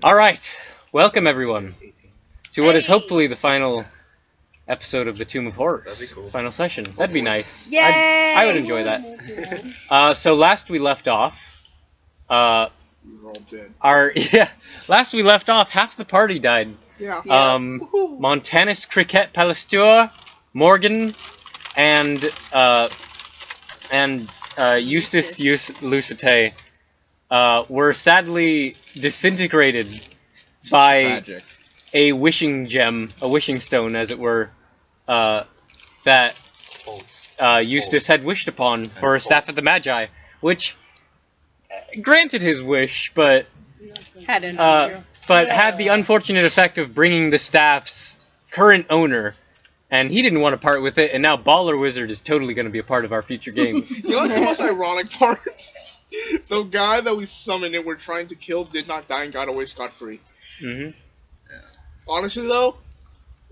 Alright, welcome everyone to what is hopefully the final episode of the Tomb of Horrors. That'd be cool. Final session. That'd be nice. Yay! I would enjoy that. So last we left off, We're all dead. last we left off, half the party died. Yeah. Montanus, Cricket, Palestua, Morgan, and Eustace Lucite were sadly disintegrated by Tragic. a wishing gem, a wishing stone, as it were, that Eustace had wished upon for a staff of the Magi, which granted his wish, but had the unfortunate effect of bringing the staff's current owner, and he didn't want to part with it, and now Baller Wizard is totally going to be a part of our future games. You know what's the most ironic part? The guy that we summoned and we're trying to kill did not die and got away scot-free. Mm-hmm. Yeah. Honestly, though,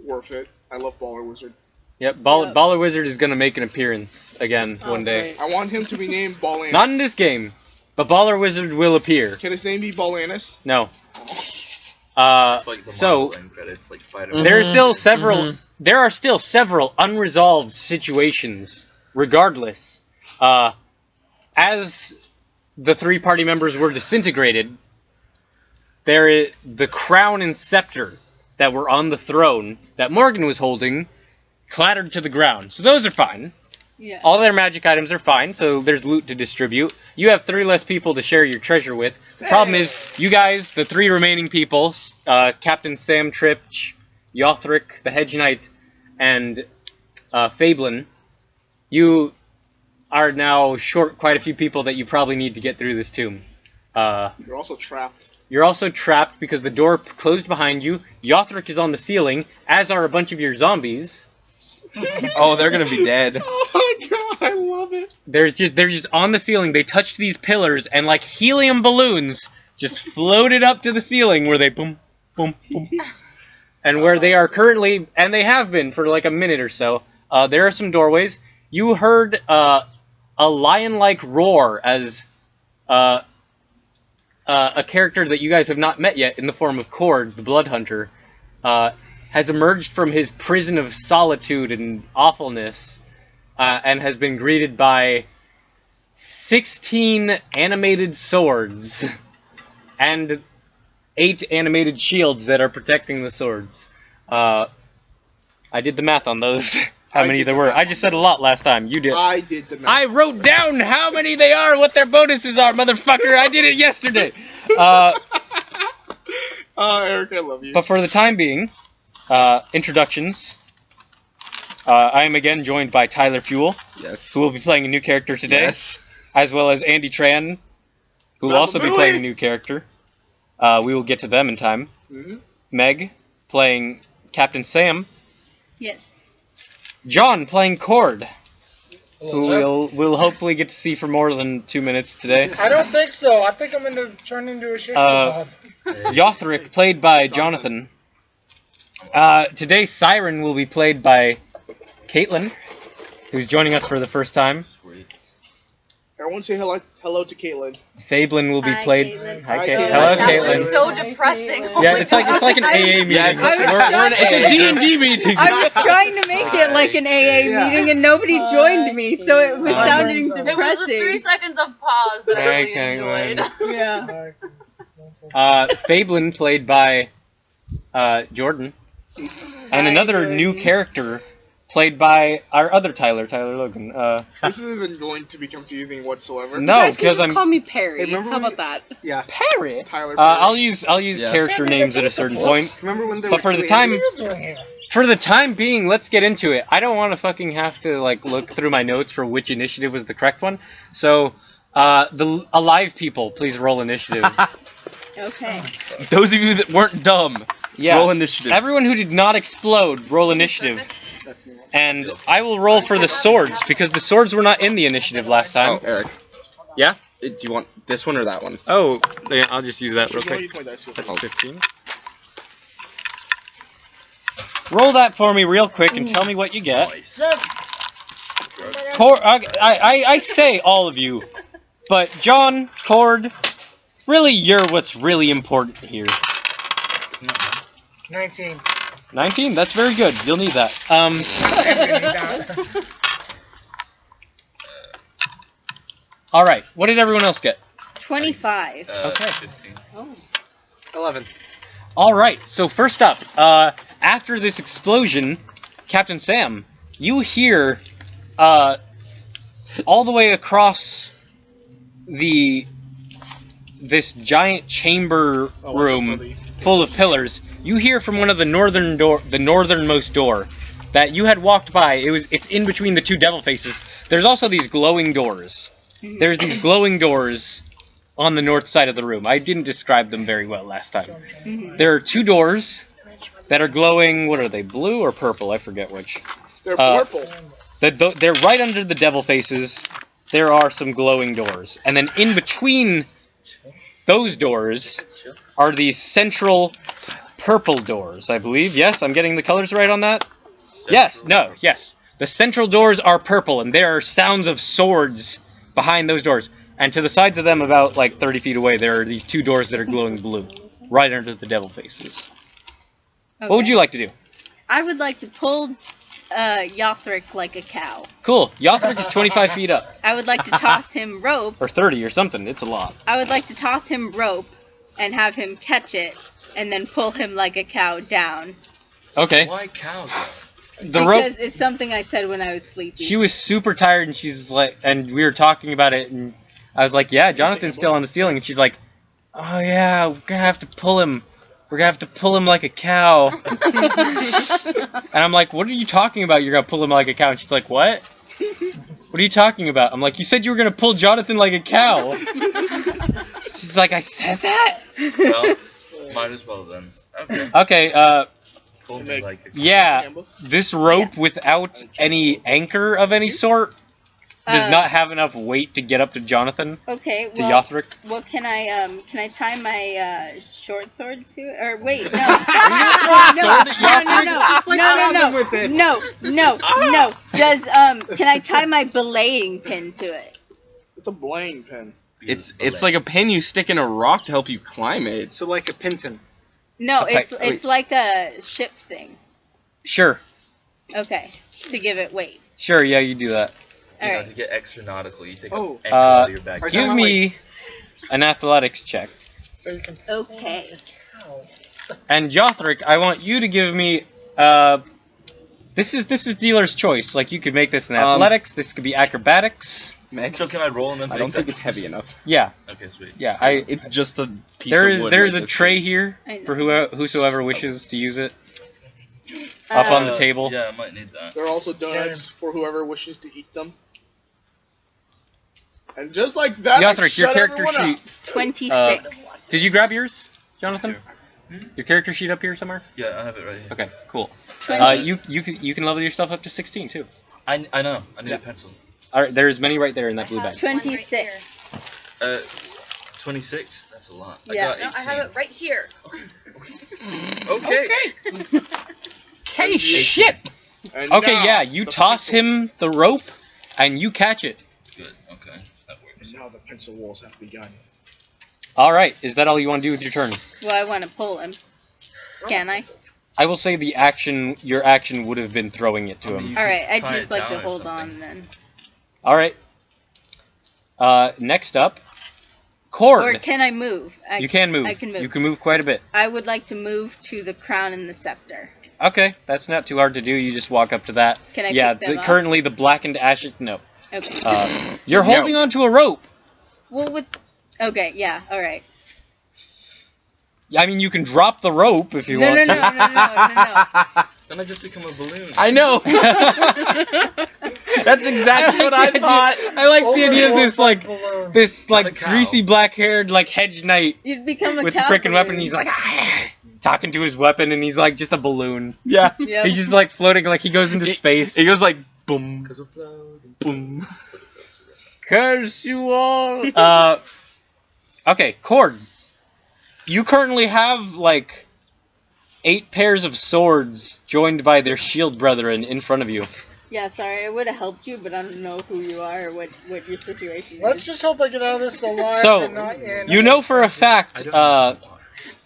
worth it. I love Baller Wizard. Yep, Baller Wizard is going to make an appearance again one day. I want him to be named Ballanus. Not in this game, but Baller Wizard will appear. Can his name be Ballanus? No. It's like the So Marvel end credits, like Spider-Man. there are still several. There are still several unresolved situations. Regardless, as the three party members were disintegrated, the crown and scepter that were on the throne that Morgan was holding clattered to the ground. So those are fine. Yeah. All their magic items are fine, so there's loot to distribute. You have 3 less people to share your treasure with. The problem is, you guys, the 3 remaining people, Captain Sam Tripch, Yothric, the Hedge Knight, and Fablin, you are now short quite a few people that you probably need to get through this tomb. You're also trapped. You're also trapped because the door closed behind you. Yothric is on the ceiling, as are a bunch of your zombies. Oh, they're gonna be dead. Oh my god, I love it. They're just on the ceiling. They touched these pillars, and like helium balloons, just floated up to the ceiling where they boom, boom, boom. And where they are currently, and they have been for like a minute or so, there are some doorways. You heard a lion-like roar as a character that you guys have not met yet in the form of Cord, the Blood Hunter, has emerged from his prison of solitude and awfulness, and has been greeted by 16 animated swords and 8 animated shields that are protecting the swords. I did the math on those, how many there were. I just said a lot last time. You did. I did the math. I wrote down how many they are, what their bonuses are, motherfucker. I did it yesterday. Eric, I love you. But for the time being, introductions. I am again joined by Tyler Fuel, Yes. who will be playing a new character today, Yes. as well as Andy Tran, who will also be playing a new character. We will get to them in time. Mm-hmm. Meg, playing Captain Sam. Yes. John, playing Cord, who we'll hopefully get to see for more than 2 minutes today. I don't think so. I think I'm going to turn into a shish kebab. Yothric, played by Jonathan. Today, Siren will be played by Caitlin, who's joining us for the first time. Sweet. Everyone say hello to Caitlin. Fablin will be Hi, played. Caitlin. Hi, Hi, Caitlin. Caitlin. Hello, That Caitlin. was so depressing. Oh Yeah, my it's like an AA meeting. Yeah, it's like, I was we're an trying- AA. D&D meeting. I was trying to make it like an AA Yeah. meeting and nobody joined me, so it was Hi. sounding It was the 3 depressing. seconds of pause that I really Okay, enjoyed. Yeah. Fablin, played by Jordan, and Hi, another Jordan. new character played by our other Tyler Logan. This isn't going to be confusing whatsoever. No, You guys can because just I'm call me Perry. Hey, remember How when- about that? Yeah. Perry. Tyler. I'll use Yeah. character names at a certain point. Remember when there But were for the two time, aliens? for the time being, let's get into it. I don't want to fucking have to like look through my notes for which initiative was the correct one. So, the alive people, please roll initiative. Okay. Those of you that weren't dumb, Yeah. roll initiative. Everyone who did not explode, roll initiative. And I will roll for the swords, because the swords were not in the initiative last time. Oh, Eric. Yeah? Do you want this one or that one? Oh, yeah, I'll just use that real You know, quick. use my dice. That's 15. Roll that for me real quick and tell me what you get. Nice. I say all of you, but John, Cord, Really, you're what's really important here. 19. 19? That's very good. You'll need that. Alright, what did everyone else get? 25. Okay. 15. Oh. 11. Alright, so first up, after this explosion, Captain Sam, you hear, all the way across this giant chamber room full of pillars, you hear from one of the northernmost door that you had walked by. It's in between the two devil faces. There's also these glowing doors. There's these glowing doors on the north side of the room. I didn't describe them very well last time. There are two doors that are glowing. What are they? Blue or purple? I forget which. They're purple. They're right under the devil faces. There are some glowing doors, and then in between those doors are these central purple doors, I believe. Yes, I'm getting the colors right on that. Yes. The central doors are purple, and there are sounds of swords behind those doors. And to the sides of them, about like 30 feet away, there are these two doors that are glowing blue, right under the devil faces. Okay. What would you like to do? I would like to pull Yothric like a cow. Cool. Yothric is 25 feet up. I would like to toss him rope. Or 30 or something. It's a lot. I would like to toss him rope and have him catch it and then pull him like a cow down. Okay. Why cows? Because it's something I said when I was sleepy. She was super tired, and she's like, and we were talking about it, and I was like, yeah, Jonathan's still on the ceiling, and she's like, oh yeah, we're gonna have to pull him. We're gonna have to pull him like a cow. And I'm like, what are you talking about? You're gonna pull him like a cow? And she's like, what? What are you talking about? I'm like, you said you were gonna pull Jonathan like a cow. She's like, I said that? Well, might as well then. Okay. Okay, Pull me like a yeah, this rope without any anchor of any sort does not have enough weight to get up to Jonathan. Okay, To well, Yothric. well, can I tie my short sword to it? Or wait, no. No. Does can I tie my belaying pin to it? It's a belaying pin. It's like a pin you stick in a rock to help you climb it. So like a pinton. No, Okay, it's like a ship thing. Sure. Okay, to give it weight. Sure, yeah, you do that. All To right. get extra nautical, you take Oh. an anchor out of your back. Give me an athletics check. So you can. Okay. And Yothric, I want you to give me this is dealer's choice. Like, you could make this in athletics, this could be acrobatics. So can I roll and then I don't think it's heavy enough. Yeah. Okay, sweet. Yeah, It's just a piece there of is wood. there's with a this tray thing. here I know. for whosoever wishes to use it. Up on the table. Yeah, I might need that. There are also donuts for whoever wishes to eat them. And just like that, I Yothric, your shut character everyone sheet. up. 26. Did you grab yours, Jonathan? Sure. Your character sheet up here somewhere? Yeah, I have it right here. Okay, cool. 20. You can level yourself up to 16 too. I know. I need Yeah. a pencil. All right, there's many right there in that blue bag. 26. 26. That's a lot. Yeah. I got 18. No, I have it right here. Okay. Okay, shit. And Okay, now, yeah, you the toss pencil- him the rope, and you catch it. Good. Okay, that works. And now the pencil wars have begun. All right, is that all you want to do with your turn? Well, I want to pull him. Can I? I will say your action would have been throwing it to I him. mean, All right, I'd tie just it like to down or hold something. on then. All right. Next up, Cord. Or can I move? You can move. I can move. You can move quite a bit. I would like to move to the crown and the scepter. Okay, that's not too hard to do. You just walk up to that. Can I yeah, pick them up? currently the blackened ashes. No. Okay. You're holding onto a rope. Well, with. Okay, yeah, alright. I mean, you can drop the rope if you No, want no, to. no, no. Then I just become a balloon. I know. That's exactly what I thought. I like the idea of this like balloon. this Not a like cow. greasy black-haired like hedge knight You'd become a with the cow frickin' weapon. balloon. And he's like talking to his weapon, and he's like just a balloon. Yeah. Yep. He's just like floating, like he goes into space. It goes like boom, Because of floating. boom. Curse you all. Okay, Cord. You currently have like 8 pairs of swords joined by their shield brethren in front of you. Yeah, sorry, it would have helped you, but I don't know who you are or what your situation Let's is. just hope I get out of this alive So, and not in. you know for a fact,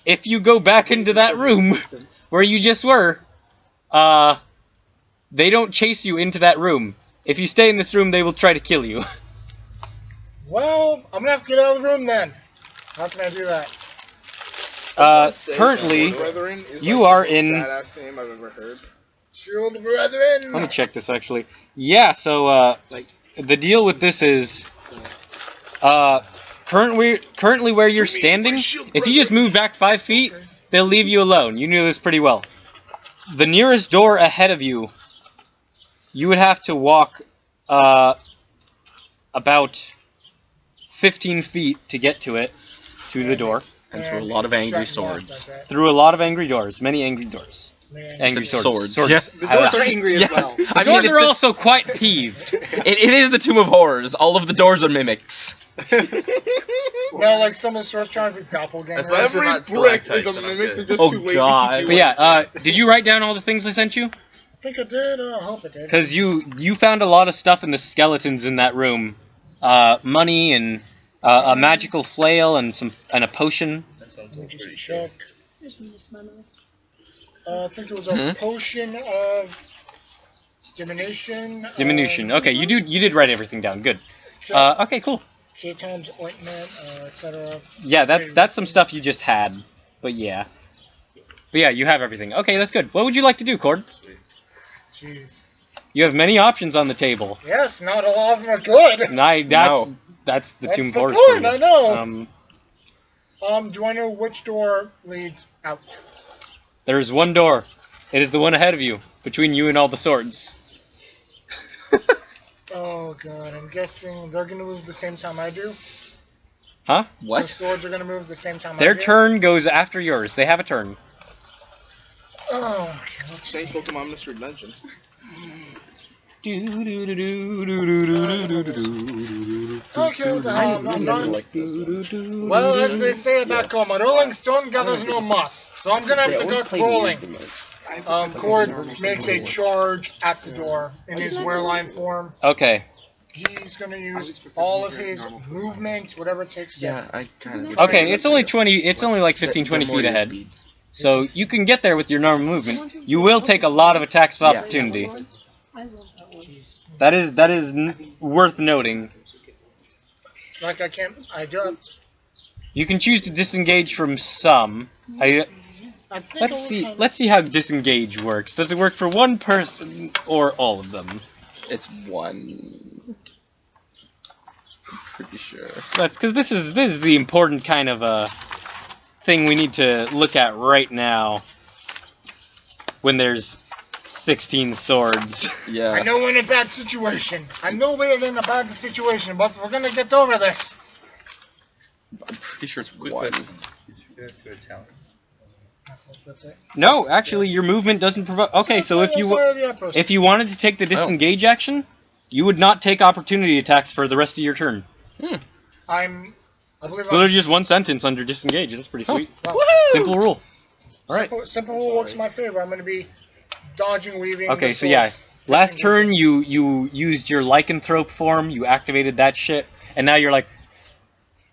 if you go back into that room where you just were, they don't chase you into that room. If you stay in this room, they will try to kill you. Well, I'm gonna have to get out of the room then. How can I do that? Currently, Brethren is you like are the in- most badass name I've ever heard. Shield the brethren. Let me check this actually. Yeah, so the deal with this is currently where you're standing, if you just move back 5 feet, they'll leave you alone. You knew this pretty well. The nearest door ahead of you, you would have to walk about 15 feet to get to it, to the door. And through a lot of angry shut me up swords. like that. Through a lot of angry doors, many angry doors. Man. Angry Except swords. swords. Swords. Yeah. The doors are angry as Yeah. well. The I mean, doors it's are the- also quite peeved. It is the Tomb of Horrors. All of the doors are mimics. No, like some of the swords trying to be doppelgangers. That's Those are Every not brick stalactites, is a they're not mimic. good. They're just Oh, too lazy God. to do But yeah, anything. did you write down all the things I sent you? I think I did. I hope I did. Because you found a lot of stuff in the skeletons in that room. Money and a magical flail and a potion. That sounds Let me pretty just sure. check. I think it was a potion of diminution. Diminution. Okay, you did write everything down. Good. Check. Okay, cool. K times ointment, etc. Yeah, that's some stuff you just had. But yeah. But yeah, you have everything. Okay, that's good. What would you like to do, Cord? Jeez. You have many options on the table. Yes, not all of them are good. And that's the That's Tomb of the Horrors point, for you. I know. Um, Do I know which door leads out? there's one door. It is the one ahead of you, between you and all the swords. Oh god, I'm guessing they're gonna move the same time I do. Huh? The What? swords are gonna move the same time I Their do. turn goes after yours. They have a turn. Oh, okay, let's see. Thank Pokemon Mystery Dungeon. Okay, what the hell? I'm done. Well, as they say back home, a rolling stone gathers no moss. So I'm gonna have to get rolling. Cord makes a charge at the door in his wereline form. Okay. He's gonna use all of his movements, whatever it takes to... Yeah, I kind of. Okay, it's only 20. It's only like 15, 20 feet ahead. So you can get there with your normal movement. You will take a lot of attacks of opportunity. That is worth noting. Like I don't... You can choose to disengage from some. Let's see how disengage works. Does it work for one person or all of them? It's one. Pretty sure. That's because this is the important kind of thing we need to look at right now. When there's 16 swords. Yeah. I know we're in a bad situation. I know we're in a bad situation, but we're gonna get over this. I'm pretty sure it's Quick one. question. You should go to a town. That's it. No, actually, your movement doesn't provoke. Okay, so if you wanted to take the disengage action, you would not take opportunity attacks for the rest of your turn. I believe So there's just one sentence under disengage. That's pretty sweet. well, Simple rule. All right. simple rule works in my favor. I'm gonna be dodging, weaving. Okay, the so yeah, swords. last turn you used your lycanthrope form. You activated that shit, and now you're like,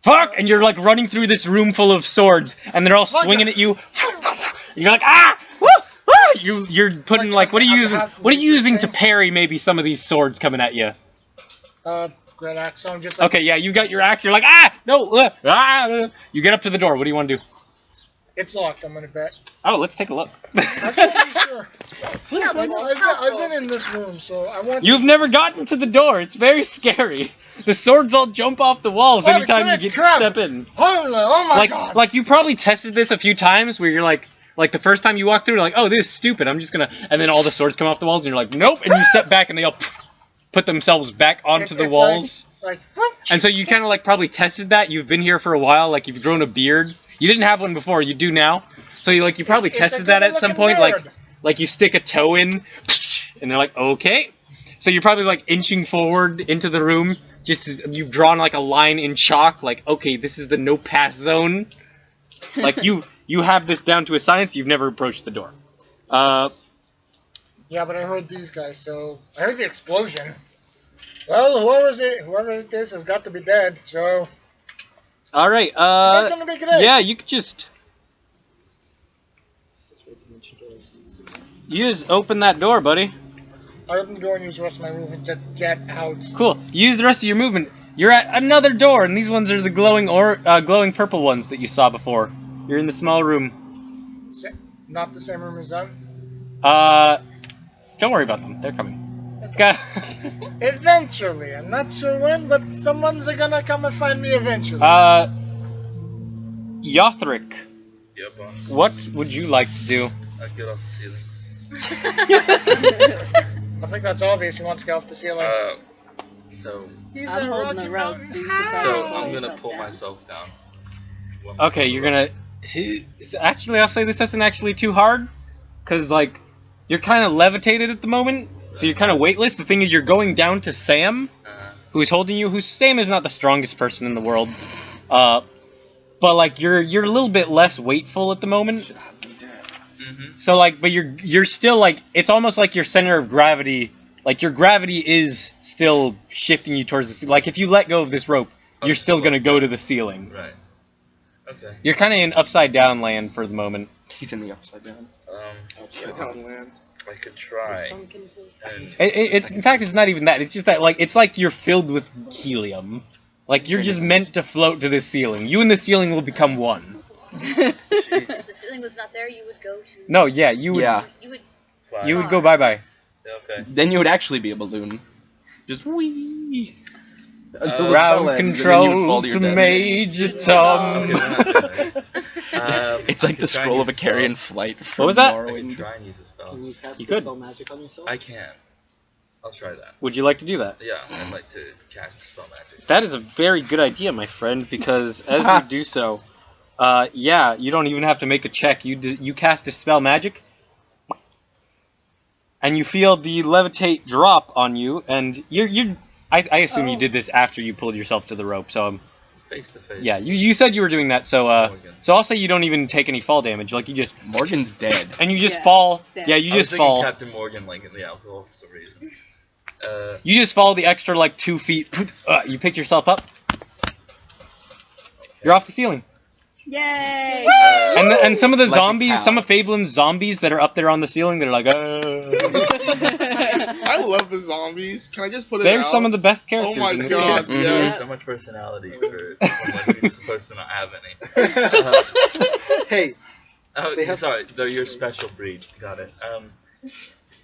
fuck, and you're like running through this room full of swords, and they're all swinging at you. You're like, ah, woo, woo! You're putting like, what are you using? What are you using to parry maybe some of these swords coming at you? Great axe. So I'm just like, Okay, yeah, you got your axe. You're like, ah, no, You get up to the door. What do you want to do? it's locked. I'm gonna bet. Oh, let's take a look. I just want to be sure. I've been in this room, so I want. You've never gotten to the door. It's very scary. The swords all jump off the walls Holy anytime you crap. step in. Oh my god! Like you probably tested this a few times where you're like the first time you walk through, you're like, oh, this is stupid. I'm just gonna, and then all the swords come off the walls, and you're like, nope, and you step back, and they all put themselves back onto the It's walls. Like, And so you kind of like probably tested that. You've been here for a while. Like you've grown a beard. You didn't have one before. You do now. So you probably It's tested a that at some good-looking point. nerd. Like you stick a toe in, and they're like, okay. So you're probably like inching forward into the room. Just as you've drawn like a line in chalk. Like, okay, this is the no pass zone. Like you have this down to a science. You've never approached the door. Yeah, Yeah, but I heard these guys, so I heard the explosion. Well, whoever it is has got to be dead, so All right. not gonna be great. Yeah, you could just. You just open that door, buddy. I open the door and use the rest of my movement to get out. Cool. Use the rest of your movement. You're at another door, and these ones are the glowing purple ones that you saw before. You're in the small room. Not the same room as them. Don't worry about them. They're coming. Eventually, I'm not sure when, but someone's gonna come and find me eventually. Yothric, Yeah, boss. what would you like to do? I'd get off the ceiling. I think that's obvious. He wants to get off the ceiling. So He's I'm a holding rocky the rope, mountain so you high. can so Pull I'm gonna yourself pull down. myself down. Okay, you're gonna. Actually, I'll say this isn't actually too hard, cause like you're kind of levitated at the moment, so you're kind of weightless. The thing is, you're going down to Sam, who's holding you. Sam is not the strongest person in the world, but like you're a little bit less weightful at the moment. So like, but you're still like, it's almost like your center of gravity. Like your gravity is still shifting you towards the ceiling. Like if you let go of this rope, you're still gonna go to the ceiling. Right. Okay. You're kind of in upside down land for the moment. He's in the upside down. Upside down land. I could try. And It's in fact, it's not even that. It's just that like it's like you're filled with helium. Like you're just meant to float to this ceiling. You and the ceiling will become one. If the ceiling was not there, you would go to. No, yeah, you would. Yeah. You would. fly. You would go bye bye. Okay. Then you would actually be a balloon. Just wee. Until the Ground bell ends, and then you would fall control to to your death. Major Okay, Tom. we're not doing this. It's I like could the try scroll and of a use a carrion spell. flight from was that? I can Morrowind. try and use a spell. Can you cast You could. spell magic on yourself? I can. I'll try that. Would you like to do that? Yeah, I'd like to cast spell magic. That is a very good idea, my friend, because as you do so, yeah, you don't even have to make a check. You cast a spell magic, and you feel the levitate drop on you, and I assume you did this after you pulled yourself to the rope, so Face to face. yeah, you said you were doing that, so Morgan. so I'll say you don't even take any fall damage, like you just Morgan's dead. and you just Yeah, fall. Sam. Yeah, you I was just thinking fall. Captain Morgan, like in the alcohol for some reason. You just fall the extra like 2 feet. You pick yourself up. You're off the ceiling. Yay! And some of the Like a zombies, cow. some of Fablin's zombies that are up there on the ceiling, they're like, I love the zombies. Can I just put it they're out? some of the best characters Oh my in this god, game. yes. So much personality for someone who's supposed to not have any. Hey, Oh, They have- sorry, they're your special breed. Got it.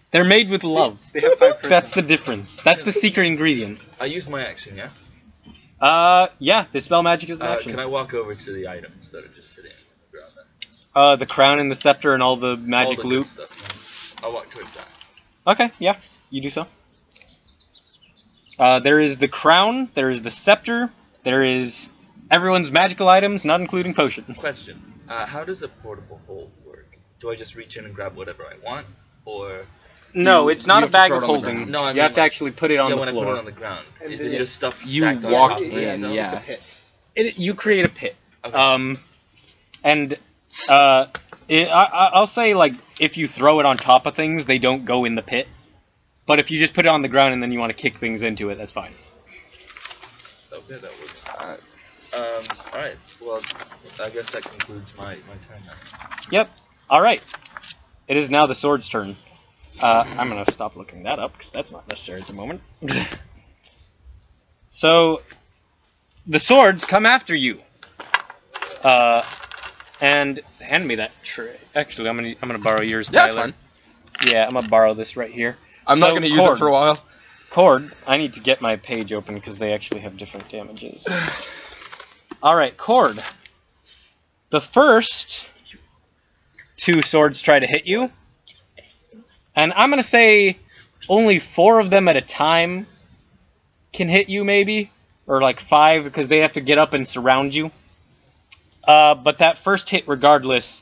They're made with love. they have 5%. That's the difference. That's the secret ingredient. I use my action, yeah? Yeah, the spell magic is an action. Can I walk over to the items that are just sitting on the ground then? The crown and the scepter and all the magic All the good loot. stuff. I'll walk towards that. Okay, yeah, you do so. There is the crown, there is the scepter, there is everyone's magical items, not including potions. Question. How does a portable hold work? Do I just reach in and grab whatever I want? Or... No, it's not you a have to bag throw of it on the holding. ground. No, I you mean, have to like- actually put it on yeah, the when I floor. put it on the ground. And Is then it just stuff you stacked on walk top of in, itself? yeah. It's a pit. You create a pit. Okay. I'll say, like, if you throw it on top of things, they don't go in the pit. But if you just put it on the ground and then you want to kick things into it, that's fine. Okay, that works. Alright. Well, I guess that concludes my turn then. Yep. Alright. It is now the sword's turn. I'm going to stop looking that up, because that's not necessary at the moment. So, the swords come after you. And hand me that tray. Actually, I'm gonna borrow yours, Yeah, that's Tyler. fine. Yeah, I'm gonna borrow this right here. I'm not So, going to use it Cord. for a while. Cord, I need to get my page open because they actually have different damages. Alright, Cord. The first 2 swords try to hit you. And I'm going to say only 4 of them at a time can hit you, maybe. Or like 5, because they have to get up and surround you. But that first hit, regardless,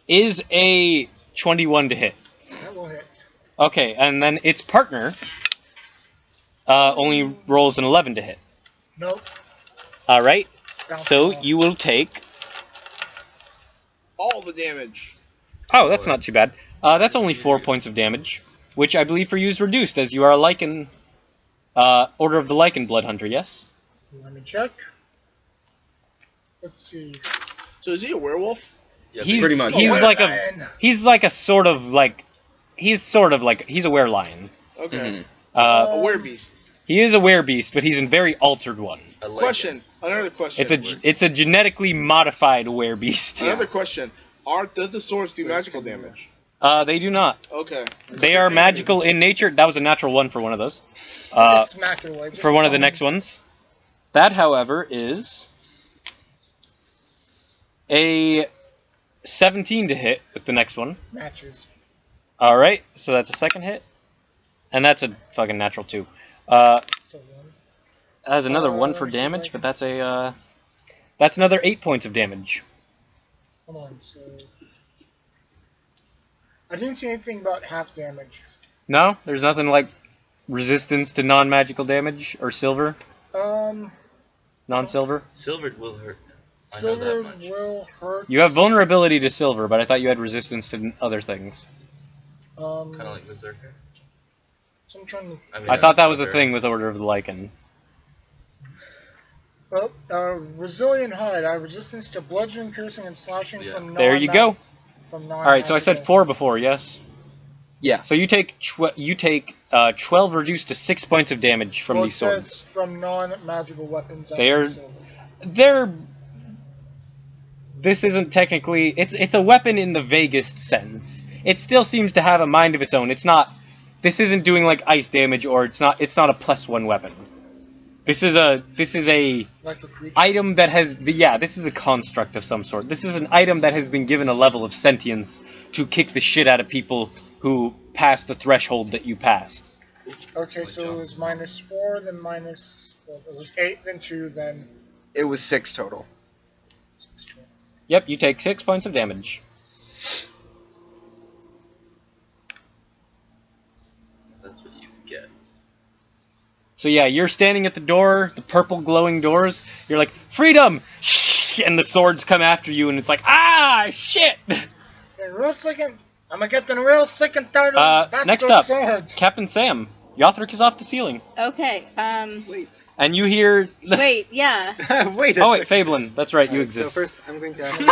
is a 21 to hit. That will hit. Okay, and then its partner only rolls an 11 to hit. Nope. Alright, Bounce so ball. you will take... All the damage. Oh, that's not too bad. That's only 4 points of damage. which I believe for you is reduced, as you are a lichen, Order of the Lichen Blood Hunter, yes? Let me check. Let's see. So is he a werewolf? Yeah, Pretty much. He's like a sort of like, he's a werelion. Okay. Uh, A werebeast. he is a werebeast, but he's a very altered one. I like Question. Another question. It's a genetically modified werebeast. Another question. Does the swords do magical damage? They do not. Okay. They are magical in nature. That was a natural one for one of those. Just smack it away. Just For one of the next ones. That, however, is a 17 to hit with the next one. Matches. Alright, so that's a second hit. And that's a fucking natural 2. So one. Has another 1 for damage, but that's a that's another 8 points of damage. Hold on. So I didn't see anything about half damage. No, there's nothing like resistance to non-magical damage or silver, non-silver. Silver will hurt. I know Silver that much. will hurt. You have vulnerability to silver, but I thought you had resistance to other things. Kind of like Berserker. So I'm trying to. mean, I thought that was a thing with Order of the Lichen. Oh, resilient hide. I have resistance to bludgeoning, piercing, and slashing Yeah. from non. There you go. From non. Alright, so I said 4 before, yes? Yeah. So you take 12 reduced to 6 points of damage from these swords. From non-magical weapons. This isn't technically... It's a weapon in the vaguest sense. It still seems to have a mind of its own. It's not... This isn't doing like ice damage, or it's not a +1 weapon. This is a Like a creature. item that has this is a construct of some sort. This is an item that has been given a level of sentience to kick the shit out of people who passed the threshold that you passed. Okay, so it was -4, then minus. Well, it was 8, then 2, then. It was 6 total. 6. Yep, you take 6 points of damage. That's what you get. So yeah, you're standing at the door, the purple glowing doors. You're like, freedom! And the swords come after you, and it's like, ah, shit! Real second. I'm getting real sick and tired of these next bastard up, swords. Captain Sam. Yothric is off the ceiling. Okay, Wait. And you hear... wait, yeah. Wait a Oh wait, second. Fablin. That's right, you Alright, exist. So first, I'm going to ask you.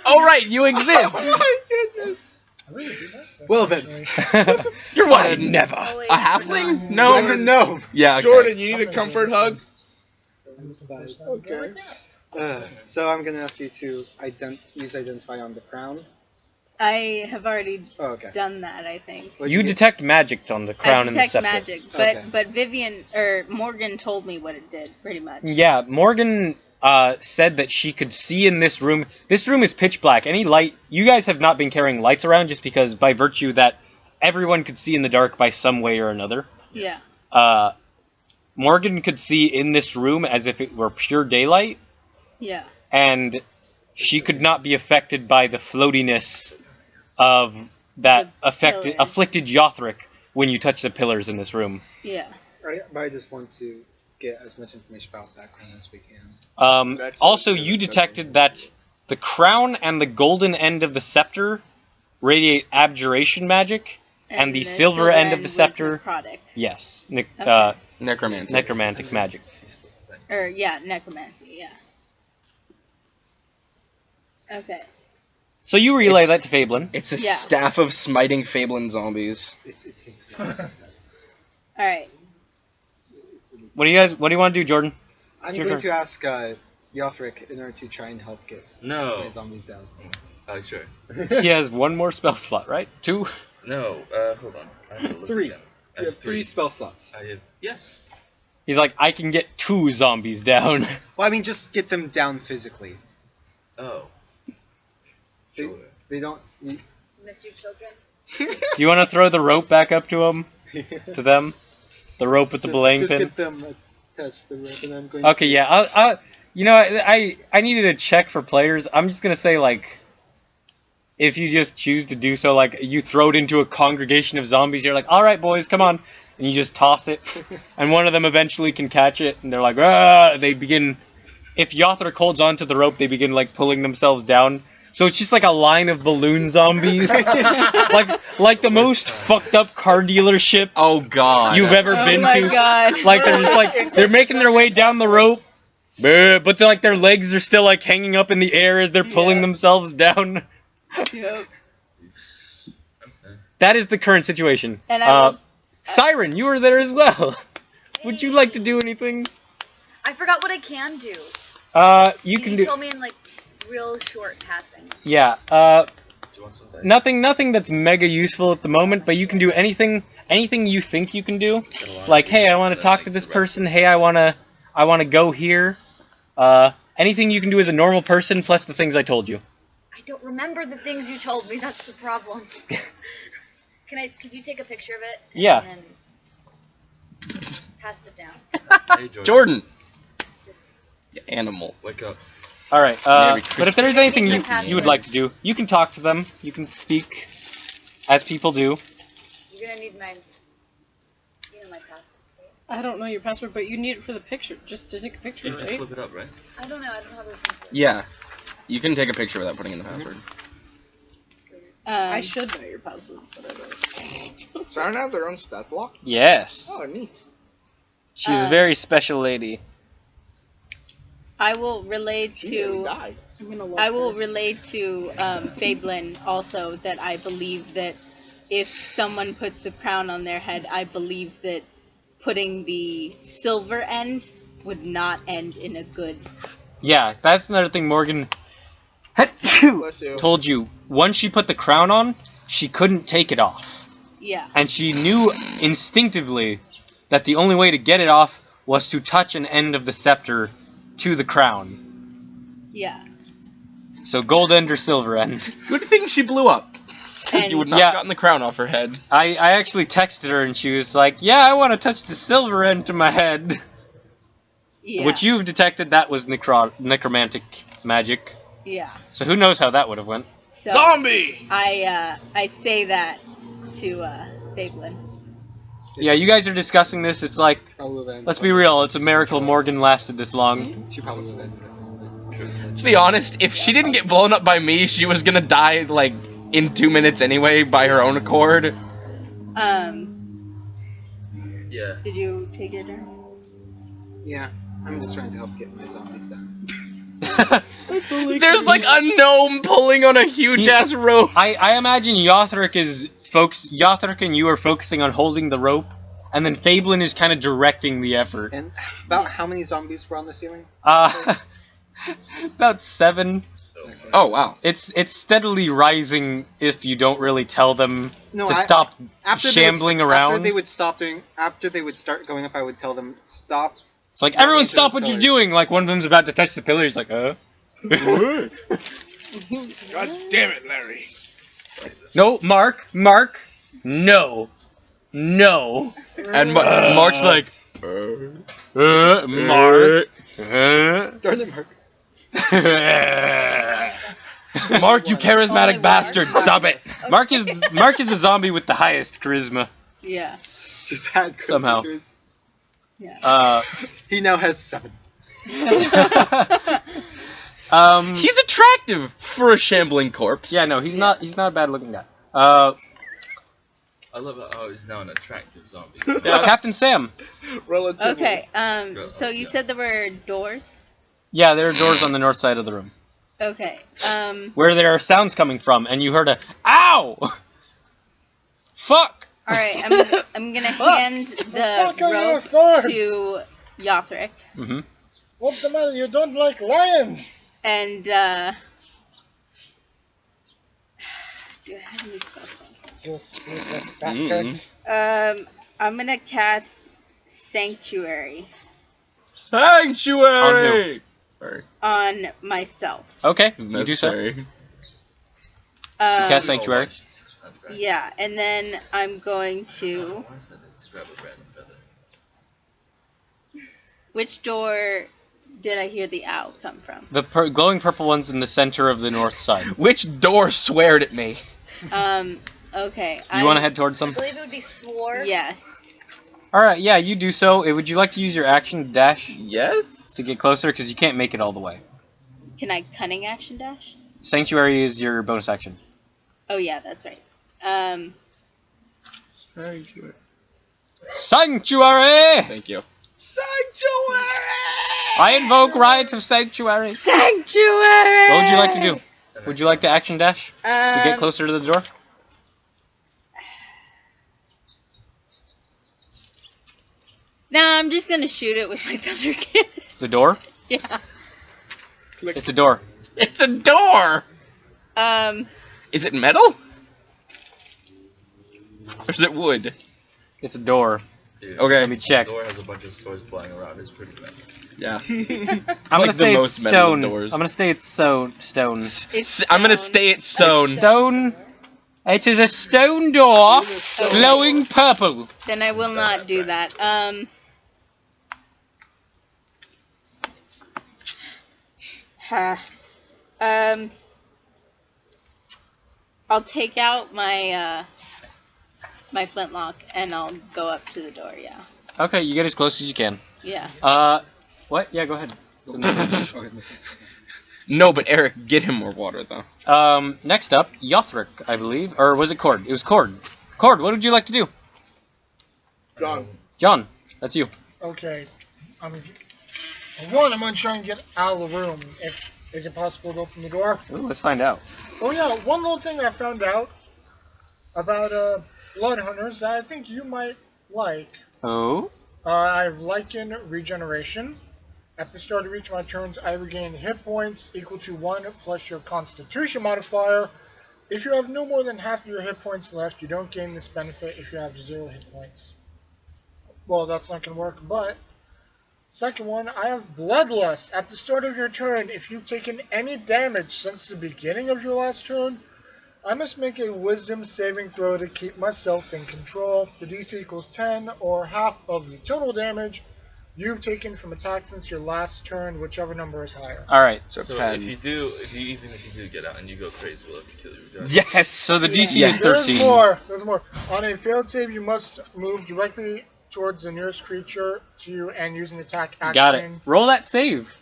Oh right, you exist. Oh my goodness. I really do that. Well then. Actually- You're what? Never. Oh, wait, A halfling? forgot. No. I'm a gnome. Yeah. Okay. Jordan, you need a comfort hug? Okay. So I'm going to ask you to use identify on the crown. I have already Oh, okay. done that, I think. What'd You get? detect magic on the crown I and the detect scepter. magic, Okay. but Vivian or Morgan told me what it did, pretty much. Yeah, Morgan said that she could see in this room. This room is pitch black. Any light... You guys have not been carrying lights around just because by virtue that everyone could see in the dark by some way or another. Yeah. Morgan could see in this room as if it were pure daylight, Yeah. and she could not be affected by the floatiness of that The pillars. afflicted Yothric when you touch the pillars in this room. Yeah. Right, but I just want to get as much information about background as we can. Also, you detected that the crown and the golden end of the scepter radiate abjuration magic, and the silver end of the was scepter, necrotic. yes, Okay. Necromancy. necromantic magic. Or, yeah, necromancy, yeah. Okay. So you relay that to Fablin. It's a Yeah. staff of smiting Fablin zombies. It takes me. Alright. What do you want to do, Jordan? I'm Your going turn. to ask Yothric in order to try and help get No. my zombies down. Oh, sure. He has one more spell slot, right? 2? No, hold on. I have to look 3. again. I You have 3 spell slots. I have, yes. He's like, I can get 2 zombies down. Well, I mean, just get them down physically. Oh. They, Sure. they don't. Miss your children. Do you want to throw the rope back up to him? To them? The rope with the belaying just pin? get them attached to the rope, and I'm going Okay, to... yeah. You know, I needed a check for players. I'm just gonna say, like, if you just choose to do so, like, you throw it into a congregation of zombies, you're like, all right, boys, come on. And you just toss it. And one of them eventually can catch it, and they're like, ah! They begin... If Yothric holds onto the rope, they begin, like, pulling themselves down. So it's just like a line of balloon zombies, like the most fucked up car dealership Oh god. you've ever Oh been my to. god. Like they're just like they're making their way down the rope, but they're like their legs are still like hanging up in the air as they're pulling themselves down. Yep. That is the current situation. And I will- Siren, you were there as well. Would you like to do anything? I forgot what I can do. You can You do. told me in like real short passing. Yeah. Do you want some dice? Nothing that's mega useful at the moment, but you can do anything you think you can do. Like, hey, I want to talk to this person. Hey, I wanna go here. Anything you can do as a normal person, plus the things I told you. I don't remember the things you told me. That's the problem. Could you take a picture of it? Yeah. And then pass it down. Hey, Jordan. Jordan. Just You animal. Wake up. All right. Merry But if there's anything These are you would like to do, you can talk to them. You can speak, as people do. you're gonna need my password. I don't know your password, but you need it for the picture, just to take a picture, You just right? flip it up, right? I don't know. I don't have a sense of it. Yeah. You can take a picture without putting in the password. I should know your password, but I don't. Siren have their own stat block? Yes. Oh, neat. She's a very special lady. I will relay She nearly to. died. I will relay to Fablin also that I believe that if someone puts the crown on their head, I believe that putting the silver end would not end in a good. Yeah, that's another thing Morgan Bless you. told you. Once she put the crown on, she couldn't take it off. Yeah. And she knew instinctively that the only way to get it off was to touch an end of the scepter to the crown. Yeah. So gold end or silver end. Good thing she blew up. And You would not Yeah. have gotten the crown off her head. I actually texted her and she was like, yeah, I want to touch the silver end to my head. yeah. Which you've detected that was necromantic magic. Yeah. So who knows how that would have went. So Zombie! I say that to Fablin. Yeah, you guys are discussing this. It's like, let's be real, it's a miracle Morgan lasted this long. She probably said. To be honest, if she didn't get blown up by me, she was gonna die, like, in 2 minutes anyway, by her own accord. Yeah. Did you take your turn? Yeah, I'm just trying to help get my zombies done. There's, like, a gnome pulling on a huge-ass rope. I imagine Yothric and you are focusing on holding the rope, and then Fablin is kind of directing the effort. And about how many zombies were on the ceiling? About 7. Oh, wow. It's steadily rising if you don't really tell them No, to stop After shambling they would, around. After they would start going up, I would tell them stop. It's like, Running everyone into stop those what you're pillars. doing! Like, one of them's about to touch the pillar, he's like, God damn it, Larry. No, Mark, no. No. And Mark's like, Mark. Darn it, Mark. Mark, you charismatic bastard, stop it. Mark is the zombie with the highest charisma. Yeah. Just had charisma Somehow. to his- Yeah. He now has 7. He's attractive for a shambling corpse. Yeah, no, he's not a bad looking guy. I love how he's now an attractive zombie. Captain Sam. Relatively. Okay. So you said there were doors. Yeah, there are doors on the north side of the room. Okay. Where there are sounds coming from, and you heard a ow! Fuck! All right. I'm gonna hand the fuck are your rope swords? Mm-hmm. to Yothric, What's the matter? You don't like lions? and do I have any spell slots? You useless bastards. I'm gonna cast Sanctuary Sanctuary! Sorry. on myself. Okay, It was you do so. necessary. Cast Sanctuary. Yeah, and then I'm going to. Why is that nice to grab a random feather? Which door did I hear the owl come from? The glowing purple one's in the center of the north side. Which door sweared at me? Okay. You want to head towards I them? believe it would be swore. Yes. Alright, yeah, you do so. Would you like to use your action to dash Yes? to get closer? Because you can't make it all the way. Can I cunning action dash? Sanctuary is your bonus action. Oh yeah, that's right. Sanctuary! Thank you. I invoke right of Sanctuary. Sanctuary! What would you like to do? Would you like to action dash to get Um, closer to the door? Nah, I'm just gonna shoot it with my thunder cannon. The door? Yeah. It's a door. It's a door! Is it metal? Or is it wood? It's a door. Dude, Okay. Let me check. The door has a bunch of swords flying around. It's pretty bad. Yeah. I'm gonna the say it's most metal stone. I'm doors. gonna say it's stone. It's I'm gonna stone. stay it's sewn. Stone. It is a stone door, glowing purple. Then I will not do that. I'll take out my my flintlock and I'll go up to the door. Yeah. Okay, you get as close as you can. Yeah. What? Yeah, go ahead. No, but Eric, get him more water though. Next up, Yothric, I believe, or was it Cord? It was Cord. Cord, what would you like to do? John. John, that's you. Okay. I'm gonna try and get out of the room. Is it possible to open the door? Ooh, let's find out. Oh yeah, one little thing I found out about blood hunters that I think you might like. Oh? I liken regeneration. At the start of each of my turns, I regain hit points equal to 1 plus your Constitution modifier. If you have no more than half of your hit points left, you don't gain this benefit if you have 0 hit points. Well, that's not going to work, but... Second one, I have Bloodlust. At the start of your turn, if you've taken any damage since the beginning of your last turn, I must make a Wisdom saving throw to keep myself in control. The DC equals 10, or half of the total damage you've taken from attacks since your last turn, whichever number is higher. Alright. So 10. even if you do get out and you go crazy, we'll have to kill you regardless. Yes! So the DC Yes. is 13. There's more. On a failed save, you must move directly towards the nearest creature to you and use an attack action. Got it. Roll that save.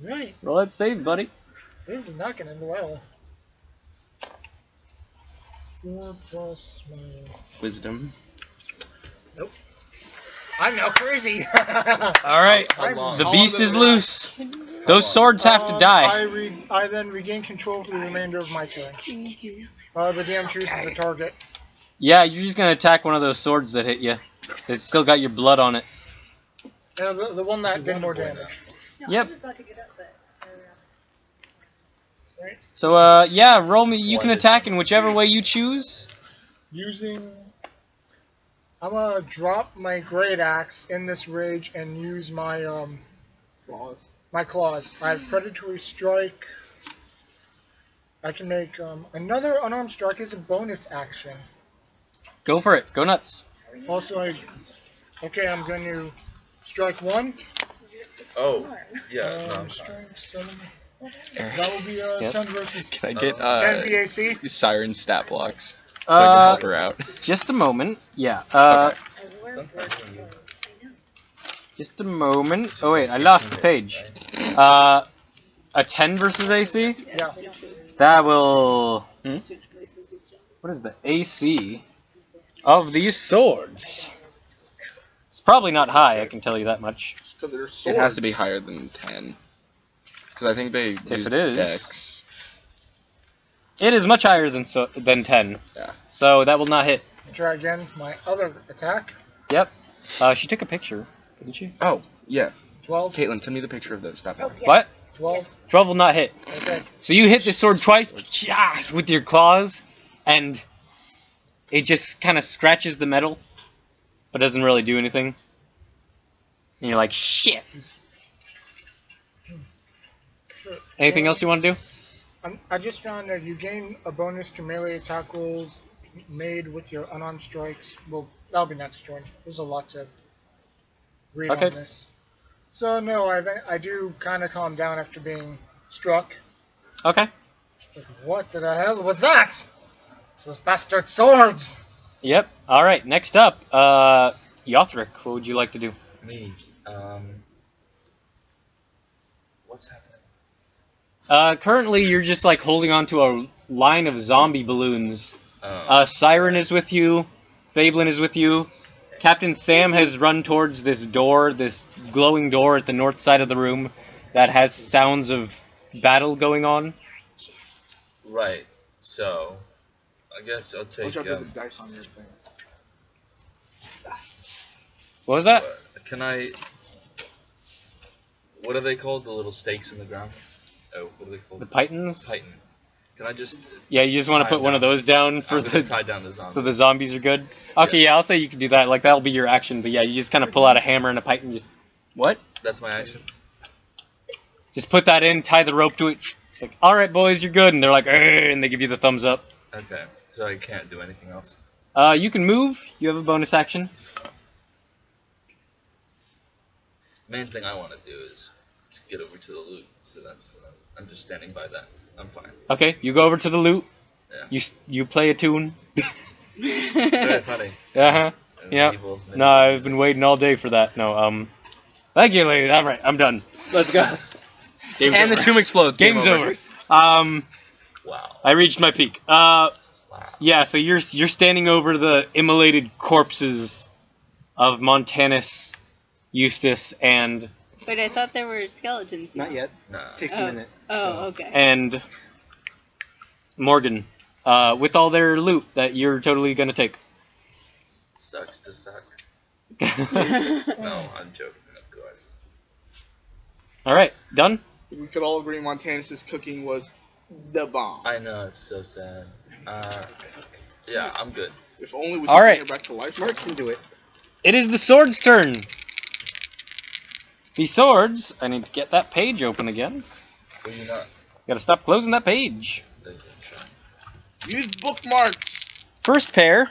Right. Roll that save, buddy. This is not going to end well. 4 plus my... Wisdom. Nope. I'm now crazy. Alright. The beast is loose. Those swords have to die. I then regain control for the remainder of my turn. The DM chooses the target. Yeah, you're just gonna attack one of those swords that hit you. It's still got your blood on it. Yeah, the one that did more damage. Yep. So, yeah, roll me. You can attack in whichever way you choose. I'm gonna drop my great axe in this rage and use my Claws. my claws. I have predatory strike. I can make another unarmed strike as a bonus action. Go for it. Go nuts. Also, okay, I'm going to strike 1. Oh, yeah. No. Strike 7. That will be Yes. 10 versus Can I get 10 VAC. Siren stat blocks so I can help her out? Just a moment. Yeah. Sometimes when you... Just a moment. Oh wait, I lost the page. A 10 versus AC? Yeah. That will... What is the AC of these swords? It's probably not high, I can tell you that much. Because they're It swords. has to be higher than 10. Because I think they use it is. Dex. It is much higher than 10. Yeah. So that will not hit. Try again. My other attack. Yep. She took a picture, didn't she? Oh, yeah. 12. Caitlin, send me the picture of the stat block. What? 12. 12 will not hit. Okay. So you hit this sword twice with your claws, and it just kind of scratches the metal, but doesn't really do anything. And you're like, shit. Sure. Anything else you want to do? I just found that you gain a bonus to melee attack rolls made with your unarmed strikes. Well, that'll be next turn. There's a lot to read Okay. on this. So no, I do kind of calm down after being struck. Okay. Like, what the hell was that? Those bastard swords! Yep. All right. Next up, Yothric. What would you like to do? Me. What's happening? Currently, you're just like holding on to a line of zombie balloons. Siren is with you. Fablin is with you. Captain Sam has run towards this door, this glowing door at the north side of the room that has sounds of battle going on. Right. So, I guess I'll take. Watch out for the dice on your thing. What was that? Can I? What are they called? The little stakes in the ground? Oh, what are they called? The Pythons? Python. Can I just? Yeah, you just want to put one of those down for tie down the zombies. so the zombies are good. Okay, yeah, I'll say you can do that. Like that'll be your action. But yeah, you just kind of pull out a hammer and a python. Just what? That's my action. Just put that in, tie the rope to it. It's like, all right, boys, you're good. And they're like, and they give you the thumbs up. Okay, so I can't do anything else. You can move. You have a bonus action. Main thing I want to do is to get over to the loot. So that's I'm just standing by that. I'm fine. Okay, you go over to the loot. Yeah. You play a tune. Very funny. Uh-huh. Yeah. No, I've been waiting all day for that. No, thank you, lady. All right, I'm done. Let's go. And the tomb explodes. Game's over. Wow. I reached my peak. Wow. Yeah, so you're standing over the immolated corpses of Montanus, Eustace, and... Wait, I thought there were skeletons. Not yet. Nah. Takes a minute. Oh, okay. And Morgan, with all their loot that you're totally gonna take. Sucks to suck. No, I'm joking, of course. Alright, done? We could all agree Montanus' cooking was the bomb. I know, it's so sad. Yeah, I'm good. If only we could All right. bring her back to life. Mark can do it. It is the sword's turn. The swords, I need to get that page open again. Will you not? Gotta stop closing that page. Use bookmarks. First pair,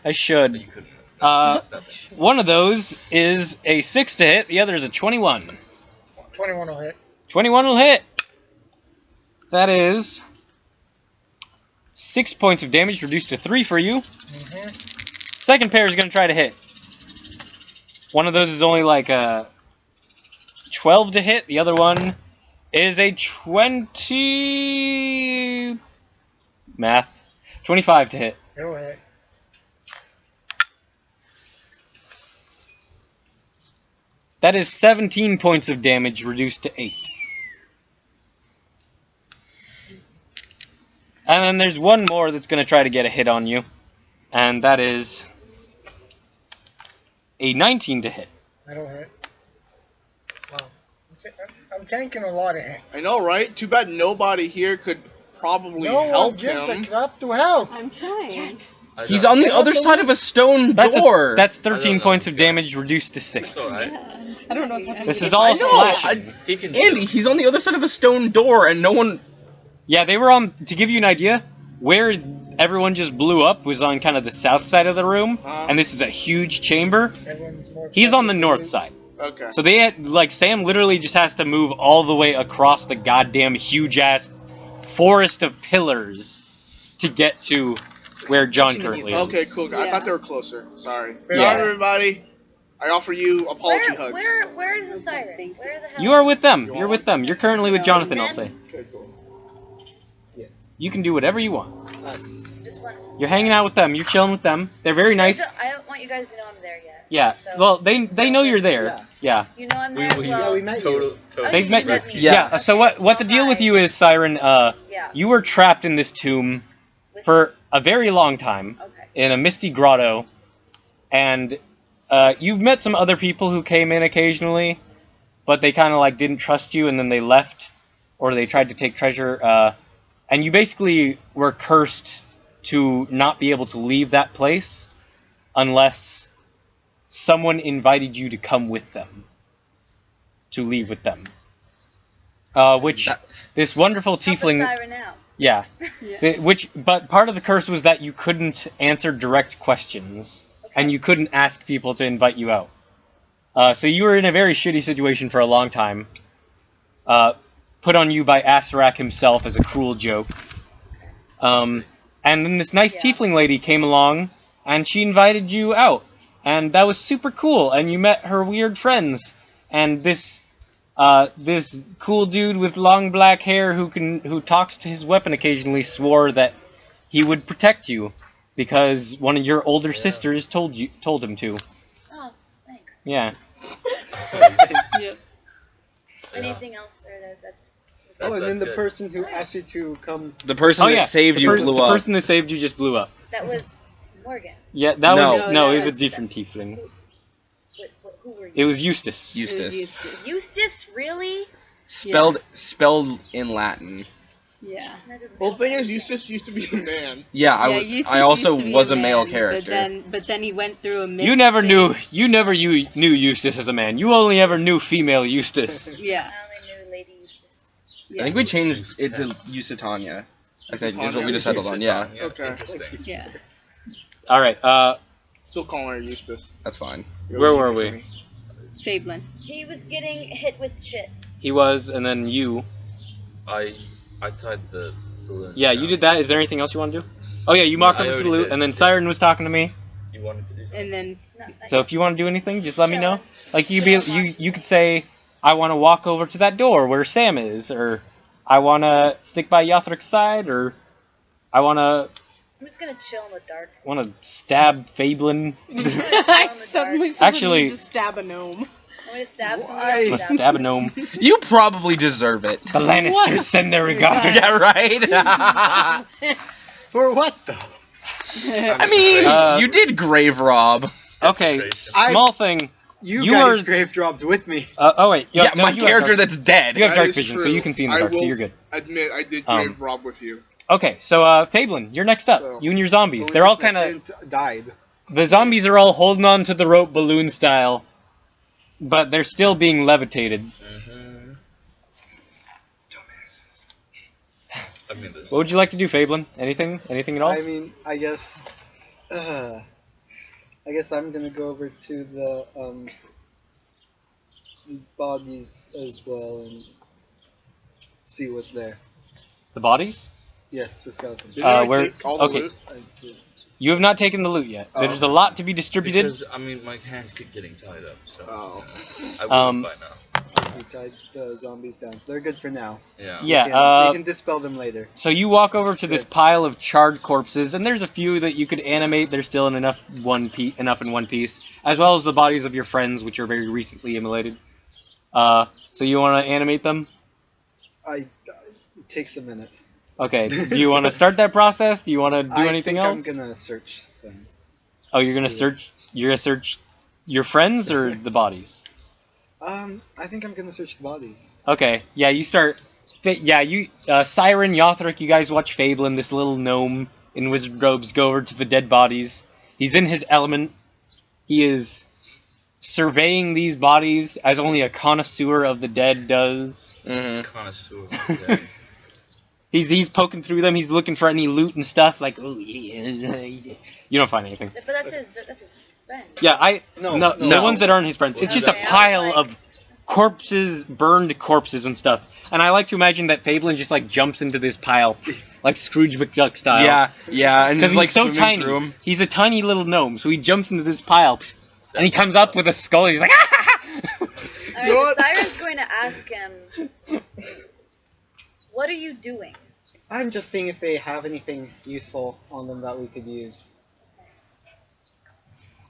I should. You couldn't. One of those is a 6 to hit, the other is a 21. 21 will hit. 21 will hit. That is 6 points of damage, reduced to 3 for you. Second pair is going to try to hit. One of those is only like a 12 to hit. The other one is a 25 to hit. It'll hit. That is 17 points of damage, reduced to 8. And then there's one more that's going to try to get a hit on you. And that is a 19 to hit. That'll hit. Wow. I'm tanking a lot of hits. I know, right? Too bad nobody here could probably No one help gives him. a crap to help. I'm trying. He's on the other side of a stone That's door. That's 13 points of damage, reduced to 6. It's alright. I don't know what's happening. This is all I know. slashing. He can Andy, he's on the other side of a stone door, and no one. Yeah, they were on, to give you an idea, where everyone just blew up was on kind of the south side of the room, and this is a huge chamber. He's on the north side. Okay. So they had, like, Sam literally just has to move all the way across the goddamn huge-ass forest of pillars to get to where John currently is. Okay, cool. I Yeah. thought they were closer. Sorry. Yeah. Sorry, everybody. I offer you apology hugs. Where is the siren? Where the hell? You are with them. You're with them. You're currently with Jonathan, I'll say. Okay, cool. Yes. You can do whatever you want. Us. Just one. You're hanging out with them. You're chilling with them. They're very nice. I don't want you guys to know I'm there yet. Yeah. So, Well, they know you're there. Yeah. you know I'm there. Yeah, we met you. Totally. Oh, They've you met met me. Yeah. So what the deal with you is, Siren? Yeah. You were trapped in this tomb for a very long time Okay. in a misty grotto, and you've met some other people who came in occasionally, but they kind of like didn't trust you, and then they left, or they tried to take treasure. And you basically were cursed to not be able to leave that place unless someone invited you to come with them, to leave with them. Which this wonderful tiefling. Siren out. Yeah. Yeah. But part of the curse was that you couldn't answer direct questions, and you couldn't ask people to invite you out. So you were in a very shitty situation for a long time, put on you by Asarak himself as a cruel joke. And then this nice tiefling lady came along, and she invited you out, and that was super cool, and you met her weird friends, and this This cool dude with long black hair who talks to his weapon occasionally swore that he would protect you because one of your older sisters told him to. Oh, thanks. Yeah. Yep. Anything else? Or that's Oh, and then That's the good. person who asked you to come. The person that saved you blew the up. person that saved you just blew up. that was Morgan. Yeah, that No. was No, it that was a was- different tiefling. Who were you? It was Eustace. Eustace. Eustace, really? Spelled in Latin. Yeah. That doesn't Well, make the thing sense. is, Eustace used to be a man. Yeah, Eustace I also used to be was a male man, character. But then he went through a mix You never thing. knew Eustace as a man. You only ever knew female Eustace. Yeah. I only knew Lady Eustace. Yeah. I think we changed it to Eustace. Eusitania. I think is what Eusitania? we just settled on. Yeah, Okay. Interesting. Yeah. All right. Still calling her Eustace. that's fine. Where were we? Fablin. He was getting hit with shit. He was, and then you. I tied the balloon. Yeah, you did that. Is there anything else you want to do? Oh yeah, you mocked I up the already salute, did. and then Siren was talking to me. You wanted to do something? And then No, So if you want to do anything, just let me know. Like you could say, I want to walk over to that door where Sam is, or I want to stick by Yothric's side, or I want I'm just gonna chill in the dark. to stab Fablin. I suddenly feel Actually- the need to stab a gnome. I'm gonna stab someone. Why? else, I'm gonna stab a gnome. You probably deserve it. The Lannisters send their regards. Yeah, right. For what though? I mean, you did grave rob. Okay, Desperation. small thing. You, You guys are- grave dropped with me. Oh wait, Yeah, no, my you have character dark- that's dead. You have That dark is vision, so true. you can see in the I dark, so will you're good. Admit, I did Um, grave rob with you. Okay, so Fablin, you're next up. So- You and your zombies. Only They're all because my kind of tent died. the zombies are all holding on to the rope balloon style, but they're still being levitated. Mhm. Dumbasses. I mean, there's What would you like to do, Fablin? Anything? Anything at all? I mean, I guess I'm gonna go over to the bodies as well and see what's there. The bodies? Yes, the skeleton. Didn't I where- take all the okay. loot? I did. You have not taken the loot yet. Oh. There's a lot to be distributed. because I mean my hands keep getting tied up, so Oh. I would Um, by now. We tied the zombies down, so they're good for now. Yeah. Yeah. We can dispel them later. So you walk over to this pile of charred corpses, and there's a few that you could animate. They're still in enough in one piece, as well as the bodies of your friends, which are very recently immolated. So you want to animate them? It takes a minute. Okay. Do you want to start that process? Do you want to do anything I else? think I'm gonna search them. Oh, you're gonna search. You're gonna search your friends or the bodies? I think I'm gonna search the bodies. Okay. Yeah, you start. You Siren, Yothric, you guys watch Fablin, this little gnome in wizard robes, go over to the dead bodies. He's in his element. He is surveying these bodies as only a connoisseur of the dead does. Mm-hmm. Connoisseur. Yeah. He's poking through them. He's looking for any loot and stuff. Like, oh yeah. You don't find anything. But that's his friend. Yeah, No, the ones that aren't his friends. It's just a Okay, I was pile like- of corpses, burned corpses and stuff. And I like to imagine that Fablin just like jumps into this pile, like Scrooge McDuck style. Yeah, and Because just like he's so swimming tiny. through 'em. He's a tiny little gnome, so he jumps into this pile, and he comes up with a skull. And he's like, Alright, What? the Siren's going to ask him, what are you doing? I'm just seeing if they have anything useful on them that we could use.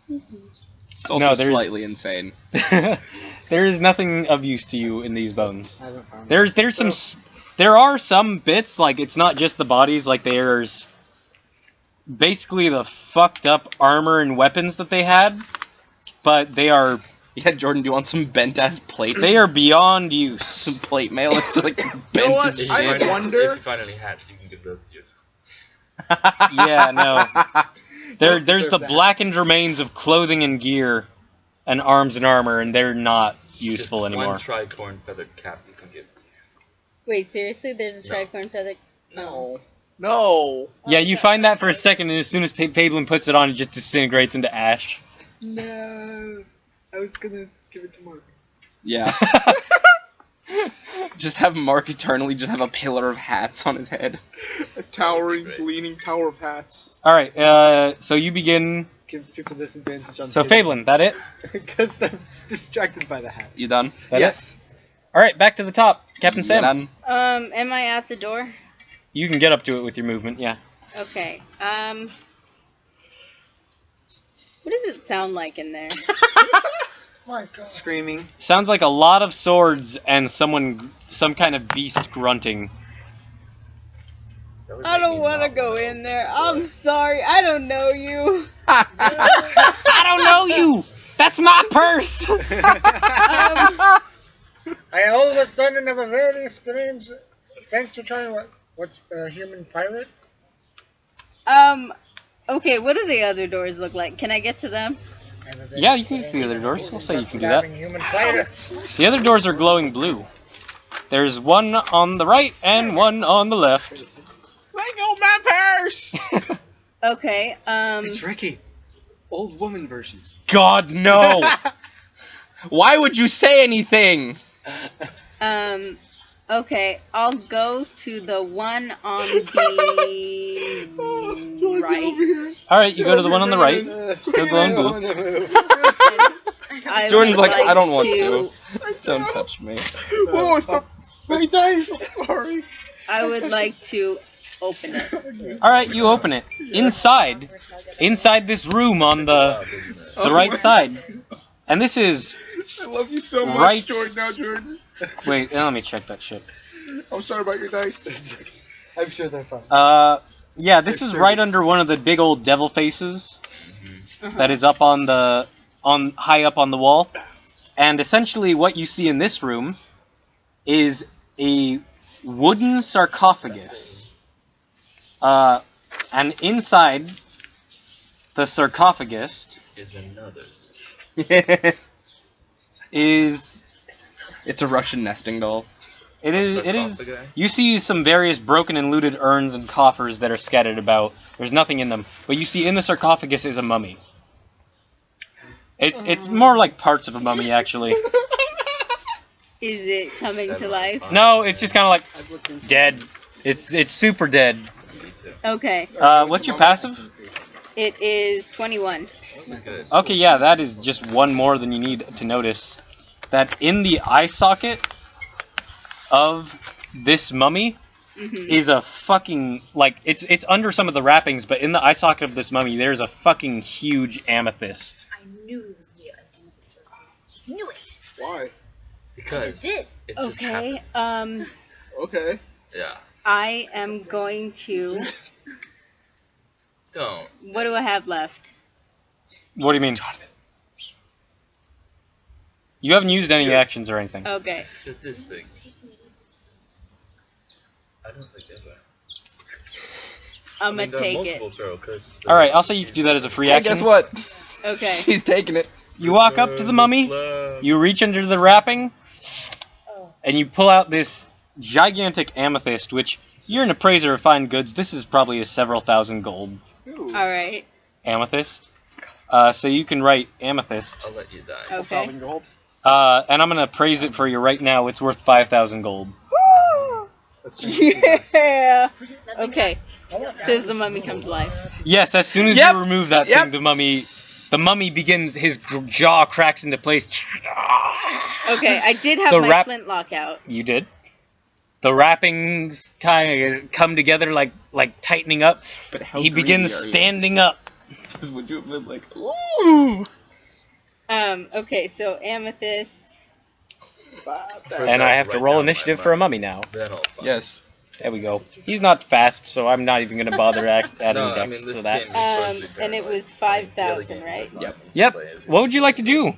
It's also No, there's- slightly insane. there is nothing of use to you in these bones. I haven't found There's some, there are some bits, like it's not just the bodies, like there's basically the fucked up armor and weapons that they had, but they are Yeah, Jordan, do you want some bent ass plate? they are beyond use. Some plate mail. It's like bent You know what? as shit. I If wonder. you find any hats, you can give those to you. Yeah, no. There's the deserves that. blackened remains of clothing and gear, and arms and armor, and they're not useful Just anymore. One tricorn feathered cap you can give to Wait, seriously? There's a No. tricorn feather? No. No. Yeah, you find that for a second, and as soon as Fablin puts it on, it just disintegrates into ash. No, I was gonna give it to Mark. Yeah. Just have Mark eternally just have a pillar of hats on his head. A towering, Great. gleaming tower of hats. Alright, so you begin. Gives people disadvantage on. So, Fablin, that it? Because they're distracted by the hats. You done? That Yes. All right, back to the top, Captain Sam. Am I at the door? You can get up to it with your movement. Yeah. Okay. What does it sound like in there? My God. Screaming. Sounds like a lot of swords and some kind of beast grunting. I don't want to go in there. I'm sorry. I don't know you. I don't know you. That's my purse. I all of a sudden have a very strange sense to try and watch a human pirate. Okay, what do the other doors look like? Can I get to them? Yeah, you can get to the other doors. We'll say you can do that. Human pirates. The other doors are glowing blue. There's one on the right and one on the left. Let go my purse! Okay, It's Ricky. Old woman version. God, no! Why would you say anything? Okay, I'll go to the one on the right. Alright, you go to the one on the right. Still glowing blue. I Jordan's would like, I don't want to. Don't touch me. Whoa, stop. My dice. Sorry. I would like to open it. Alright, you open it. Inside this room on the right side. And this is... I love you so much, Right. Jordan. Now, Jordan. Wait, let me check that shit. I'm sorry about your dice. I'm sure they're fine. Yeah, this is right under one of the big old devil faces that is up high up on the wall. And essentially what you see in this room is a wooden sarcophagus. And inside the sarcophagus Is another. is... It's a Russian nesting doll. It is. You see some various broken and looted urns and coffers that are scattered about. There's nothing in them, but you see in the sarcophagus is a mummy. It's more like parts of a mummy, actually. Is it coming to life? No, it's just kind of like dead. It's super dead. Okay, What's your passive? it is 21. Okay, yeah, that is just one more than you need to notice. That in the eye socket of this mummy is a fucking, like, it's under some of the wrappings, but in the eye socket of this mummy, there's a fucking huge amethyst. I knew it was going to be an amethyst. Knew it. Why? I Because just did. it just Okay, happened. Okay. Yeah. I am going to... Don't. What do I have left? What do you mean? You haven't used any actions or anything. Okay. Shit, this thing. I don't think ever. I'm I mean, gonna there are take it. multiple feral curses. Alright, I'll say you can do that as a free Hey, action. guess what? Okay. She's taking it. You walk up to the mummy, you reach under the wrapping, and you pull out this gigantic amethyst, which, you're an appraiser of fine goods, this is probably a several thousand gold Alright. amethyst. So you can write amethyst. I'll let you die. Okay. Gold. And I'm gonna appraise it for you right now, it's worth 5,000 gold. Yeah! Okay. Does the mummy come to life? Yes, as soon as Yep. you remove that Yep. thing, the mummy begins, his jaw cracks into place. Okay, I did have The my wrap- flintlock out. You did. The wrappings kind of come together like tightening up. But how He begins greedy are you? standing up. Would you have been like, ooh? Okay, so amethyst. And I have to roll initiative for a mummy now. Then I'll find Yes. There we go. He's not fast, so I'm not even gonna bother adding No, I mean, dex this to that. game is supposed to be And it paranoid. was 5,000, right? Yep. Yep. What would you like to do,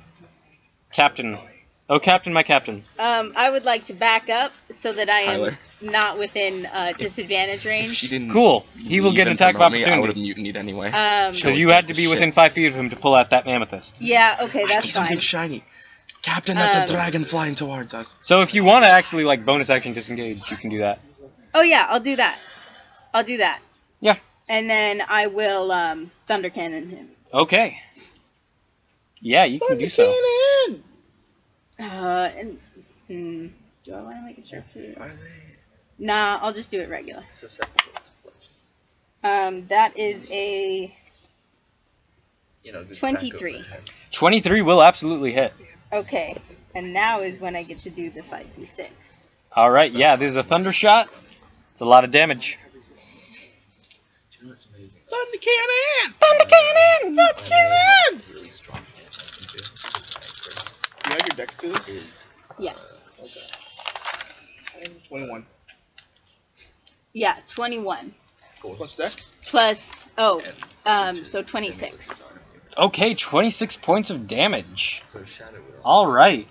Captain? Oh, Captain, my captain. I would like to back up so that I am Tyler. not within disadvantage If range. she didn't. Cool. He will get an even attack of promote me, I would have opportunity. mutinied anyway. Because you had to be within 5 feet of him to pull out that amethyst. Yeah, okay, I see that's something fine. shiny. Captain, that's a Um, dragon flying towards us. So if you want to actually like bonus action disengage, you can do that. Oh yeah, I'll do that. I'll do that. Yeah. And then I will thunder cannon him. Okay. Yeah, you can do so. Do I want to make a sharpshooter? Nah, I'll just do it regular. Susceptible to flesh. That is a You know, good 23. crack open head. 23 will absolutely hit. okay. And now is when I get to do the 5d6. All right, yeah, this is a thunder shot. It's a lot of damage. Do you know what's amazing? Thunder cannon! Thunder cannon! Thunder cannon! Really strong hand I can do. You have your dex to this? Is Yes. 21. Yeah, 21. Plus dex? Plus, so 26. Okay, 26 points of damage. So Shadow would All right.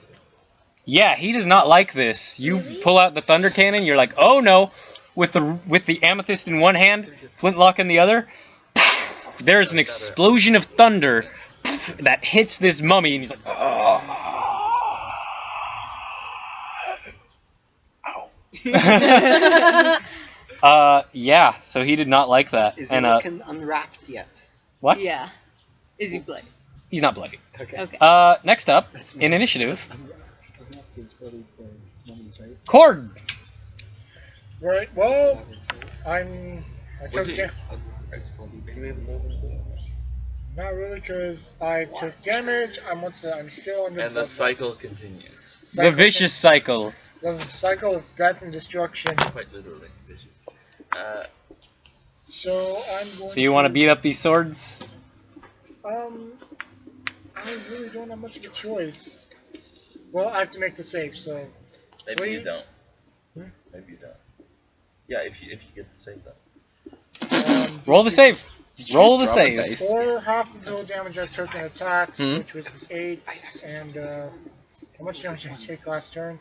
Yeah, he does not like this. You pull out the thunder cannon. You're like, oh no! With the amethyst in one hand, flintlock in the other. There's an explosion of thunder that hits this mummy, and he's like, oh. Ow. Yeah. So he did not like that. Is he looking unwrapped yet? What? Yeah. Is he bloody? He's not bloody. Okay. Next up in initiative, Cord. Right, well, I took Was it? not really, because I took damage. I'm still under. And the bloodlust. cycle continues. The vicious cycle. The cycle of death and destruction. Quite literally vicious. So I'm going. So you want to beat up these swords? I really don't have much of a choice. Well, I have to make the save, so. Maybe you Wait. don't. Maybe you don't. Yeah, if you get the save though. Roll the save. Roll the Just roll the save. dice. For half the total damage I took in attacks, Hmm. which was 8, and how much damage did I take last turn?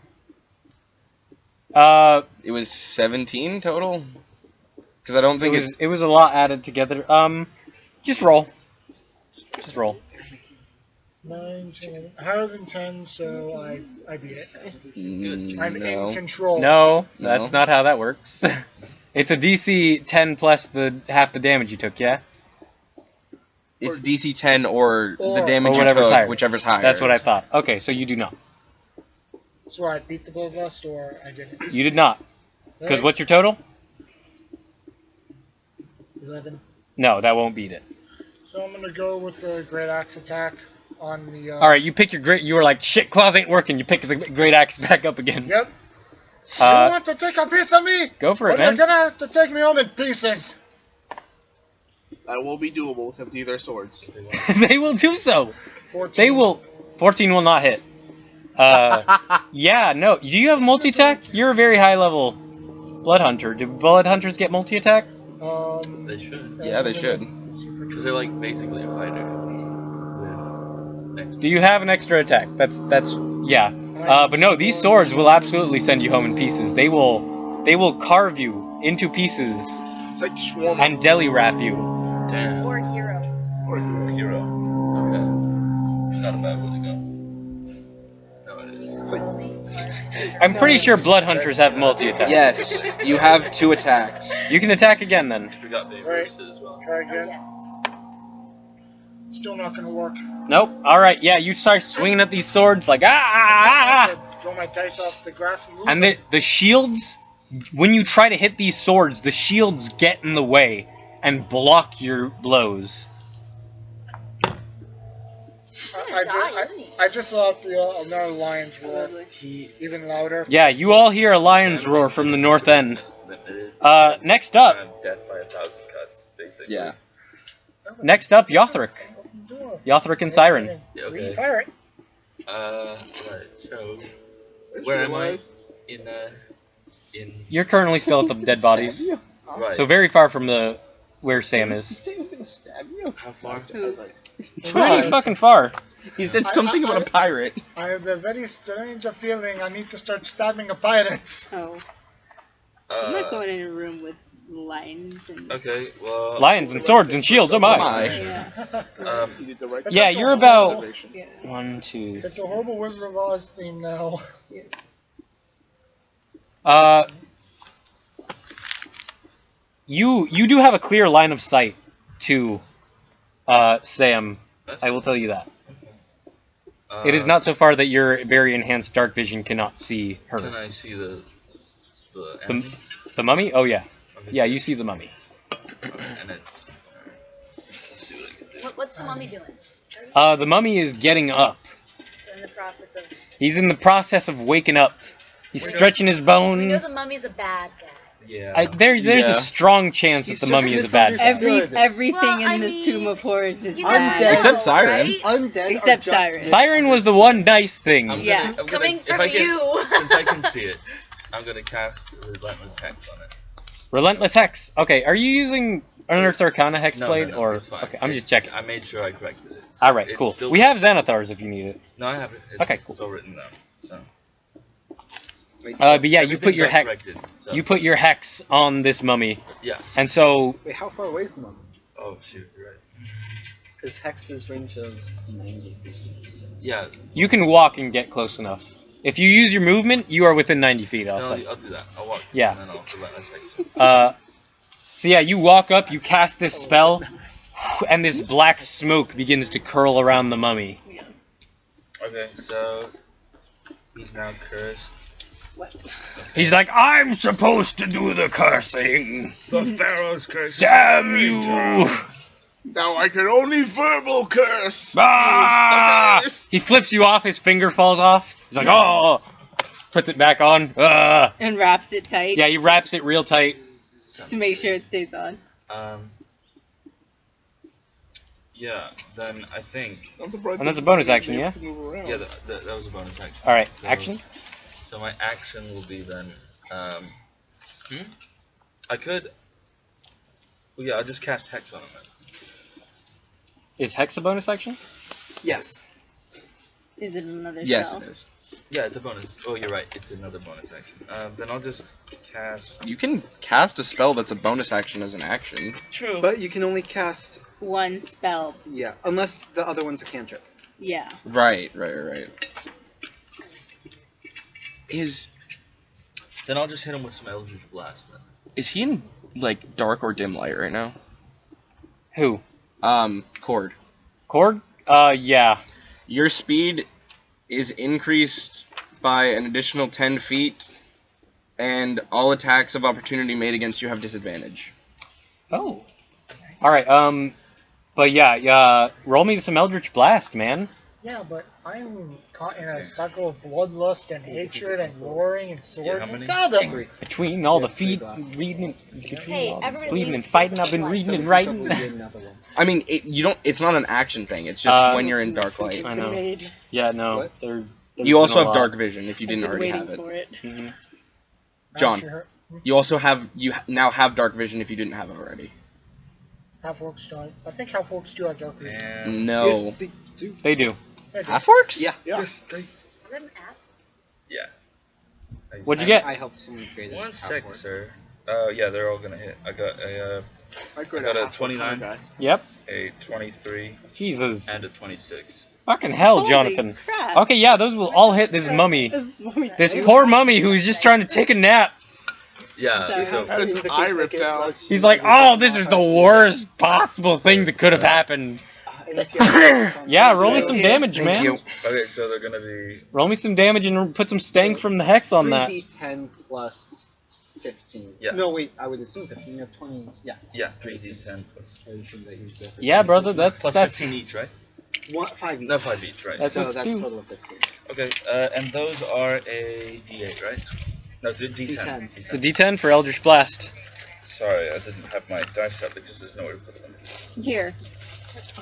It was 17 total. Because I don't think It was a lot added together. Just roll. Just roll. 9, 10, higher than 10, so I beat it. I'm in no. control. No, that's No. not how that works. It's a DC 10 plus half the damage you took, yeah? It's DC 10 or the Or damage you whatever's took, higher. whichever's higher. That's what I thought. Okay, so you do not. So I beat the Bloodlust, or I didn't. You did not. Because Right? what's your total? 11. No, that won't beat it. So I'm gonna go with the Great Axe attack on the. Alright, you pick your great. You were like, shit, claws ain't working. You pick the great axe back up again. Yep. You want to take a piece of me? Go for it, Well, man. you're gonna have to take me home in pieces. That will be doable with either swords. They will do so. 14. They will. 14 will not hit. Yeah, no. Do you have multi-attack? You're a very high level blood hunter. Do blood hunters get multi-attack? They should. Yeah, they should. Because they're like basically a fighter with Do you have an extra attack? That's yeah. But no, these swords will absolutely send you home in pieces. They will carve you into pieces It's like swarming. and deli wrap you. Damn. Or hero. Or hero. Okay. Not a bad way to go. No, it is. It's like, I'm pretty sure blood hunters have multi-attack. Yes, you have 2 attacks. You can attack again then. I forgot they reversed it as well. Try again. Yes. Still not gonna work. Nope. All right. Yeah, you start swinging at these swords like ah. Throw my dice off the grass and lose And them. the shields, when you try to hit these swords, the shields get in the way and block your blows. I just let another lion's roar. Even louder. Yeah, you all hear a lion's roar from the north end. Limited. Next up, Death by 1,000 cuts, basically. Yeah. next up, Yothric. Yothric and Siren. Yeah, okay. Pirate. Right, so where am I? In You're currently still at the dead bodies, right. so very far from where Sam is. How far? Pretty fucking far. He said something about a pirate. I have a very strange feeling I need to start stabbing a pirate. Oh. I'm not going in a room with lions and... Okay, well. Lions and swords and shields. Oh my. Yeah. Yeah, you're about 1, 2. It's a horrible Wizard of Oz theme now. You do have a clear line of sight to Sam. I will tell you that. It is not so far that your very enhanced dark vision cannot see her. Can I see the enemy? The mummy? Oh yeah. Okay, Yeah, so- you see the mummy. And it's. Let's see what I can do. What's the mummy doing? The mummy is getting up. the process of. He's in the process of waking up. He's stretching his bones. We know the mummy's a bad guy. Yeah. There's a strong chance that the mummy is a bad guy. Everything Well, in the Tomb of Horrors is You bad. never know, Except Siren. right? Undead. Except are just Siren. Siren was the one nice thing. Yeah. Coming if from I can, you. Since I can see it, I'm gonna cast Relentless Hex on it. Relentless Hex. Okay, are you using Unearthed Arcana Hexblade No, or? it's fine. Okay, I'm just checking. I made sure I corrected it. So All right, it's cool. still- We have Xanathars if you need it. No, I have it. It's, Okay, cool. It's all written down. So. But yeah, you put Everything's your hex. corrected, so. You put your hex on this mummy, Yeah. and so Wait, how far away is the mummy? Oh shoot, you're right. Because Hex's range of 90 feet. Yeah. you can walk and get close enough. If you use your movement, you are within 90 feet. No, Also. I'll do that. I'll walk. Yeah. And then I'll Relentless Hex. So yeah, you walk up, you cast this spell, and this black smoke begins to curl around the mummy. Okay, so he's now cursed. He's like, I'm supposed to do the cursing. The Pharaoh's curse. Damn you! Now I can only verbal curse. Ah! Use the curse. He flips you off, his finger falls off. He's like, oh! Puts it back on. And wraps it tight. Yeah, he wraps it real tight. Just to make sure it stays on. Yeah. Then I think. I'm surprised And that's that a bonus you action, have yeah? to move around. Yeah, that was a bonus action. All right, So- action. So my action will be then. I could. Well, yeah, I'll just cast Hex on him then. Is Hex a bonus action? Yes. Is it another Yes, spell? it is. Yeah, it's a bonus. Oh, you're right. It's another bonus action. Then I'll just cast. You can cast a spell that's a bonus action as an action. True. But you can only cast, One spell. yeah, unless the other one's a cantrip. Yeah. Right. Then I'll just hit him with some Eldritch Blast then. Is he in like dark or dim light right now? Who? Cord. Cord? Yeah. Your speed is increased by an additional 10 feet, and all attacks of opportunity made against you have disadvantage. Oh. Alright, but yeah, roll me some Eldritch Blast, man. Yeah, but I'm caught in a cycle of bloodlust and hatred and roaring and swords how and many? stabbing. Between all the Yeah, three feet, blasts. reading, Hey, everybody bleeding leave and fighting, the I've been lights. reading and So writing. we did another one. I mean, it's not an action thing. It's just when you're in dark light. I know. Made. Yeah, no. What? There's You also been a have lot. dark vision if you didn't I've been already waiting have it. for it. Mhm. John. Sure. You also have now have dark vision if you didn't have it already. Half-orcs don't. I think half-orcs do have dark vision. And No. Yes, they do. They do. Half-orcs? Yeah. Yeah. Yes, they. Is that an app? Yeah. What'd you get? I helped someone create it. One sec, Half-orc. sir. Yeah, they're all gonna hit. I got a I got a half-orc 29. kind of guy. Yep. a 23 Jesus. and a 26. Fucking hell, Holy Jonathan. crap. Okay, yeah, those will all hit this mummy. This poor mummy who's just trying to take a nap. Yeah. Sorry. So Had his eye ripped out. He's like, oh, this is the worst possible thing that could have happened. Yeah, roll me some damage, Thank man. you. okay, so they're gonna be Roll me some damage and put some stank from the hex on that. 3d10 plus 15. Yeah. No, wait, I would assume 15. You have 20. Yeah. 3d10 plus I would assume that he's there for Yeah, brother, that's 15 each, right? 5 each. No, 5 each, right? That's so what's that's due. a total of 15. Okay, and those are a d8, right? No, it's a d10. D10. It's a D10 for Eldritch Blast. Sorry, I didn't have my dice up because there's nowhere to put them. Here.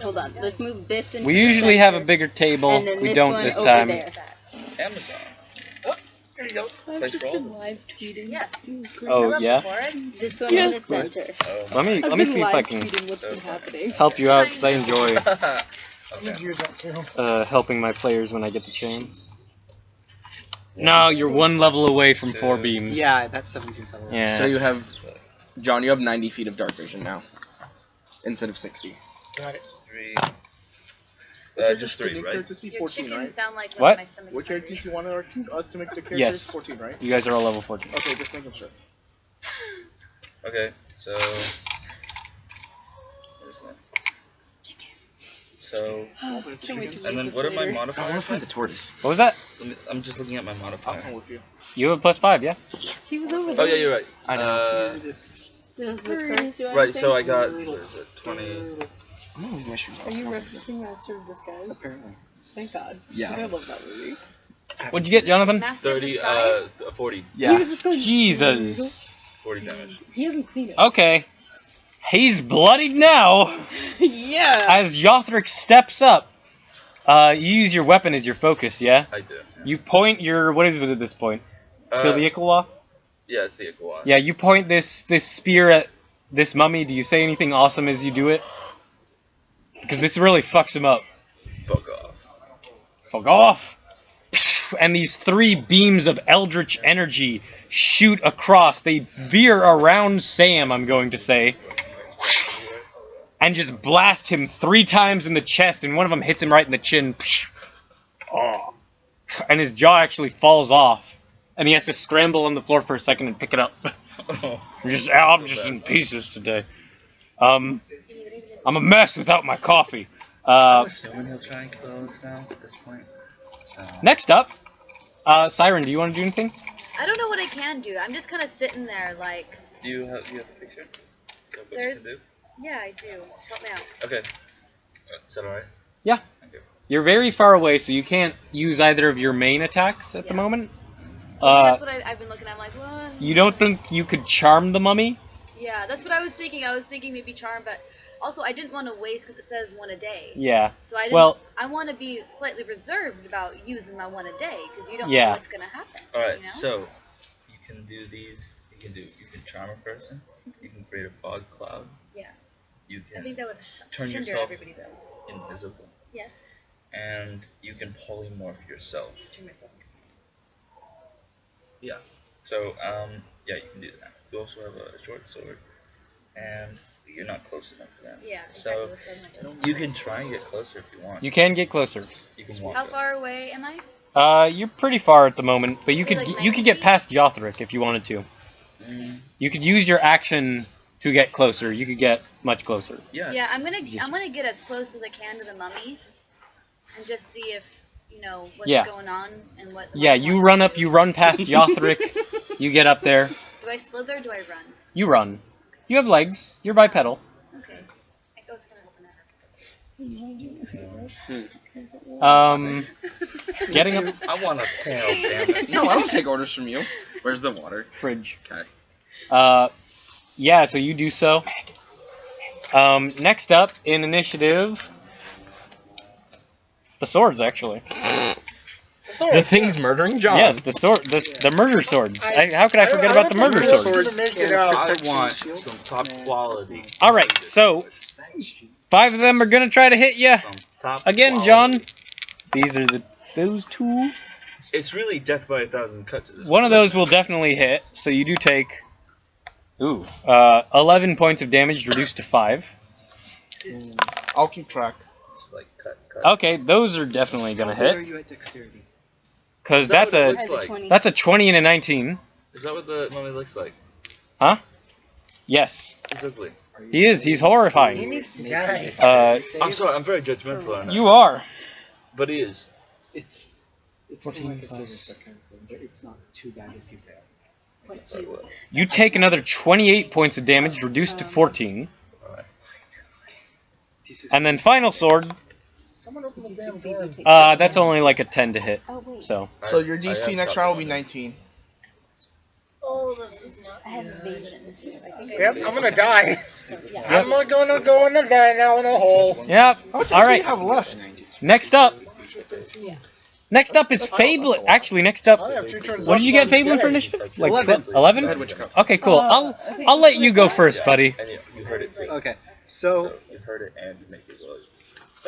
Hold on. Let's move this into We the usually have a center, bigger table. and then We this don't one this over time. there. Amazon. There you go. I've Place just for all been of them. live tweeting. Yes. This is great. Oh, I love yeah? the forest. This one Yeah. in the center. Oh, Let me I've let me been see if I live can tweeting what's been Okay. happening. help you out because I enjoy I okay. need use that too. helping my players when I get the chance. No, you're one level away from 4 beams. Yeah, that's 17 level. Yeah. So you have, John, you have 90 feet of dark vision now, instead of 60. Got it. 3. Can Just 3, make right? characters be Your 14, chickens right? sound like What? my stomach's What hungry. characters you want us to make the characters? Yes. 14, right? You guys are all level 14. Okay, just making sure. Okay, so. What is that? So. Can't wait to And read then this what are my later. I want to modifiers? find the tortoise. What was that? I'm just looking at my I'll modifier. come with you. You have a +5, yeah? He was over there. Oh, yeah, you're right. I know. This is the curse, do I Right, so I think? got what is it, 20. I'm gonna leave my shoes Are on. you referencing Master of Disguise? Apparently. Thank God. Yeah. I love that movie. What'd you get, Jonathan? Master of 30, Disguise? 40. Yeah. Jesus. 40 damage. He hasn't seen it. Okay. He's bloodied now. Yeah. As Yothric steps up, you use your weapon as your focus, yeah? I do. You point your... What is it at this point? Still the Ikalwa? Yeah, it's the Iguana. Yeah, you point this spear at this mummy. Do you say anything awesome as you do it? Because this really fucks him up. Fuck off. Fuck off! And these 3 beams of eldritch energy shoot across. They veer around Sam, I'm going to say. And just blast him 3 times in the chest, and one of them hits him right in the chin. Oh. And his jaw actually falls off. And he has to scramble on the floor for a second and pick it up. I'm just in pieces today. I'm a mess without my coffee. I'm assuming he'll try and kill us now at this point. So. Next up, Siren, do you want to do anything? I don't know what I can do. I'm just kind of sitting there, like. Do you have a picture? What There's- you can do? Yeah, I do. Help me out. Okay. Is that alright? Yeah. Thank you. You're very far away, so you can't use either of your main attacks at the Yeah. moment. That's what I've been looking at. I'm like, what? You don't think you could charm the mummy? Yeah, that's what I was thinking. I was thinking maybe charm, but also I didn't want to waste because it says 1 a day. Yeah. So I didn't. Well- I want to be slightly reserved about using my 1 a day because you don't Yeah. know what's gonna happen. Alright, you know? so you can do these. You can charm a person. You can create a fog cloud. Yeah. You I can think that would turn hinder yourself everybody though. invisible. Yes. And you can polymorph yourself. Turn myself. Yeah. So, yeah, you can do that. You also have a short sword. And you're not close enough for that. Yeah. So, Exactly. That's what I'm like. you can try and get closer if you want. You can get closer. You can walk How up. far away am I? You're pretty far at the moment, but you So, could like, you 90 could get feet? past Yothric if you wanted to. You could use your action to get closer. You could get much closer. Yeah. Yeah, I'm gonna get as close as I can to the mummy, and just see if what's Yeah. going on and what. Yeah, what you wants run to up, do. you run past Yothric, you get up there, Do I slither or do I run? you run. You have legs, you're bipedal. Okay. I was kind of hoping that. Getting up I want a tail, damn it. No, I don't take orders from you. Where's the water? fridge. Okay. Yeah, so you do so. Next up in initiative, the swords actually. The thing's murdering John. Yes, the sword, the murder swords. How could I forget about the murder don't swords? think make it out. I want some top quality. All right, so 5 of them are gonna try to hit you Some top again, quality. John. These are those 2. It's really death by 1,000 cuts at this One of point. those will definitely hit, so you do take 11 points of damage reduced to 5. I'll keep track. It's like cut. Okay, those are definitely gonna How good are hit, you at dexterity? cause Is that that's what it a looks like? 20. that's a 20 and a 19. Is that what the mummy looks like? Yes, He's ugly. he is. He's He horrifying. needs to die. I'm sorry, I'm very judgmental on You are. But he is. It's kind of 14 like a silver plus. second, but it's not too bad if you fail. Sorry, what? You take another 28 points of damage reduced to 14, and then final sword. Someone open the damn door. That's only like a 10 to hit. Oh wait. So So your I DC have next top round will be quality. 19. Oh, this is not. I have evasion. I think Yep, I'm gonna die. Yeah. I'm not gonna go in the die now in a hole. yep. How much All do you right. have left? Next up. Next up is Fable. Actually, next up. I have 2 turns What did you get, left, Fable, for I'm dead. initiative? Like 11. 11? Head witch cup. Okay, cool. I'll let you go first, buddy. And you heard it too. Okay, so So you heard it and you make it noise.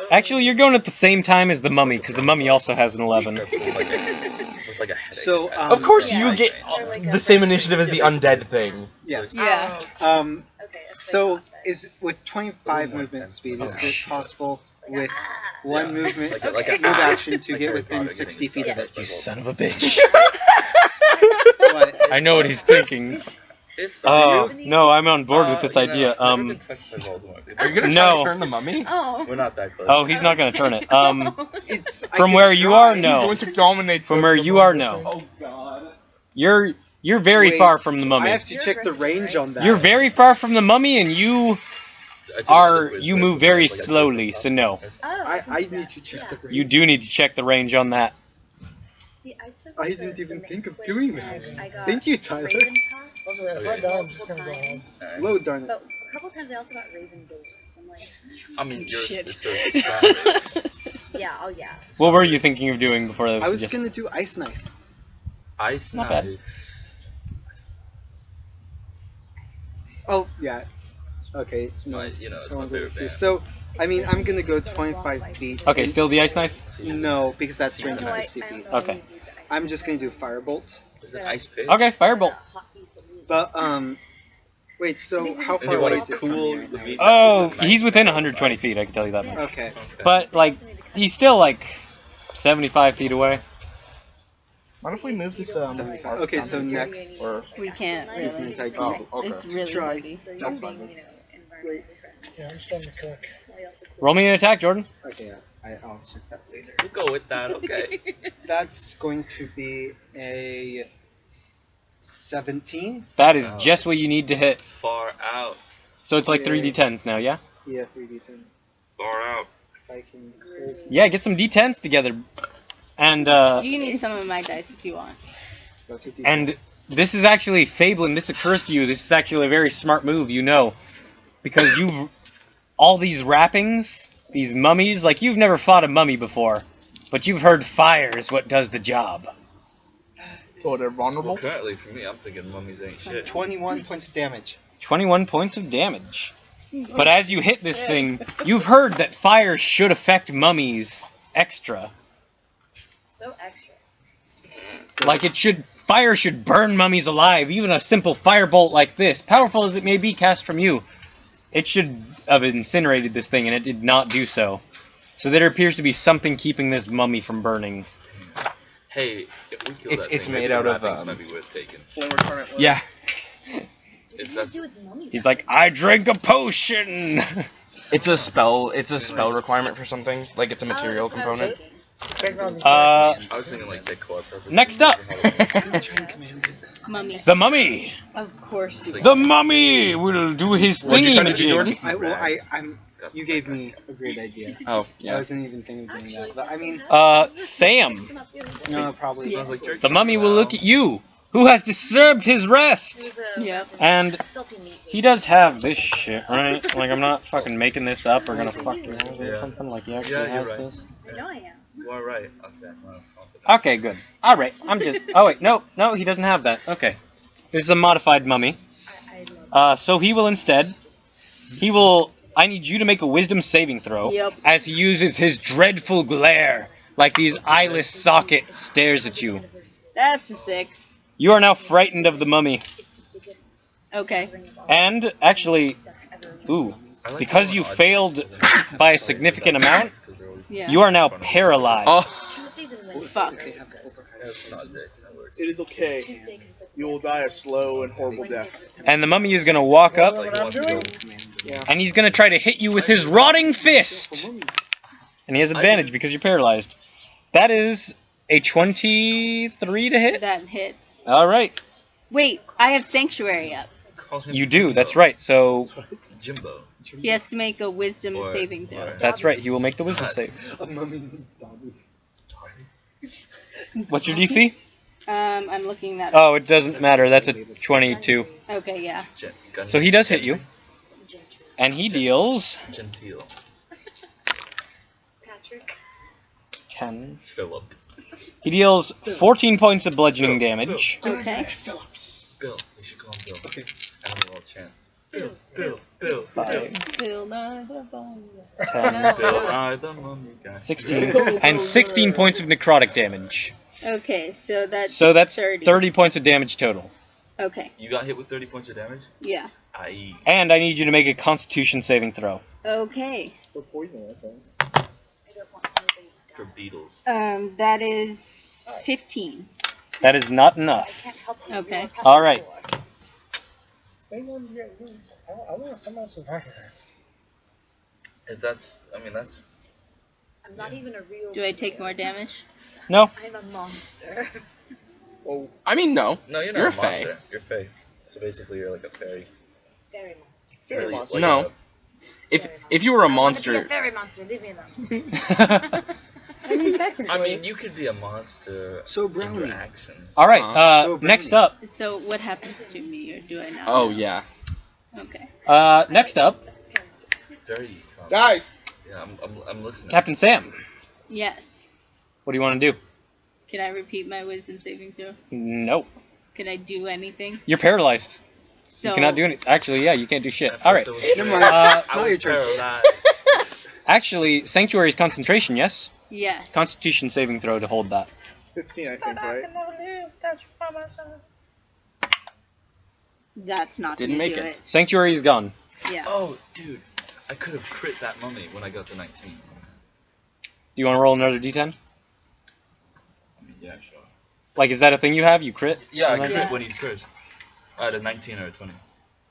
Actually, you're going at the same time as the mummy, because the mummy also has an 11. With like a headache. So, Of course, Yeah. you get the same initiative as the undead thing. yes. Yeah. Okay, that's So not bad. is with 25 movement speed, is it possible with Ah. one movement Like a move action to like get Harry within Potter 60 getting feet of his it? You powers. son of a bitch. But I know what he's thinking. It's Oh, no, I'm on board with this idea. Are you gonna try No. to turn the mummy? Oh. We're not that close. Oh, he's not going to turn it. it's I From can where you try. are, no. I'm going to dominate. From the- where the you are, mummy. no. You're very Wait, far from the I mummy. have to check the range on that. You're very far from the mummy, and you you move very slowly, so no. I need to check the range. You do need to check the range on that. See, I took I didn't even think of doing that. I got Thank you, Tyler. Raven Top If I die, I'm just gonna go home. Alright. Low darn it. but a couple times I also got Raven Doors. I'm like, I mean, you're Shit. yeah, oh yeah. What were you thinking of doing before that was I was suggested? gonna do Ice Knife. Ice Not bad. knife. Oh, yeah. Okay. No, It's my I won't go favorite too. band. So, I mean, I'm gonna go 25 feet. Okay, and- still the ice knife? No, because that's range No, of I 60 don't feet. know Okay. any of these that I I'm just gonna do Firebolt. Is it ice pit? Okay, firebolt. But, wait, so how And far you want away to is it from cool me right the now? beat? Oh, he's within 120 feet, I can tell you that much. Okay. But, like, he's still, like, 75 feet away. What if we move this Okay, so next. We can't It's an really. entire Oh, group. okay. It's really Try. heavy. That's fine. Yeah, I'm starting to cook. Roll me an attack, Jordan. Okay, yeah, I'll check that later. We'll go with that, okay. That's going to be a 17. That is just what you need to hit. Far out. So it's like Yeah. 3d10s now, yeah? Yeah, 3d10. Far out. If I can. Yeah, get some d10s together. And, You can use some of my dice if you want. That's a d10. and this is actually, Fabelin, this occurs to you, this is actually a very smart move, you know. Because you've, all these wrappings, these mummies, like you've never fought a mummy before. But you've heard fire is what does the job. Oh, they're Well, vulnerable? currently, for me, I'm thinking mummies ain't shit. 21 points of damage. 21 points of damage. But as you hit this thing, you've heard that fire should affect mummies extra. So extra. Like it should, fire should burn mummies alive. Even a simple firebolt like this, powerful as it may be cast from you, it should have incinerated this thing, and it did not do so. So there appears to be something keeping this mummy from burning. Hey, if we kill It's- that it's thing, made maybe out the of, wrappings might be worth taking. Flame retardant. Yeah. If What that's do you do with mummies? He's like, I drank a potion. It's a spell requirement for some things. Like it's a material component. Take on the Uh, I was thinking like decor purposes. Next up. Mummy. The mummy. Of course you. The mummy will do his What'd you thingy try to do, majig. Jordan? You gave me a great idea. Oh, I yeah. wasn't even thinking of doing that. But I mean, Sam. no, probably. Smells like jerky. The mummy will look at you, who has disturbed his rest. Yep. And he does have this shit, right? Like, I'm not fucking making this up or gonna fuck you or something. Like, he actually Yeah, you're has right. this. No, I am. You are right. Okay. Well, Okay, good. Alright, I'm just... Oh, wait, no, he doesn't have that. Okay. This is a modified mummy. I love So he will instead... I need you to make a wisdom saving throw. Yep. As he uses his dreadful glare, like these eyeless socket stares at you. That's a 6. You are now frightened of the mummy. Okay. And, actually... Ooh. Because you failed by a significant amount, Yeah. you are now paralyzed. Oh, Tuesdays and Wednesdays. Fuck. It is okay. You will die a slow and horrible death. And the mummy is going to walk up, What I'm doing? and he's going to try to hit you with his rotting fist. And he has advantage because you're paralyzed. That is a 23 to hit. That hits. All right. Wait, I have Sanctuary up. You do, that's right. So, Jimbo. He has to make a wisdom Or- saving throw. or- that's right. He will make the wisdom save. A mummy Dobby. What's your DC? I'm looking that up. Oh, it doesn't matter. That's a 22. Okay, yeah. So he does hit you. And he deals... Gentile. Patrick. 10. Philip. He deals 14 points of bludgeoning damage. Okay. Phillips. Bill. We should call him Bill. Okay. Animal chant. Bill. 5, Fill my bone. 10, Bill, I the mummy guy. 16, and 16 points of necrotic damage. Okay, so that's So that's 30. 30 points of damage total. Okay, You got hit with 30 points of damage? yeah. I.e. And I need you to make a Constitution saving throw. Okay. For poison, I think. I don't want anything to for die. beetles. That is 15. That is not I enough. can't help you. Okay. You're a All right. Stay on the route. I want someone to survive this. If that's, I mean, that's. I'm not even a real. Do I take more damage? No. I'm a monster. Oh, I mean, no. No, you're not You're a a fae. monster. You're fae. So basically, you're like a fairy. Very monster. fairy Really, monster. like No. If you were a I want to be monster, a fairy monster. Leave me alone. I mean, technically. I mean, you could be a monster. So in your brownie. actions. All right. So Next brownie. up. So what happens to me, or do I not? oh know? yeah, Okay. Next up, Very. Guys, Yeah, I'm listening. Captain Sam. Yes. What do you want to do? Can I repeat my wisdom saving throw? Nope. Can I do anything? You're paralyzed. So You cannot do anything. Actually, yeah, you can't do shit. At All right. first it was Never very- mind. Uh, I Now was your turn. paralyzed. Actually, Sanctuary is concentration, yes? Yes. Constitution saving throw to hold that. 15, I think, right? That's not Didn't gonna make do it. it. Sanctuary is gone. Yeah. Oh, dude, I could have crit that mummy when I got to 19. Do you want to roll another d10? I mean, yeah, sure. Like, is that a thing you have? You crit? Yeah, I on that crit thing? when he's cursed. I had a 19 or a 20.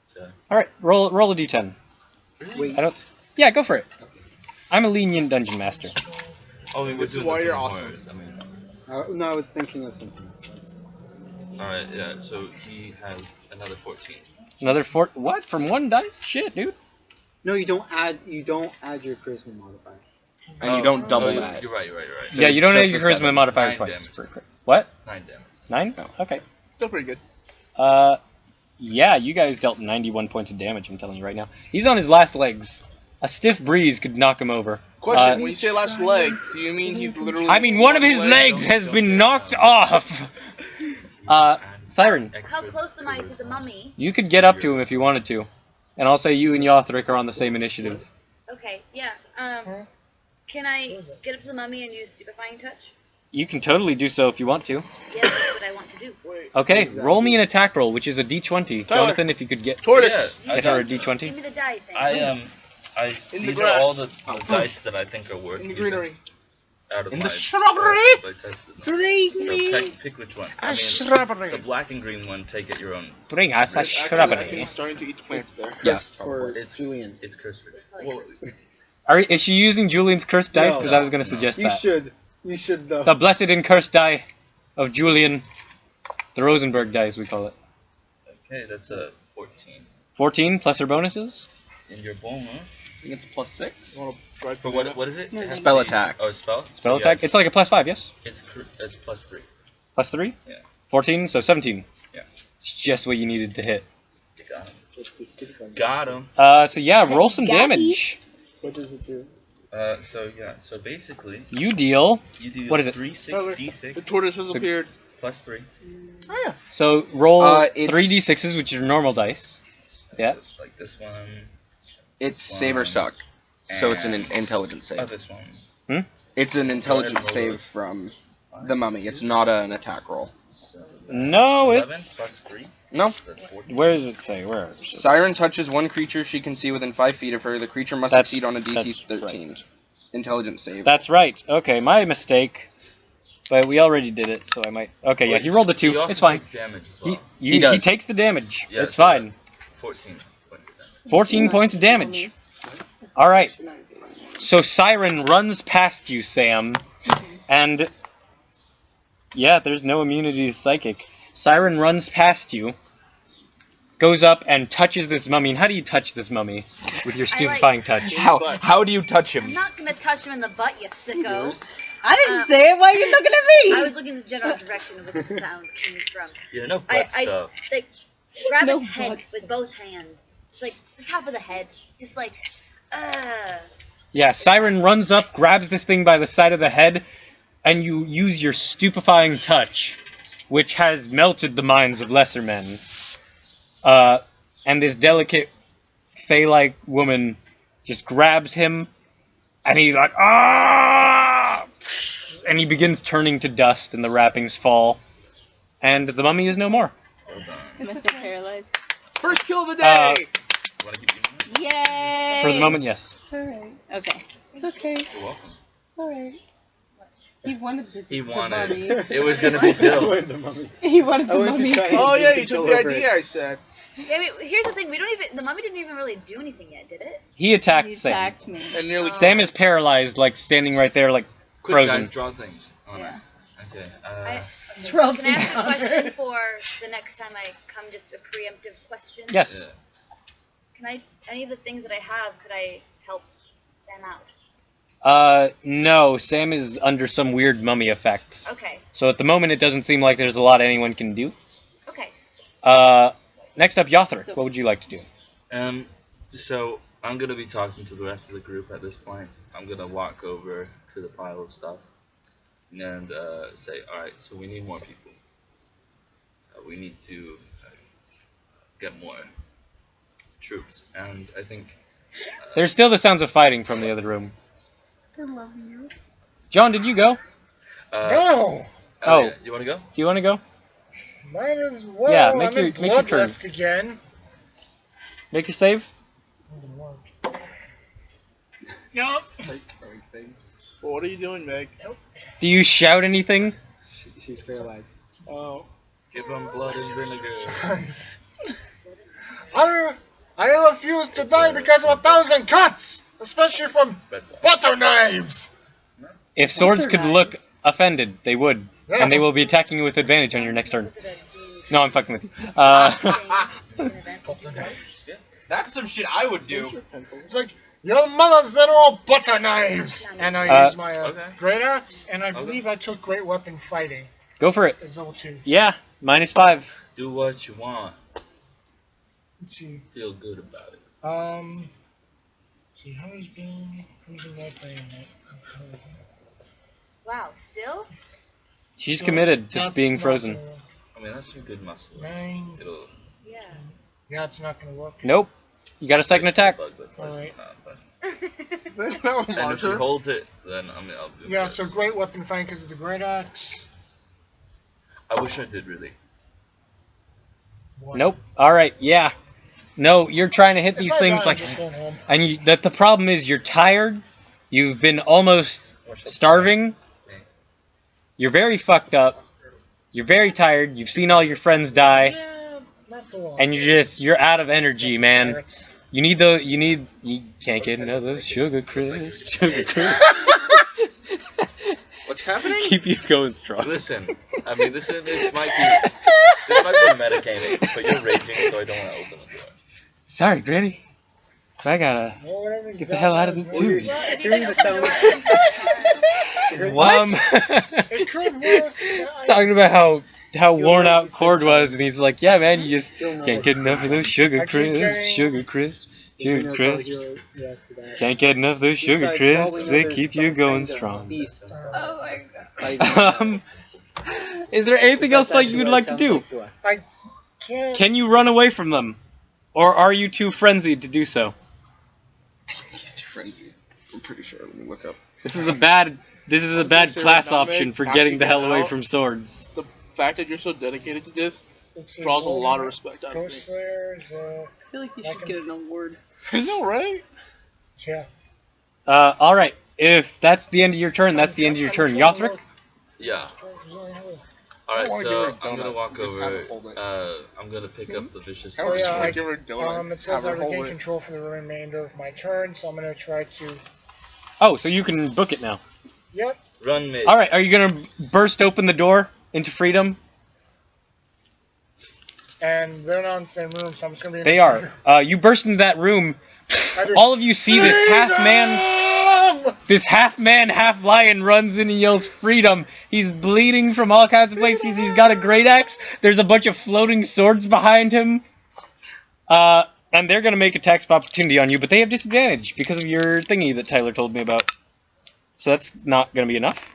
So. All right, roll a d10. Really? I don't. Yeah, go for it. I'm a lenient dungeon master. Oh, I mean, we're This is doing why the you're Twin awesome. Horrors. I mean, No, I was thinking of something else. alright, yeah, so he has another 14. Another four. What? From one dice? Shit, dude. No, you don't add your charisma modifier. and you don't double you're, that. You're right. So Yeah, it's you don't just add your a charisma 7. modifier 9 twice. damage. For crit. What? 9 damage. 9? Oh. Okay. Still pretty good. Yeah, you guys dealt 91 points of damage, I'm telling you right now. He's on his last legs. A stiff breeze could knock him over. Question, when you say last leg, do you mean he's literally... I mean, one of his legs has been knocked off! Siren, How close am I to the mummy? you could get up to him if you wanted to. And I'll say you and Yothric are on the same initiative. Okay, yeah. Can I get up to the mummy and use stupefying touch? You can totally do so if you want to. Yeah, that's what I want to do. Wait. Okay, roll me an attack roll, which is a d20. Tyler. Jonathan, if you could get Tortoise! Yeah, her a Give d20. me the die thing. In the These are all the grass. dice that I think are worth In the using greenery. out of In my the shrubbery. so I tested them. So pick which one. I mean, the black and green one, take at your own. Bring us a Actually, I think shrubbery. he's starting to eat the plants there. Yes, For probably. It's Julian. It's cursed. It's probably cursed. Is she using Julian's cursed dice? No. Because I was going to suggest You that. should. You should though. The blessed and cursed die of Julian. The Rosenberg dice, we call it. Okay, that's a 14. 14 plus her bonuses. In your bonus. I think it's plus 6. You wanna try For to what? do that? What is it? No, Spell attack. Oh, spell. Spell Yeah, attack. It's like a plus 5, yes? It's plus 3. Plus 3? Yeah. 14, so 17. Yeah. It's just what you needed to hit. You got him. What's the stupefying? Got him. So yeah, roll some Got damage. What does it do? So basically, You deal. you do What is it? 3d6 The tortoise has appeared. plus 3. So roll It's- 3d6s, which are normal dice. Yeah. So it's like this one. It's this save or one, suck. So it's an and- intelligence Oh, save. this one. It's an intelligence roll save those. from the mummy. It's not an attack roll. So No, 11 it's. plus 3. No. So 14. Where does it say? Where? is it? Siren touches one creature she can see within 5 feet of her. The creature must That's- succeed on a DC that's 13. Intelligence save. That's right. Okay, my mistake. But we already did it, so I might. Okay, yeah, he rolled a 2. He also It's fine. takes damage as He, well. he does. takes the damage. Yeah, It's so fine. 14 points of damage. 14 points of damage. Alright. So Siren runs past you, Sam. And. Yeah, there's no immunity to psychic. Siren runs past you. Goes up and touches this mummy. And how do you touch this mummy? With your stupefying touch. How do you touch I'm him? not gonna touch him in the butt, you sicko. I didn't say it. Why are you looking at me? I was looking in the general direction of which the sound came from. Yeah, no I- butt stuff. Like, grab No its head butt with stuff. both hands. Just like, the top of the head. Just like, Yeah, Siren runs up, grabs this thing by the side of the head, and you use your stupefying touch, which has melted the minds of lesser men. And this delicate, fey-like woman just grabs him, and he's like, ah! And he begins turning to dust, and the wrappings fall. And the mummy is no more. Am I still paralyzed? First kill of the day! Wanna keep using it? Yay! For the moment, yes. Alright. Okay. It's okay. You're welcome. Alright. He wanted this. He the wanted. mummy. It was gonna be Dill. The mummy. He wanted the I went to mummy. try and Oh yeah, take you took control the over idea, it. I said. yeah, I mean, here's the thing. The mummy didn't even really do anything yet, did it? He attacked He Sam. attacked me. And nearly Sam is paralyzed, like standing right there, like Quick, frozen. guys, draw things. Oh, Yeah. no. Okay. Throw Can I ask a things on question her. for the next time I come? Just a preemptive question. Yes. any of the things that I have, could I help Sam out? No, Sam is under some weird mummy effect. Okay. So at the moment, it doesn't seem like there's a lot anyone can do. Okay. Next up, Yothric. What would you like to do? So I'm gonna be talking to the rest of the group at this point. I'm gonna walk over to the pile of stuff and say, all right, so we need more people. We need to get more troops, and I think There's still the sounds of fighting from the other room. I love you. John, did you go? No! Oh. yeah, you wanna go? Do you want to go? Might as well. Yeah, I'm in make your turn. Bloodlust again. Make your save. No. What are you doing, Meg? Do you shout anything? She's paralyzed. Oh. Give them blood and vinegar. I refuse to die because of 1,000 cuts, especially from butter knives. If swords could look offended, they would. And they will be attacking you with advantage on your next turn. No, I'm fucking with you. That's some shit I would do. It's like, your mothers, they're all butter knives. And I use my great axe, and I believe I took great weapon fighting. Go for it. As level 2. Yeah, -5. Do what you want. Let's see. Feel good about it. See, who's been right playing that? Wow, still? She's committed to That's being not frozen. gonna- I mean, that's some good muscle. 9. It'll Yeah. Yeah, it's not gonna work. Nope. You got a second attack. bug that flies Alright. around, but- Is that not a And if she marker? holds it, then I'll do Yeah, it. so great weapon fighting because of the great axe. I wish I did really. One. Nope. Alright, yeah. No, you're trying to hit If these I things die, I'm like... just going home. And the problem is you're tired. You've been almost starving. You're very fucked up. You're very tired. You've seen all your friends die. Yeah, not the long. And you're out of energy, man. You can't get enough of those sugar crisps. Sugar crisps. What's happening? Keep you going strong. Listen, I mean, this might be medicating, but you're raging, so I don't want to open the door. Sorry, Granny. I gotta get the hell out of this tube. Hearing the sound. What? It could work. He's talking about how worn out Cord was, and he's like, yeah, man, you just can't get enough of those sugar crisps. Sugar crisps. Sugar crisps. Can't get enough of those sugar crisps. They keep you going strong. Oh my god. Is there anything else like you would like to do? I can't. Can you run away from them? Or are you too frenzied to do so? He's too frenzied. I'm pretty sure. Let me look up. This is a bad class right now, option Meg, for after getting you the get hell away out, from swords. The fact that you're so dedicated to this Let's see, draws a lot of Golden respect out of Ghost me. Slayers, I feel like you should get an award. I know, right? yeah. Alright. If that's the end of your turn, that's the end of your turn. Yothric? Yeah. I Alright, don't wanna give her so a I'm gonna donut, walk just have her over. hold it. I'm gonna pick up the vicious. I would just yeah, want I- to give her a donut. It says I have her hold regain it. control for the remainder of my turn, so I'm gonna try to. Oh, so you can book it now. Yep. Run mid. Alright, are you gonna burst open the door into freedom? And they're not in the same room, so I'm just gonna be. In They the are. You burst into that room. I do. All of you see this half-man, half-lion runs in and yells freedom. He's bleeding from all kinds of places. He's got a great axe. There's a bunch of floating swords behind him. And they're going to make attacks of opportunity on you, but they have disadvantage because of your thingy that Tyler told me about. So that's not going to be enough.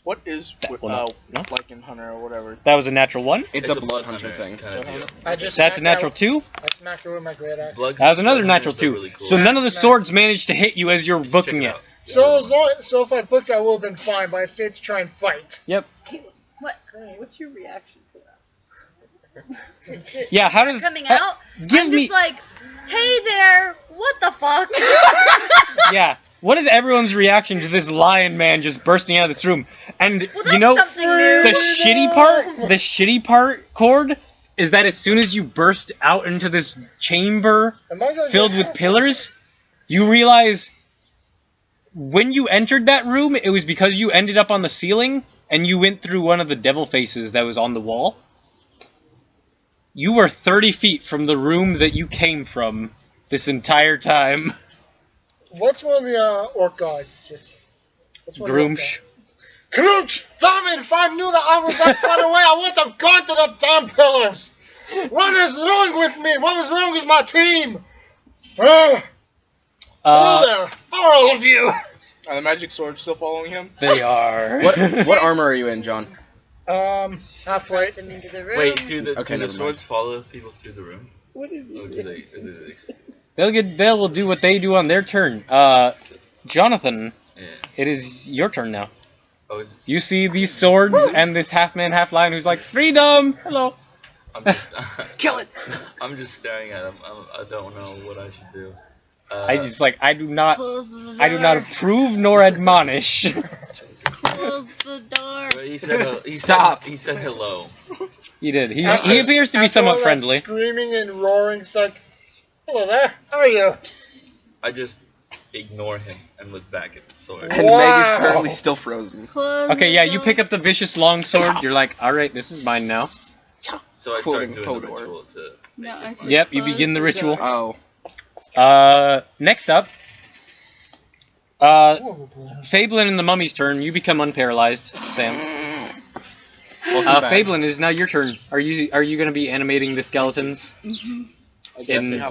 What is no. Lycan Hunter or whatever? That was a natural 1. It's a blood hunter thing. Kind of deal. I just That's a smacked natural out- 2. I smacked her with my great axe. Blood- That was another blood natural hunters are 2. really cool. So none of the swords managed to hit you as you're Check booking it. out. So if I booked, I would have been fine, but I stayed to try and fight. Yep. What? What's your reaction to that? Yeah, how does... coming how- out? Give I'm me... just like, hey there, what the fuck? Yeah. What is everyone's reaction to this lion man just bursting out of this room? And Well, you know, that's something new. the shitty part, Cord, is that as soon as you burst out into this chamber Am I gonna filled get with help? pillars, you realize when you entered that room, it was because you ended up on the ceiling and you went through one of the devil faces that was on the wall. You were 30 feet from the room that you came from this entire time. What's one of the orc guards? Just what's one of the orc Groomsh. Groomsh! Damn it! If I knew that I was that far away, I would have gone to the damn pillars. What is wrong with me? What was wrong with my team? Hello there. How are all of you? Are the magic swords still following him? They are. What armor are you in, John? Half plate. Them into the room. Wait, do the Okay, never swords follow people through the room? What is Or do they They'll do what they do on their turn. Jonathan, yeah. it is your turn now. Oh, is it? You see these swords and this half-man, half-lion who's like, freedom! Hello! I'm just Kill it! I'm just staring at him. I don't know what I should do. I do not approve nor admonish. Close the door. He said Stop. He said hello. He did. He After- appears to be after somewhat all that friendly. Screaming and roaring, it's like, hello there. How are you? I just ignore him and look back at the sword. And Meg is currently still frozen. Close Okay, the yeah, you door. pick up the vicious longsword. You're like, alright, this is mine now. So I Quoting start doing the Fodor. ritual to make No, I it said Yep, you close begin the ritual. door. Oh. Next up, Oh, boy. Fablin and the mummy's turn. You become unparalyzed, Sam. Welcome back. Fablin, it is now your turn. Are you going to be animating the skeletons? In,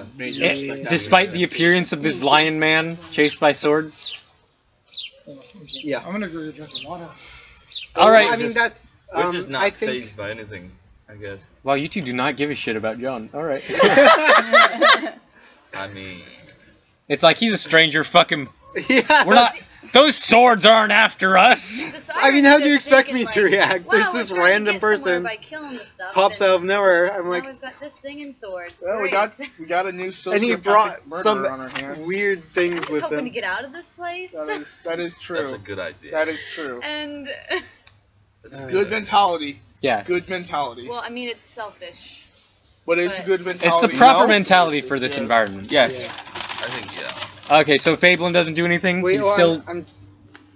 despite the appearance of this lion man chased by swords? Yeah. I'm gonna go drink some water. Alright. I mean that. We're just not I think. phased by anything, I guess. Wow, you two do not give a shit about John. Alright. I mean, It's like he's a stranger, fuck him. Yeah. We're not. Those swords aren't after us! The I mean, how do you Siren's expect thinking, me to like, react? wow, There's we're this trying to random get somewhere person by killing the stuff, pops and out of nowhere. I'm now like, we've got this thing in swords. Well, we Great. got a new sociopathic and he brought murderer some on our hands. weird I'm things just with hoping to him. get out of this place. That is true. that's a good idea. That is true. And That's a Good mentality. Yeah. Good mentality. well, I mean, it's selfish. But it's but- good It's mentality. the proper No? mentality for this Yes. environment. Yes. I think, yeah. Okay, so Fablin doesn't do anything? Wait, He's well, still... I'm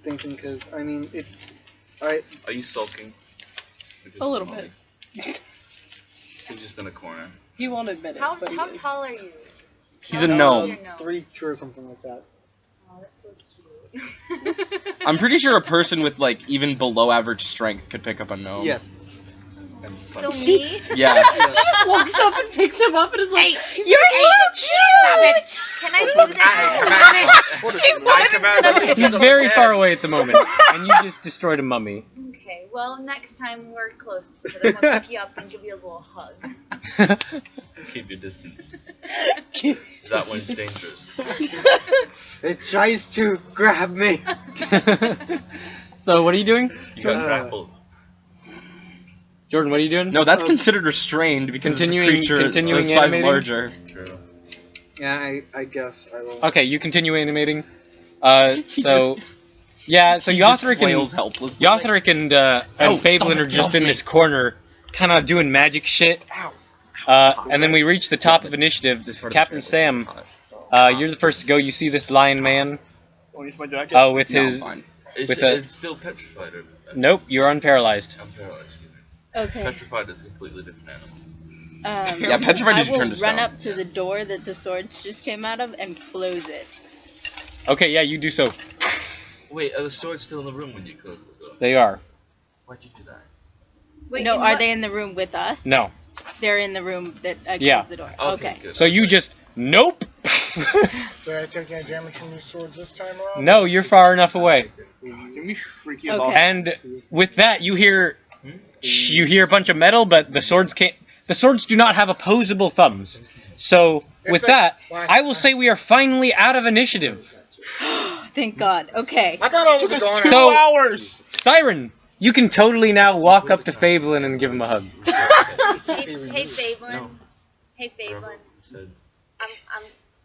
thinking because I mean it. Are you sulking? Or just A little moaning? bit. He's just in a corner. He won't admit it. How but he how is. tall are you? He's How a tall gnome. is your gnome? 3'2" or something like that. Oh, that's so cute. I'm pretty sure a person with like even below average strength could pick up a gnome. Yes. And So punch. me? Yeah. She just walks up and picks him up and is like, Hey, "You're so cute!" Can I do this? She walks He's very far away at the moment, and you just destroyed a mummy. Okay, well, next time we're close, so then we'll pick you up and give you a little hug. Keep your distance. That one's dangerous. It tries to grab me. So, what are you doing? You got grappled. Jordan, what are you doing? No, that's considered restrained because Continuing- it's a creature continuing a size animating? larger. True. Yeah, I guess I will. Okay, you continue animating. He So... just- Yeah, so he just Yothric flails and... helplessly. Yothric and Fablin are just in this corner, kind of doing magic shit. And then we reach the top of initiative. Captain Sam, you're the first to go. You see this lion man Want to use my jacket? with No, his... fine. With a- It's still petrified. Nope, you're unparalyzed. I'm paralyzed. Excuse me. Okay. Petrified is a completely different animal. Yeah, petrified I is you will turn to run stone. up to the door that the swords just came out of and close it. Okay, yeah, you do so. Wait, are the swords still in the room when you close the door? They are. Why'd you do that? Wait, No, in are what- they in the room with us? No. They're in the room that I Yeah. closed the door. Okay, Okay. good. So you just... Nope! Did I take any damage from these swords this time around? No, you're far enough away. Give me freaky Okay. love. And with that, you hear a bunch of metal, but the swords can't. The swords do not have opposable thumbs. So with that, I will say we are finally out of initiative. Thank God. Okay. I thought I was Took us going 2 So- hours! Siren, you can totally now walk up to Fablin and give him a hug. Hey, Fablin. No. Hey, Fablin. Said,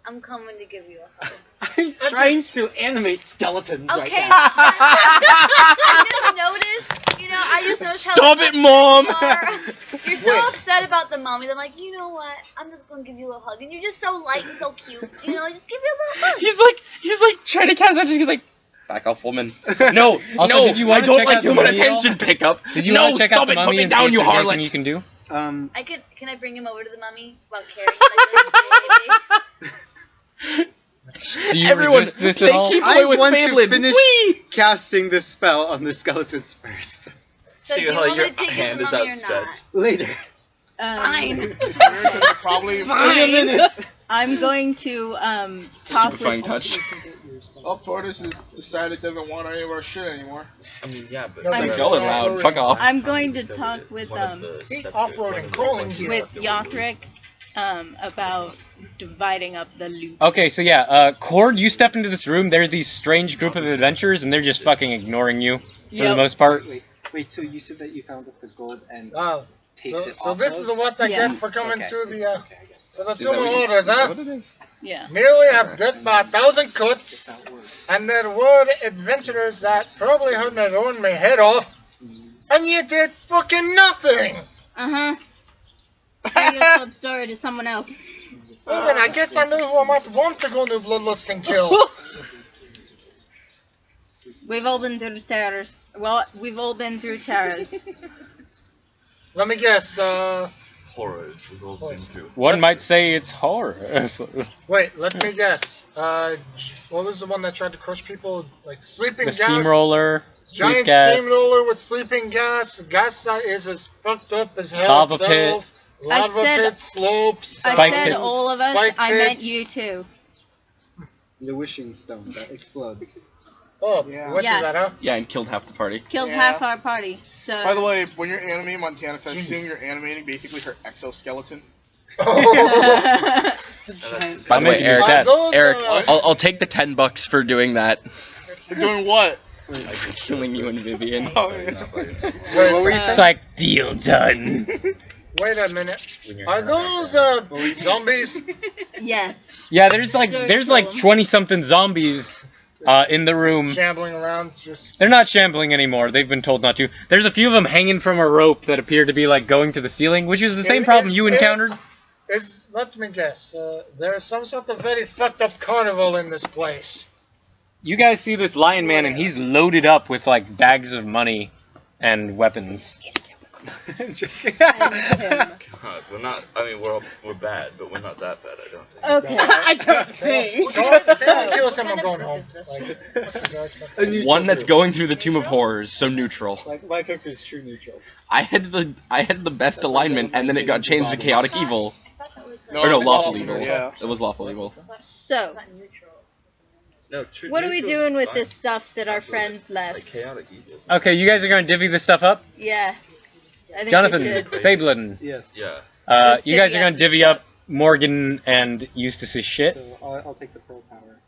I'm coming to give you a hug. I'm trying to animate skeletons right Okay. now. I just noticed, I just noticed how Stop it, upset Mom! you are. You're so upset about the mummies. I'm like, you know what? I'm just gonna give you a hug, and you're just so light and so cute. Just give you a little hug. He's like trying to cast out. He's like, back off, woman. No. Also, No, did you I want to don't check like out the human mummy at all? attention pickup. Did you no, want to check stop out the it, put mummy me and see down, if you there's anything harlot. you can do? Can I bring him over to the mummy while carrying like this? Do you Everyone, resist this they at all? keep- I Play with want to Fabelin. finish Whee! casting this spell on the skeletons first. So do See you how want me your to take hand it is from me or not? outstretched. Later. Fine. Probably. In a minute. I'm going to talk Stupefying with. touch. Oh, Tortoise has decided doesn't want any of our shit anymore. I mean, yeah, but No, I'm- but Y'all are loud. Fuck off. I'm going to talk with See, off-roading, crawling gear. with Yothric about dividing up the loot. Okay, so yeah, Cord, you step into this room, there's these strange group of adventurers, and they're just fucking ignoring you, for the Yep. most part. Wait, so you said that you found the gold and Oh, takes so, it so off this of? is what I Yeah. get for coming Okay. to the Okay, I guess. to the Is that Tomb of what you- Horrors, is that huh? what it is? Yeah. Merely have death by 1,000 cuts, That's how it works. and there were adventurers that probably had not owned my head off, and you did fucking nothing. Uh-huh. Tell your club story to someone else. Well, then I guess I knew who I might want to go to Bloodlust and kill. We've all been through terrors. Well, we've all been through terrors. Let me guess. Horrors we've all been through. One might say it's horror. Wait, let me guess. What was the one that tried to crush people? Like sleeping The gas. steamroller, Giant sleep gas, steamroller with sleeping gas. Gas that is as fucked up as hell Lava itself. Lava I said- pit, slopes. I Spike said pits. all of us. Spike I meant pits. you too. The wishing stone that explodes. Oh, Yeah. you went Yeah. through that, huh? Yeah, and killed half the party. Killed Yeah. half our party. So. By the way, when you're animating Montana, so I assume you're animating basically her exoskeleton. It's a That's giant. By I'm the way, making Eric, stats. those, Eric, uh, I'll take the $10 for doing that. You're doing what? Killing you and Vivian. Oh, Sorry, yeah. not by yourself. Wait, What were you It's saying? like, deal done. wait a minute. When you're Are not those zombies? Yes. Yeah, there's like 20-something zombies in the room. Shambling around, just. They're not shambling anymore. They've been told not to. There's a few of them hanging from a rope that appear to be like going to the ceiling, which is the same problem you encountered. Let me guess. There is some sort of very fucked up carnival in this place. You guys see this lion man, and he's loaded up with like bags of money and weapons. And him. God, we're not. I mean, we're bad, but we're not that bad. I don't think. Okay. I don't think. Don't kill us and I'm going home. Like, fuck you guys, fuck you. A neutral One that's group. going through the Tomb of Horrors, so neutral. Like my character's true neutral. I had the best alignment, and then it got changed to chaotic evil. No, Or no, it's lawful lawful, evil. yeah. It was lawful evil. So, No, true. what are we neutral doing is with fine. this stuff that our Absolutely. friends Like left? chaotic evil. Okay, you guys are going to divvy this stuff up? Yeah. I think Jonathan, we should. Fablin, Yes. Yeah. Let's you guys divvy are going up to divvy up Morgan and Eustace's shit. So I'll take the pearl power.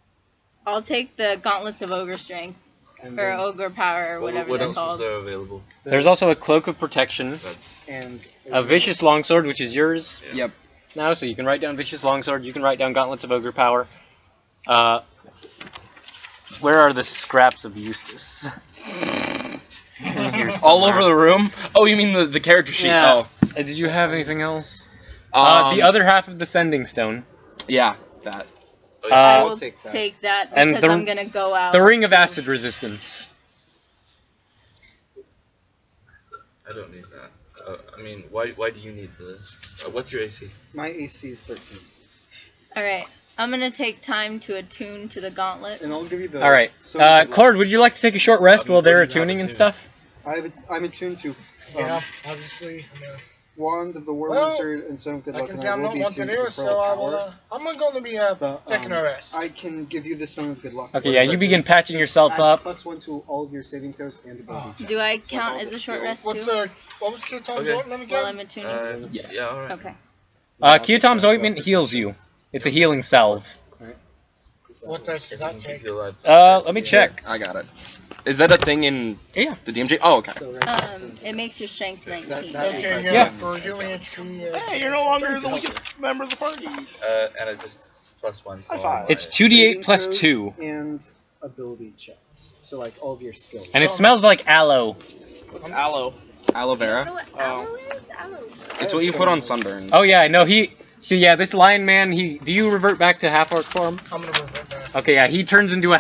I'll take the gauntlets of ogre strength. And Or then, ogre power, or whatever What they're else was called. there available? There's also a cloak of protection, That's and a vicious longsword, which is yours Yep. now, so you can write down vicious longsword. You can write down gauntlets of ogre power. Where are the scraps of Eustace? All over the room. Oh, you mean the character sheet? Yeah. Did you have anything else? Oh. The other half of the sending stone. Yeah, that. oh, I yeah. Uh, will take that. take that And because the- I'm gonna go out. The ring of acid resistance. I don't need that. I mean, why do you need the? What's your AC? my AC is 13. Alright, I'm gonna take time to attune to the gauntlet. And I'll give you the. All right. stone of good luck. Cord, would you like to take a short rest while they're What do you have attuning and attuned? stuff? I'm attuned to Yeah, obviously. Wand of the War Well, Wizard and Stone of Good I Luck, can and say I I'm will not be wanted attuned to here, the so pearl I power. will. I'm not going to be But, taking a rest. I can give you the Stone of Good Luck. Okay, What yeah, does you that begin do? patching yourself Adds up. +1 to all of your saving throws and ability checks. Do I So count all as the a short skills- rest What's too? what was Keaton's Okay. ointment While again? I'm attuning? Yeah. All right. Okay. Keatom's ointment heals you. It's a healing salve. What does If that you keep take? you alive. Let me check. I got it. Is that a thing in Yeah. the DMG? Oh, okay. So right now, so It makes your strength 19. that- Okay, Yeah. yeah, for healing XP. Hey, you're no longer the weakest member of the party. And it just +1. So High five. It's saving 2d8 plus throws 2. And ability checks. So like all of your skills. And it smells like aloe. What's aloe? Aloe You know vera. what aloe is? Aloe. It's what you put on sunburn. Oh yeah, no, so yeah, this lion man, do you revert back to half-orc form? I'm gonna revert back. Okay, yeah, he turns into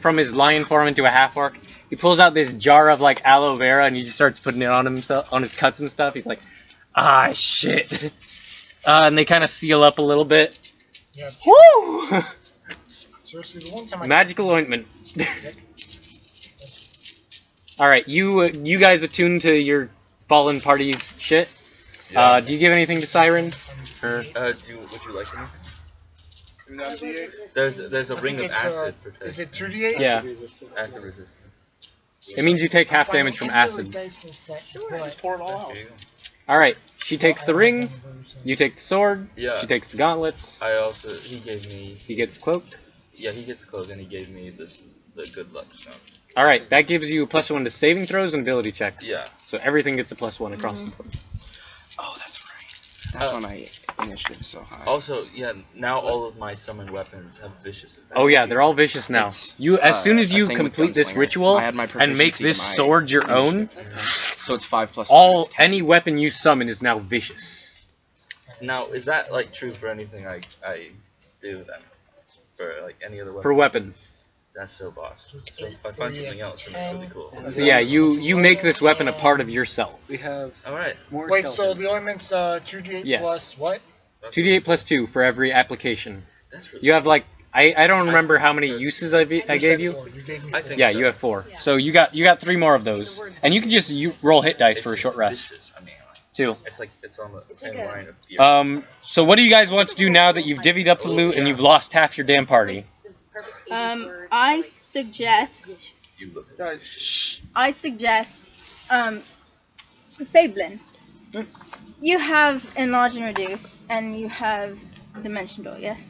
from his lion form into a half-orc. He pulls out this jar of like aloe vera and he just starts putting it on himself, on his cuts and stuff. He's like, ah, shit. And they kind of seal up a little bit. Yeah. Woo! Seriously, the one time I Magical ointment. All right, you guys attune to your fallen party's shit. Yeah. Do you give anything to Siren? Sure. would you like anything? And that'd be it. There's a I ring think of it's, acid Is protection. it 2d8? Yeah. Acid resistance. It means you take half Fine, damage from any other acid. dice can set, Just but- pour it all out. Here you go. All right, she takes the ring. You take the sword. Yeah. She takes the gauntlets. He gave me. He gets cloaked. Yeah, he gets the cloak and he gave me the good luck stone. All right, that gives you a +1 to saving throws and ability checks. Yeah. So everything gets a +1 across the board. Oh, that's right. That's why my initiative is so high. Also, yeah, now all of my summoned weapons have vicious effects. Oh yeah, they're all vicious now. It's, You as soon as a you thing with complete this Gunslinger. ritual I had my and make proficiency this to my sword your own, initiative. So it's 5 plus 1. all any weapon you summon is now vicious. Now, is that like true for anything I do then? For like any other weapon? For weapons. That's so boss. So if I find something else, then it's really cool. So yeah, you make this weapon a part of yourself. We have Alright. more Wait, so skeletons. the ointment's 2d8 Yes. plus what? 2d8 +2 for every application. That's really You have like I don't remember how many uses I gave you. You gave me I 4. think Yeah, so. you have 4. So you got 3 more of those, and you can just roll hit dice for a It's short rest vicious. I mean, like, too. it's on the It's same like a- line of fear. So what do you guys want to do now that you've divvied up the loot and you've lost half your damn party? I suggest, You look at Guys, Fablin, you have enlarge and reduce, and you have dimension door, yes?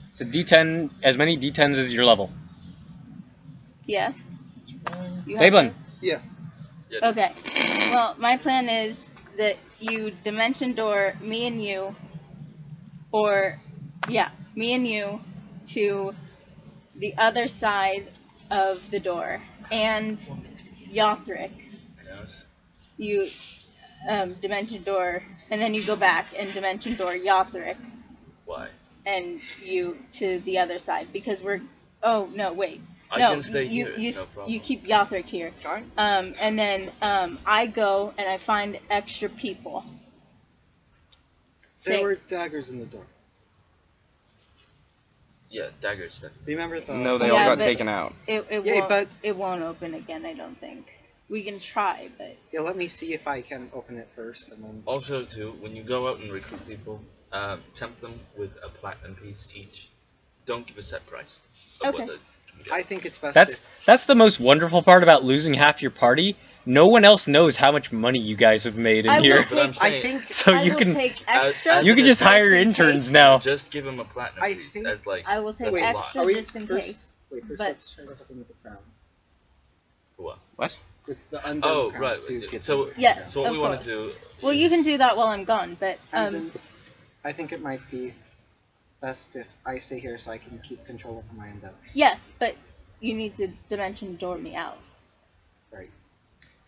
It's a D10, as many D10s as your level. Yes. You have Fablin. those? Yeah, Okay. Well, my plan is that you dimension door me and you, me and you to the other side of the door, and Yothric, yes. you dimension door, and then you go back and dimension door Yothric, Why? and you to the other side because we're. Oh no! Wait. I No, can stay you here. you It's no problem. you keep Yothric here. And then I go and I find extra people. there Say- were daggers in the door. Yeah, dagger stuff. Remember the... No, they all Yeah, got but- taken out. It won't open again. I don't think. We can try, but Yeah, let me see if I can open it first, and then... Also, too, when you go out and recruit people, tempt them with a platinum piece each. Don't give a set price. Of Okay. what they can get. I think it's best That's the most wonderful part about losing half your party. No one else knows how much money you guys have made in I will here. But I'm take. I saying, think... So I you will can take As- extra. as you an can just hire in interns case. now. just give them a platinum I piece think- as like. I will take that's a lot. extra Are we just in first... case. Wait, first but- let's try to open with the crown. What? What? With the undead Oh, crowns right. to get So, them. Yes, so what of we want course. to do. Well, you can do that while I'm gone, but And then I think it might be best if I stay here so I can keep control of my undead. yes, but you need to dimension door me out. Right.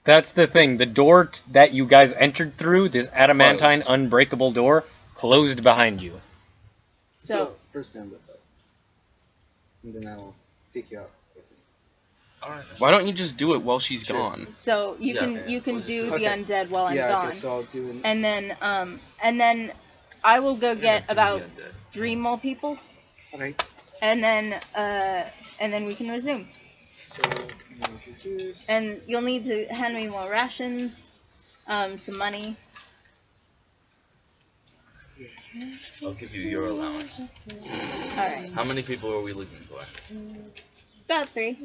That's the thing. The door that you guys entered through, this adamantine Closed. unbreakable door, closed behind you. So first the undead though. And then I'll take you out. Alright. Why don't you just do it while she's Sure. gone? so you Yeah, can yeah, you can we'll just do do the it. undead while I'm yeah, gone, okay, so I'll do an... and then I will go get about 3 more people, Alright, and then we can resume. so... introduce... And you'll need to hand me more rations, some money. I'll give you your allowance. All right, How many people are we looking for? about 3.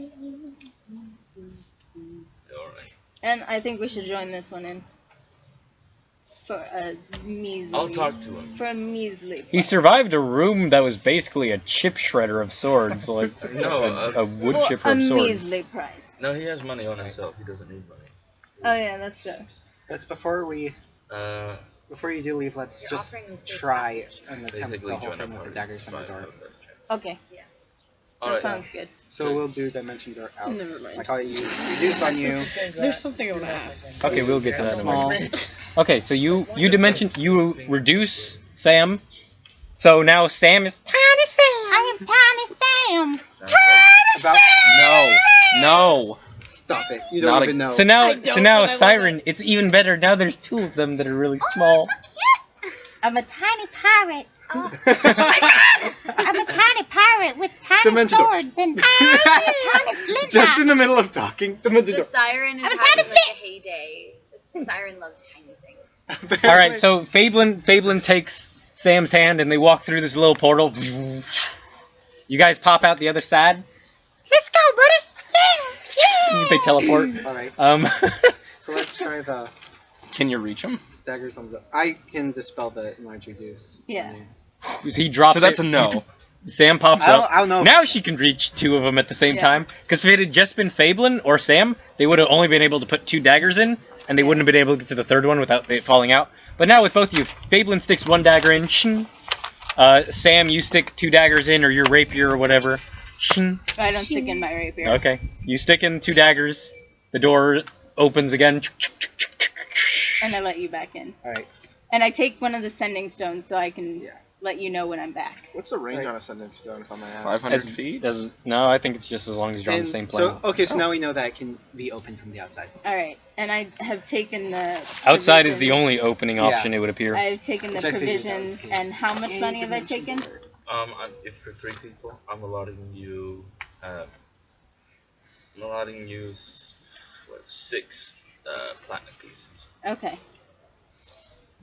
Alright. And I think we should join this one in for a measly. I'll talk to him. For a measly. He survived a room that was basically a chip shredder of swords, like No, a wood For chipper a of swords. measly price. No, he has money on himself. He doesn't need money. Oh yeah, that's good. But before you do leave, let's just try and attempt Basically, the whole join thing up with the daggers in the door. Okay, that Alright. sounds good. So we'll do dimension door out. Never mind. Like I'll use reduce on you. There's something I want to ask. Okay, we'll get to that in a Small. minute. Okay, so you reduce Sam. So now Sam is Tiny Sam. I am Tiny Sam. Sounds like About no. Stop it. You don't Not even know. So now I don't, but I love Siren, it's even better. Now there's 2 of them that are really small. I'm a tiny pirate. Oh my god! I'm a tiny pirate with tiny Dimension door. swords and tiny flint. Just in the middle of talking, Dimension The door. Siren is I'm having trying like to a heyday. The Siren loves tiny things. All right, so Fablin takes Sam's hand and they walk through this little portal. You guys pop out the other side. Let's go, buddy. Yeah. They teleport. Alright, so let's try the Can you reach him? daggers on the... I can dispel the enlarge reduce. Yeah. He drops So that's it. a no. Sam pops I'll up. know. Now she can reach two of them at the same Yeah. time. Because if it had just been Fablin or Sam, they would have only been able to put 2 daggers in, and they wouldn't have been able to get to the third one without it falling out. But now with both of you, Fablin sticks 1 dagger in. Shing. Sam, you stick 2 daggers in, or your rapier or whatever. Shing. I don't stick in my rapier. Okay. You stick in 2 daggers. The door opens again. And I let you back in. Alright. And I take one of the sending stones so I can Yeah. let you know when I'm back. What's the range Right. on a sending stone, if I may ask? 500 As- feet? Doesn't. No, I think it's just as long as you're on the same plane. So, okay, so now we know that it can be opened from the outside. Alright, and I have taken the Outside is the provisions- only opening Yeah. option, it would appear. I've taken the Which I figured that was provisions, the case. and how much money have I taken? If for 3 people, I'm allotting you. I'm allotting you 6 platinum pieces. Okay.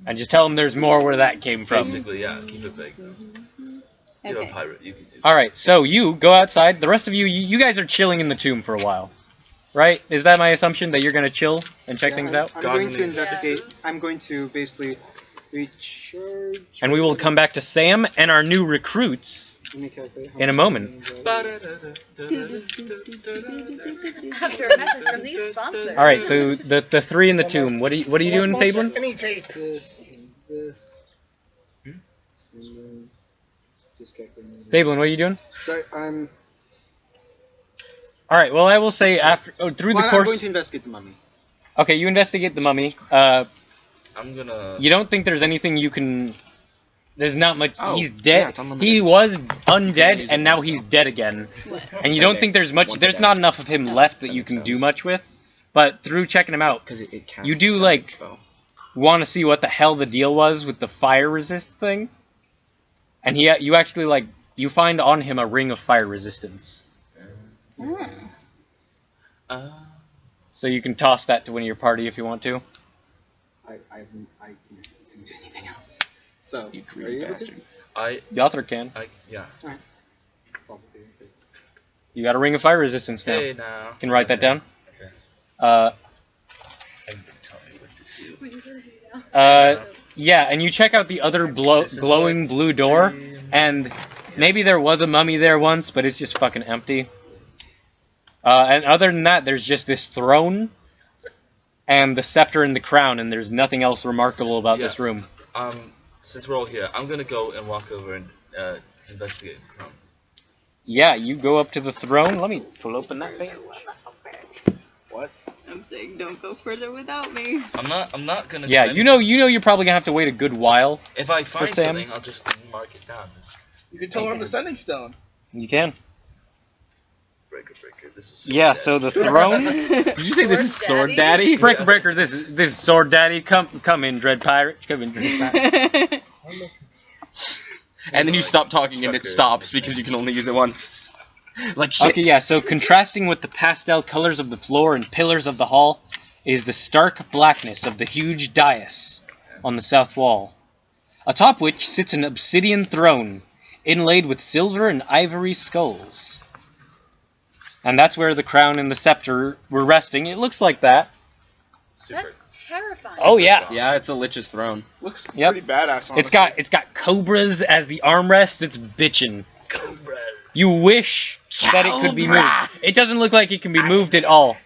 And just tell them there's more where that came from. Basically, yeah. Keep it vague though. You're a Okay. pirate. You can do. Alright, so you go outside. The rest of you guys are chilling in the tomb for a while. Right? Is that my assumption, that you're going to chill and check things out? I'm going to Goggling investigate. senses. I'm going to basically recharge. And we will come back to Sam and our new recruits Let me calculate how in a much moment. damage that is. After a message from these sponsors. Alright, so the 3 in the tomb. What are you doing, Fablin? Any tape. This and this. And then just calculating. Fablin, what are you doing? So I'm. Alright, well I will say after through Well, the I'm course. going to investigate the mummy. Okay, you investigate the mummy. I'm gonna. You don't think there's anything you can. There's not much. Oh, He's yeah, dead. it's unlimited. He was undead, use and it now once, he's though. dead again. What? And you don't think there's much. Once There's a not day. enough of him left that you can do much with. But through checking him out, Because it casts You do, the same like- spell. want to see what the hell the deal was with the fire resist thing. And you actually you find on him a ring of fire resistance. Hmm. So you can toss that to one of your party if you want to. I can't do anything else. So You are greedy you able to? bastard. The author can. Yeah. Possibly, please. You got a ring of fire resistance now. Hey now. You can write that down. Okay. Uh, Everybody tell me what to do. Yeah, and you check out the other glowing blue door, and maybe there was a mummy there once, but it's just fucking empty. And other than that, there's just this throne, and the scepter and the crown, and there's nothing else remarkable about this room. Since we're all here, I'm gonna go and walk over and investigate the throne. Yeah, you go up to the throne. Let me pull open that page. What? I'm saying don't go further without me. I'm not gonna. Yeah, go in- you know you're probably gonna have to wait a good while. If I find Sam. something, I'll just mark it down. You can tell her I'm the sending stone. You can. Breaker. This is. Yeah, so the throne. Did you say this is Sword Sword Daddy? Breaker Breaker, this is Sword Daddy. Come in, Dread Pirate. Come in, Dread Pirate. And then you stop talking and it stops because you can only use it once. Like shit. Okay, yeah, so contrasting with the pastel colors of the floor and pillars of the hall is the stark blackness of the huge dais on the south wall, atop which sits an obsidian throne inlaid with silver and ivory skulls. And that's where the crown and the scepter were resting. It looks like that. Super. That's terrifying. Oh yeah. Yeah, it's a lich's throne. Looks Yep. pretty badass. Honestly. It's got cobras as the armrest. It's bitchin'. Cobra. You wish that it could be moved. It doesn't look like it can be moved at all.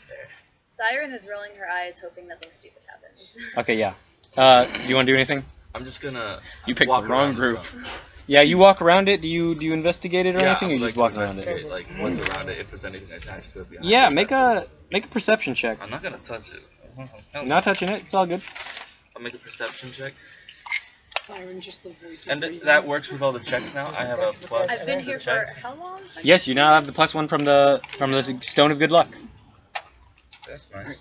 Siren is rolling her eyes, hoping nothing stupid happens. Okay, yeah. Do you want to do anything? I'm just gonna. You picked walk the wrong around group. front. Yeah, you walk around it. Do you investigate it or Yeah, anything? Or I you would just like walk to around it? investigate, like what's around it, if there's anything attached to it behind Yeah, it, make that's a perception check. all. I'm not gonna touch it. You're not touching it. It's all good. I'll make a perception check. Siren, just the voice. And that works with all the checks now. I have a plus. I've been to here for checks. how long? Yes, you now have the +1 from the Stone of Good Luck. That's nice.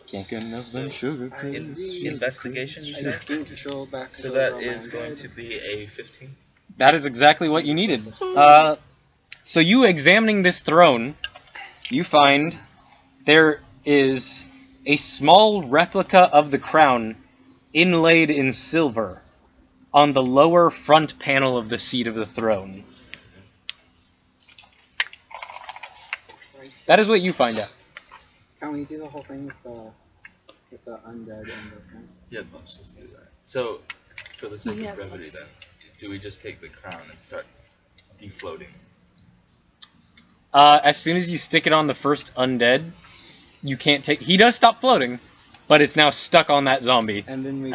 Can't get enough of them sugar pills. Investigation, you said? Gain control back. So that is going to be a 15. That is exactly what you needed. So you examining this throne, you find there is a small replica of the crown inlaid in silver on the lower front panel of the seat of the throne. That is what you find out. Can we do the whole thing with the undead and the... Yeah, let's just do that. So, for the sake of brevity then, do we just take the crown and start defloating? As soon as you stick it on the first undead, you can't take... He does stop floating, but it's now stuck on that zombie. And then we...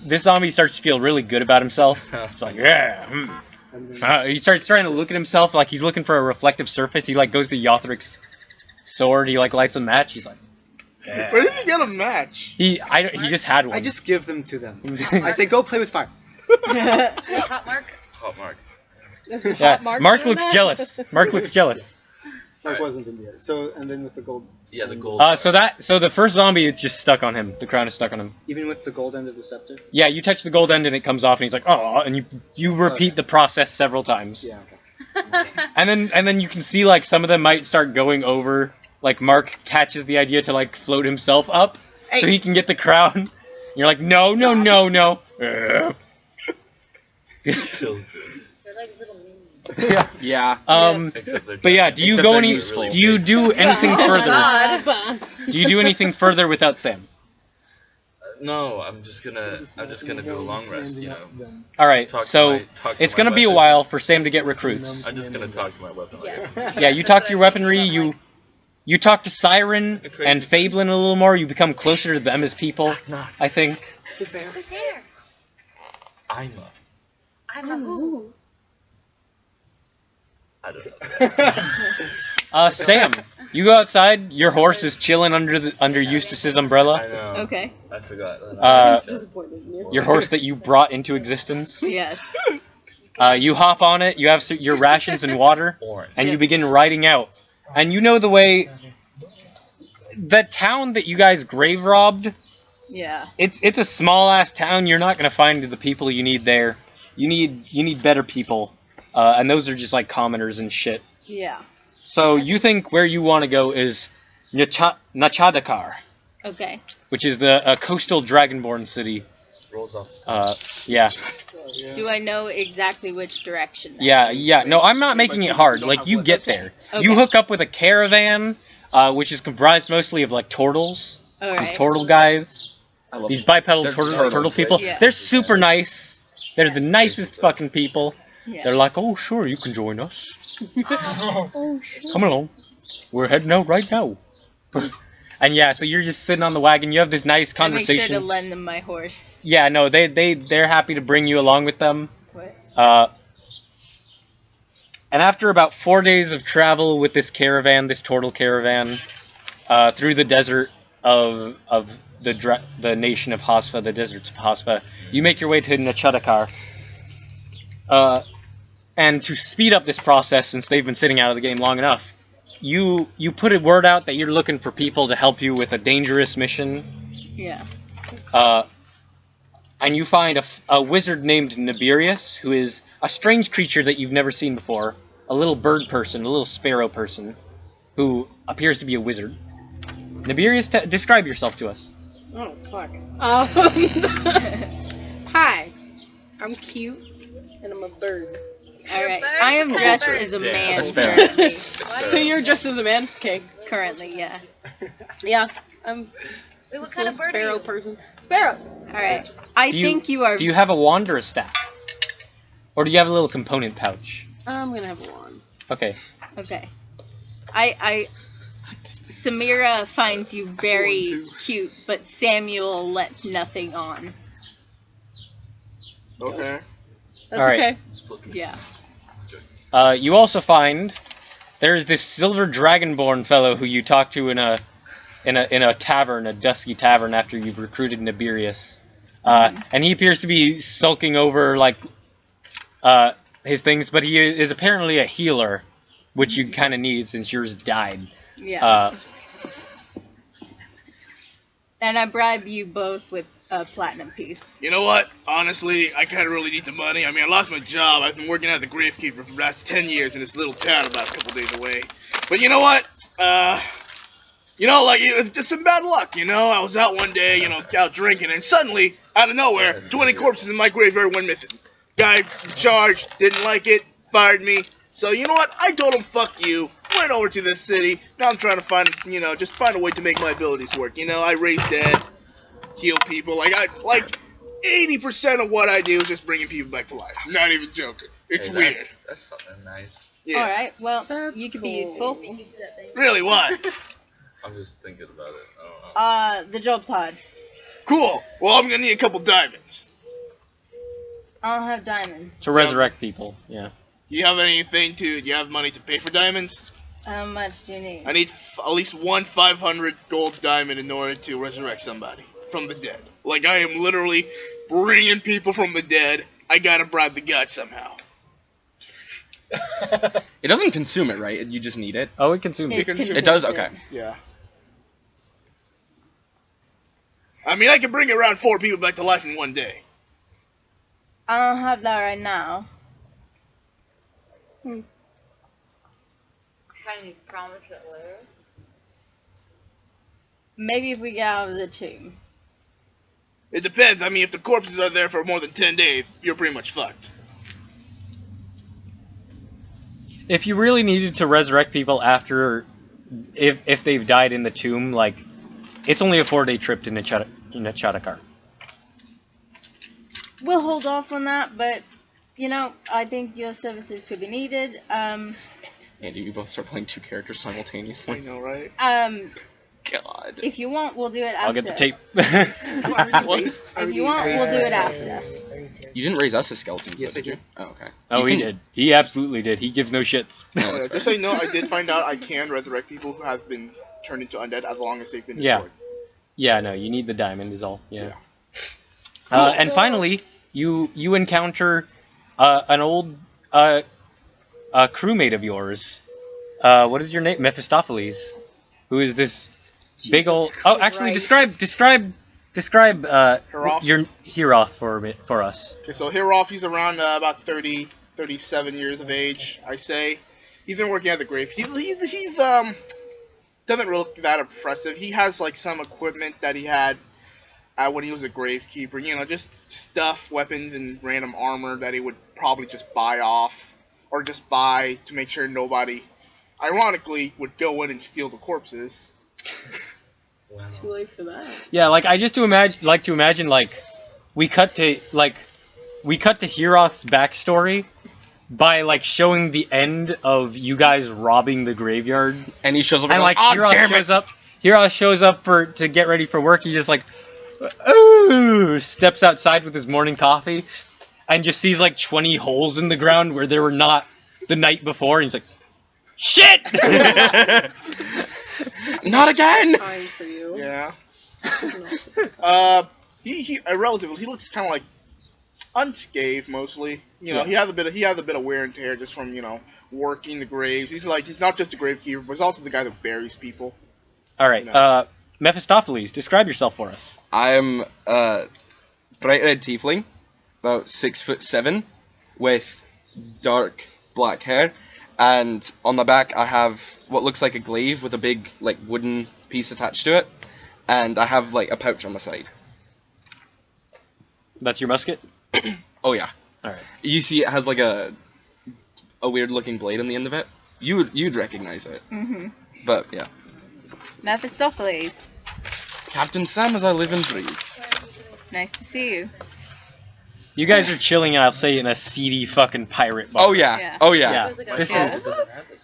This zombie starts to feel really good about himself. It's like, yeah. He starts trying to look at himself like he's looking for a reflective surface. He like goes to Yothric's sword. He like lights a match. He's like, yeah. Where did he get a match? He just had one. I just give them to them. I say, go play with fire. Hot mark. Hot mark. Yeah. Mark looks jealous. Mark looks jealous. Mark wasn't in the air. So, and then with the gold... Yeah, the gold. So the first zombie, it's just stuck on him. The crown is stuck on him. Even with the gold end of the scepter? Yeah, you touch the gold end and it comes off, and he's like, oh, and you repeat the process several times. Yeah, okay. And then you can see like some of them might start going over. Like Mark catches the idea to like float himself up so he can get the crown. And you're like, no. They're like little minions. Yeah. Except But yeah, do you Except go they're any? really Do you do anything further? God. Do you do anything further without Sam? No, I'm just gonna do a long rest, you know. All right. Talk to So my it's gonna be a weapon. while for Sam to get recruits. I'm just gonna talk to my weapon. Yes. Yeah, you talk to your weaponry. You talk to Siren and Fablin a little more. You become closer to them as people. I think. Who's there? Who's there? I'm I'm a who? I don't know. Sam, you go outside. Your horse is chilling under Eustace's I umbrella. know. Okay. I forgot. Your horse that you brought into existence. Yes. You hop on it. You have your rations and water, Orange. and you begin riding out. And you know the way. The town that you guys grave robbed. Yeah. It's a small ass town. You're not gonna find the people you need there. You need better people, and those are just like commoners and shit. Yeah. So you think where you want to go is Nachadakar, Okay. which is the coastal dragonborn city. Rolls off. Yeah. Do I know exactly which direction? that Yeah, is? yeah. No, I'm not making it hard. Like, you get there. You hook up with a caravan, which is comprised mostly of, like, turtles. All These right. turtle guys. These bipedal They're turtle turtles. people. Yeah. They're super nice. They're the nicest fucking people. Yeah. They're like, oh, sure, you can join us. Oh, shit. Come along. We're heading out right now. And yeah, so you're just sitting on the wagon. You have this nice I make conversation. sure to lend them my horse. Yeah, no, they're happy to bring you along with them. What? And after about 4 days of travel with this caravan, this turtle caravan, through the desert of the nation of Hasfa, the deserts of Hasfa, you make your way to Nachadakar. And to speed up this process, since they've been sitting out of the game long enough, you put a word out that you're looking for people to help you with a dangerous mission. Yeah. And you find a wizard named Nibirius, who is a strange creature that you've never seen before. A little bird person, a little sparrow person, who appears to be a wizard. Nibirius, describe yourself to us. Oh, fuck. Hi. I'm cute, and I'm a bird. Alright. bird? I am What dressed kind of as a bird? man A sparrow. currently. So you're dressed as a man? Okay. Currently, yeah. Yeah. I'm Wait, what this kind little of bird sparrow are you? person. Sparrow! Alright. I think you are... Do you have a wand or a staff? Or do you have a little component pouch? I'm gonna have a wand. Okay. Okay. Samira finds you very cute, but Samuel lets nothing on. Okay. That's Alright. okay. Yeah. You also find there's this silver dragonborn fellow who you talk to in a tavern, a dusky tavern, after you've recruited Nibirius. And he appears to be sulking over like his things, but he is apparently a healer, which you kind of need since yours died. Yeah. And I bribe you both with a platinum piece. You know what? Honestly, I kind of really need the money. I mean, I lost my job. I've been working at the Gravekeeper for the last 10 years in this little town about a couple days away. But you know what? Like, it's some bad luck, I was out one day, out drinking, and suddenly, out of nowhere, 20 corpses in my graveyard went missing. Guy in charge didn't like it, fired me. So, you know what? I told him, fuck you. Went over to this city. Now I'm trying to find, just find a way to make my abilities work. I raise dead, heal people. Like 80% of what I do is just bringing people back to life. I'm not even joking. It's weird. That's something nice. Yeah. Alright, well, you could be useful. Really, what? I'm just thinking about it. I don't know. The job's hard. Cool. Well, I'm gonna need a couple diamonds. I don't have diamonds. To resurrect people, yeah. Do you have money to pay for diamonds? How much do you need? I need at least one 500 gold diamond in order to resurrect somebody from the dead. Like, I am literally bringing people from the dead. I gotta bribe the god somehow. It doesn't consume it, right? You just need it. Oh, it consumes it. It does? Okay. Yeah. I mean, I can bring around 4 people back to life in one day. I don't have that right now. Can you promise it later? Maybe if we get out of the tomb. It depends. I mean, if the corpses are there for more than 10 days, you're pretty much fucked. If you really needed to resurrect people after, if they've died in the tomb, like, it's only a 4-day trip to Nechadakar. We'll hold off on that, but, I think your services could be needed. Andy, you both start playing 2 characters simultaneously. I know, right? God. If you want, we'll do it after. I'll get the tape. If you want, we'll do it after. You didn't raise us as skeletons, Yes, did I you? did. Oh, okay. Oh, he did. He absolutely did. He gives no shits. No, that's Just so you know, I did find out I can resurrect people who have been turned into undead as long as they've been destroyed. Yeah, no, you need the diamond is all. Yeah. Cool. And finally, you encounter an old crewmate of yours. What is your name? Mephistopheles. Who is this big old... Oh, actually, describe Heroth? your Heroth for us. Okay, so Heroth, he's around about 30, 37 years of age, I say. He's been working at the grave. He's doesn't look that impressive. He has like some equipment that he had when he was a gravekeeper. Just stuff, weapons, and random armor that he would probably just buy off, or just buy to make sure nobody, ironically, would go in and steal the corpses. Wow. Too late for that. Yeah, like I just like to imagine like we cut to Heroth's backstory by like showing the end of you guys robbing the graveyard, And he shows up and like oh, Heroth damn shows it! up. Heroth shows up to get ready for work. He just like, ooh, steps outside with his morning coffee, and just sees like 20 holes in the ground where there were not the night before. And he's like, shit! Not again! Time for you. Yeah. He relatively, he looks kind of like unscathed mostly. He has a bit of wear and tear just from working the graves. He's not just a gravekeeper, but he's also the guy that buries people. All right, Mephistopheles, describe yourself for us. I'm a bright red tiefling, about 6'7", with dark black hair, and on my back I have what looks like a glaive with a big like wooden piece attached to it, and I have like a pouch on my side. That's your musket? Oh yeah. All right. You see, it has like a weird looking blade on the end of it. You'd recognize it, but yeah. Mephistopheles, Captain Sam, as I live and breathe. nice to see you. You guys are chilling, I'll say, in a seedy fucking pirate bar. Oh yeah. Yeah. Oh yeah. Yeah. This is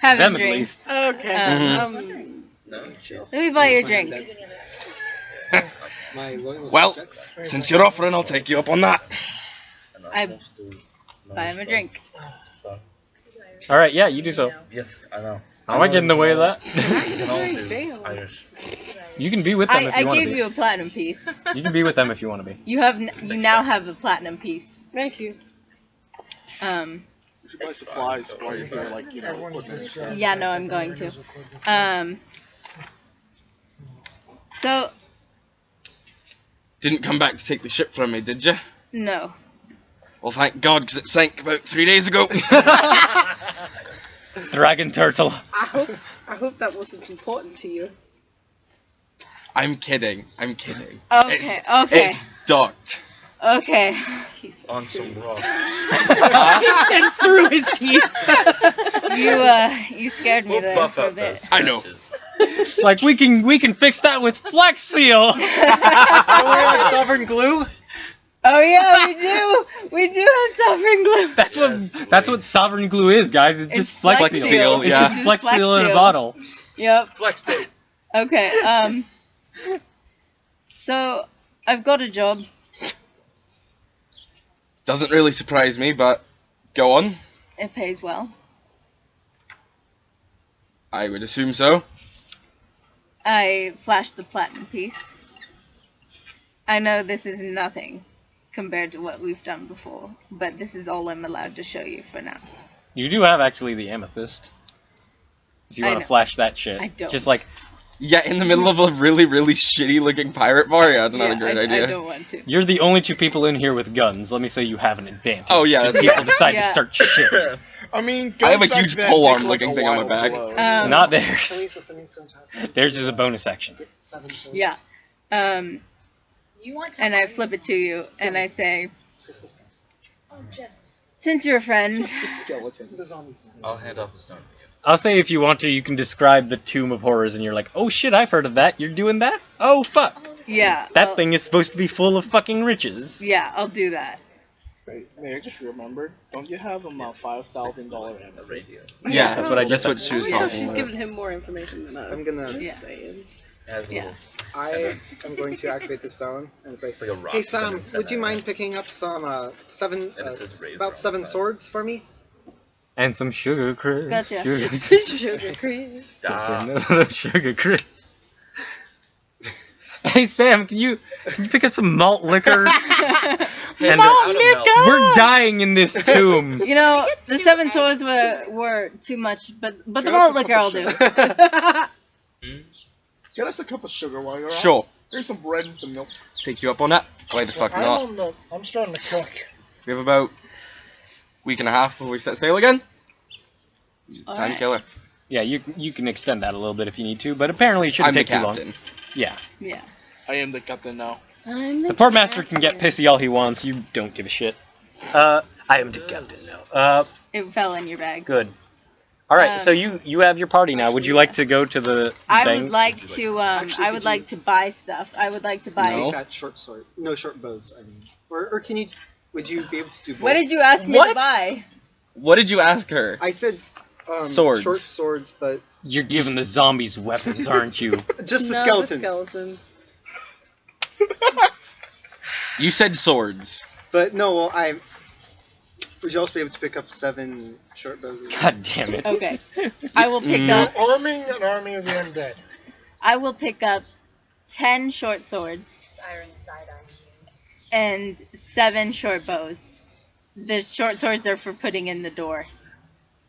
Have a them at drink. least. Okay. Mhm. Let me buy you a drink. My loyal Well, subjects. since you're offering, I'll take you up on that. I buy him a drink. All right, yeah, you do so. Yes, I know. How am I getting in the way of that? You can all do Irish. You can be with them if I you want to gave be. you a platinum piece. You can be with them if you want to be. You now have a platinum piece. Thank you. You should buy supplies while you're here, like equipment. Yeah, no, I'm going to. So Didn't come back to take the ship from me, did you? No. Well, thank God, because it sank about 3 days ago. Dragon turtle. I hope that wasn't important to you. I'm kidding. Okay, It's, okay. It's docked. Okay. On some rock. He said through his teeth. You scared me We'll there buff for a up bit. those I know. scratches. It's like we can fix that with Flex Seal. Don't we have sovereign glue? Oh yeah, we do have sovereign glue. That's what sovereign glue is, guys. It's just Flex Flex Seal. Seal, It's yeah. just Flex Flex Seal in a Seal. bottle. Yep. Flex tape. Okay. So I've got a job. Doesn't really surprise me, but go on. It pays well. I would assume so. I flashed the platinum piece. I know this is nothing compared to what we've done before, but this is all I'm allowed to show you for now. You do have actually the amethyst. If you I want know. to flash that shit. I don't. Just like, Yeah, in the middle of a really, really shitty looking pirate bar? Yeah, that's not a great idea. I don't want to. you're the only 2 people in here with guns. Let me say you have an advantage. Oh, yeah, Should that's people decide to Yeah. start shit. I mean, I have a guns back huge then pole take, arm like, looking a thing on my while back. to load. Not Can we theirs. use the sending stone task? Theirs is a bonus action. Get 7 swords. Yeah. You want to And I hide? flip it to you, and I say, It's just the stone. Oh, yes. since you're a friend, The skeleton. The zombies. I'll hand off the stone to you. I'll say if you want to, you can describe the Tomb of Horrors, and you're like, oh shit, I've heard of that. You're doing that? Oh fuck. yeah. That I'll- thing is supposed to be full of fucking riches. Yeah, I'll do that. Wait, may I just remember? Don't you have a $5,000 amethyst? Yeah, That's what I just what she was Yeah, talking she's about. giving him more information than us. I'm gonna- Just Yeah. saying. Has a Yeah. little, I am going to activate the stone and say, it's like a rock. "Hey Sam, Doesn't would you have mind picking up some And it says raise about on 7 the side. swords for me?" And some sugar crisps. Gotcha. Sugar, Sugar crisp. Stop. sugar crisps. Hey Sam, can you pick up some malt liquor? And Out of milk. we're dying in this tomb. You know, the Two 7 eggs. swords were too much, but the Get us malt a liquor cup I'll of do. sugar. Hmm? Get us a cup of sugar while you're out. Sure. Here's some bread and some milk. Take you up on that? Why the fuck not? I'm starting to cook. We have about week and a half before we set sail again. Time Alright. killer. Yeah, you can extend that a little bit if you need to, but apparently it I'm shouldn't the take too long. captain. Yeah. Yeah. I am the captain now. The port master can get pissy all he wants. You don't give a shit. I am the captain now. It fell in your bag. Good. All right. So you have your party now. Would you like to go to the I bank? would like to I would like to buy stuff. I would like to buy. No. That short sword. No, short bows, I mean. Or can you... Would you be able to do both? What did you ask me to What? buy? What did you ask her? I said Swords. short swords, but You're giving the zombies weapons, aren't you? just the No, skeletons. The skeletons. You said swords. But no, well, would you also be able to pick up 7 short bows? as well? God damn it. Okay. I will pick Mm. up. Arming an army of the undead. I will pick up 10 short swords Siren side-eyeing you. and 7 short bows. The short swords are for putting in the door.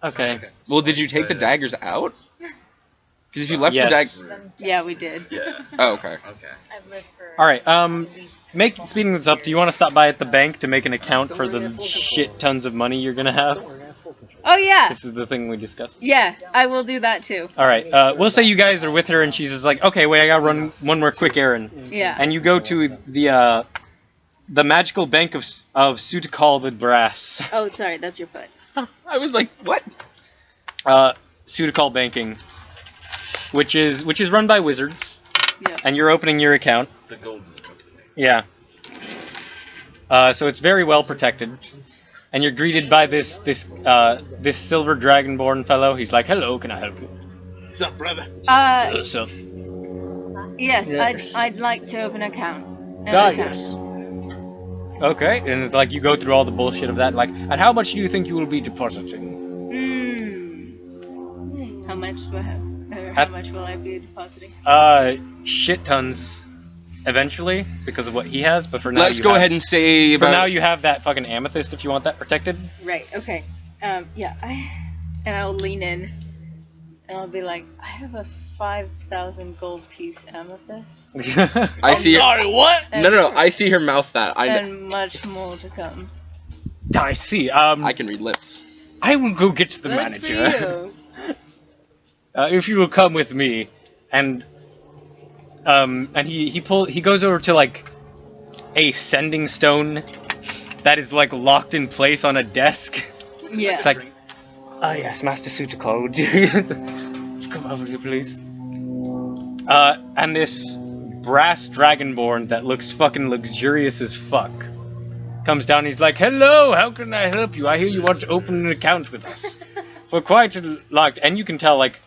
Okay. Well, did you take the daggers out? Because if you left the Yes. dagger... Yeah, we did. Yeah. Oh, okay. Okay. I've lived for All right. at least Speeding this up, do you want to stop by at the bank to make an account for the shit tons of money you're gonna have? Don't worry, I have full control. Oh yeah. This is the thing we discussed. Yeah, I will do that too. All right. We'll say you guys are with her, and she's just like, okay, wait, I gotta run one more quick errand. Yeah. And you go to the magical bank of Sutikal the Brass. Oh, sorry, that's your foot. I was like, what? Sutikal Banking, which is run by wizards, Yeah. and you're opening your account. The golden company. Yeah. So it's very well protected, and you're greeted by this silver dragonborn fellow. He's like, "Hello, can I help you?" What's up, brother? So, Yes, Yeah. I'd like to open an account. yes. Okay, and it's like you go through all the bullshit of that. Like, and how much do you think you will be depositing? How much do I have? Or how much will I be depositing? Shit tons. Eventually, because of what he has, but for now, Let's go ahead and say For about... now, you have that fucking amethyst if you want that protected. Right. Okay. Yeah. I'll lean in, and I'll be like, I have a 5,000 gold piece amethyst. I see. Sorry, what? No. I see her mouth that. And much more to come. I see. I can read lips. I will go get to the Good manager. for you. If you will come with me, and he goes over to like a sending stone that is like locked in place on a desk. Yeah. It's like, yes, Master Sutako, would you come over here, please? And this brass dragonborn that looks fucking luxurious as fuck comes down. He's like, hello, how can I help you? I hear you want to open an account with us. For quite a lot, and you can tell like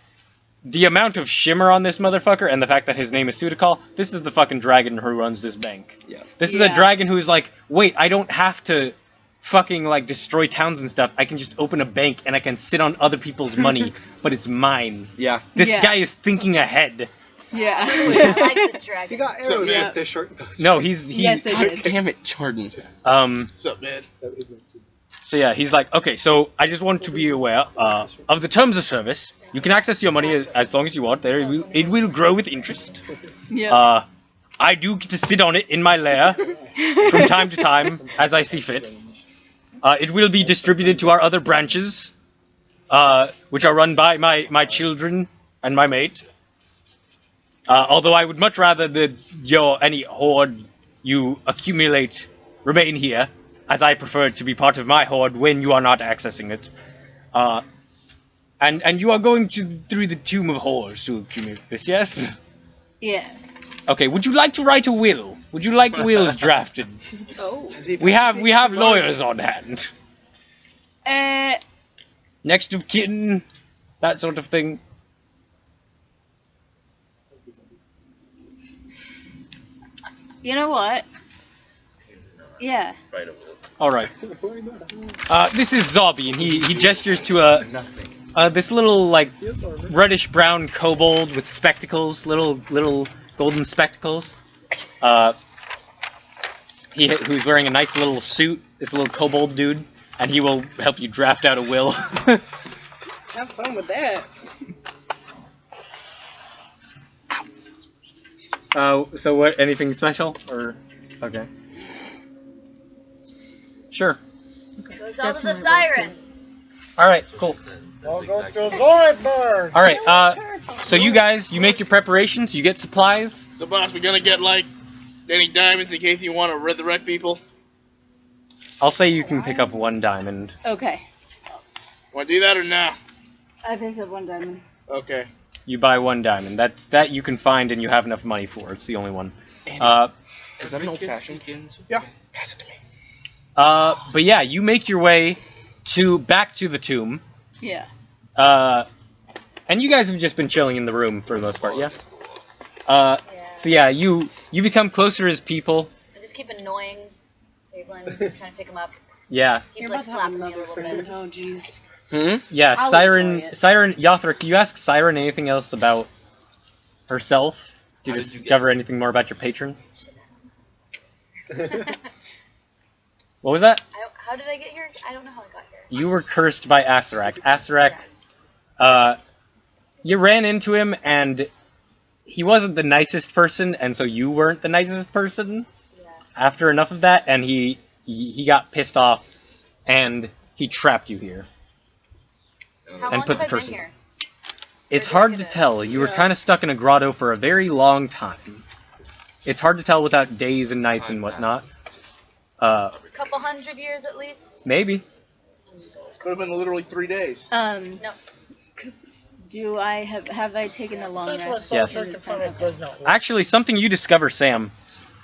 the amount of shimmer on this motherfucker and the fact that his name is Sudakal. This is the fucking dragon who runs this bank. Yeah. This is a dragon who's like, wait, I don't have to fucking like destroy towns and stuff. I can just open a bank and I can sit on other people's money, but it's mine. Yeah. This guy is thinking ahead. Yeah. I like this dragon. You got arrows with this short bow. No, he's Yes, I did. Damn it, Jordan. What's up, man? So yeah, he's like, okay, so I just want to be aware of the terms of service. You can access your money as long as you want. There, it will grow with interest. Yeah. I do get to sit on it in my lair from time to time as I see fit. It will be distributed to our other branches, which are run by my children and my mate. Although I would much rather that any hoard you accumulate remain here, as I prefer it to be part of my hoard when you are not accessing it. And you are going through the Tomb of Horrors to accumulate this, yes? Yes. Okay, would you like to write a will? Would you like wills drafted? Oh. We have lawyers on hand. Next of kin, that sort of thing. You know what? Yeah. Right a will. All right. This is Zobby, and he gestures to this little like reddish brown kobold with spectacles, little golden spectacles. Who's wearing a nice little suit. This little kobold dude, and he will help you draft out a will. Have fun with that. So what? Anything special or okay? Sure. Goes on to the Siren. All right. Cool. All goes to a Zoid bird. All right. So you guys, you make your preparations. You get supplies. So, boss, we gonna get like any diamonds in case you want to resurrect people? I'll say you can pick up 1 diamond. Okay. Want to do that or nah? I picked up 1 diamond. Okay. You buy 1 diamond. That you can find and you have enough money for. It's the only one. Is that an old fashioned? Yeah. Pass it to me. But yeah, you make your way back to the tomb. Yeah. And you guys have just been chilling in the room for the most part, yeah? So yeah, you become closer as people. I just keep annoying Cleveland, trying to pick him up. Yeah. Keeps like slapping me a little bit. Oh, jeez. Yeah, I'll Siren, enjoy it. Yothric, do you ask Siren anything else about herself? Do you discover anything more about your patron? What was that? How did I get here? I don't know how I got here. You were cursed by Asarak. Asarak, you ran into him and he wasn't the nicest person, and so you weren't the nicest person. Yeah. After enough of that, and he got pissed off, and he trapped you here. How And long put have the I person- been here? It's hard to tell. You were kind of stuck in a grotto for a very long time. It's hard to tell without days and nights and whatnot. A couple 100 years at least? Maybe. Could have been literally 3 days. No. Do I have I taken a long That's what rest? Yes. Salt Circuit Fund does not work. Actually, something you discover, Sam.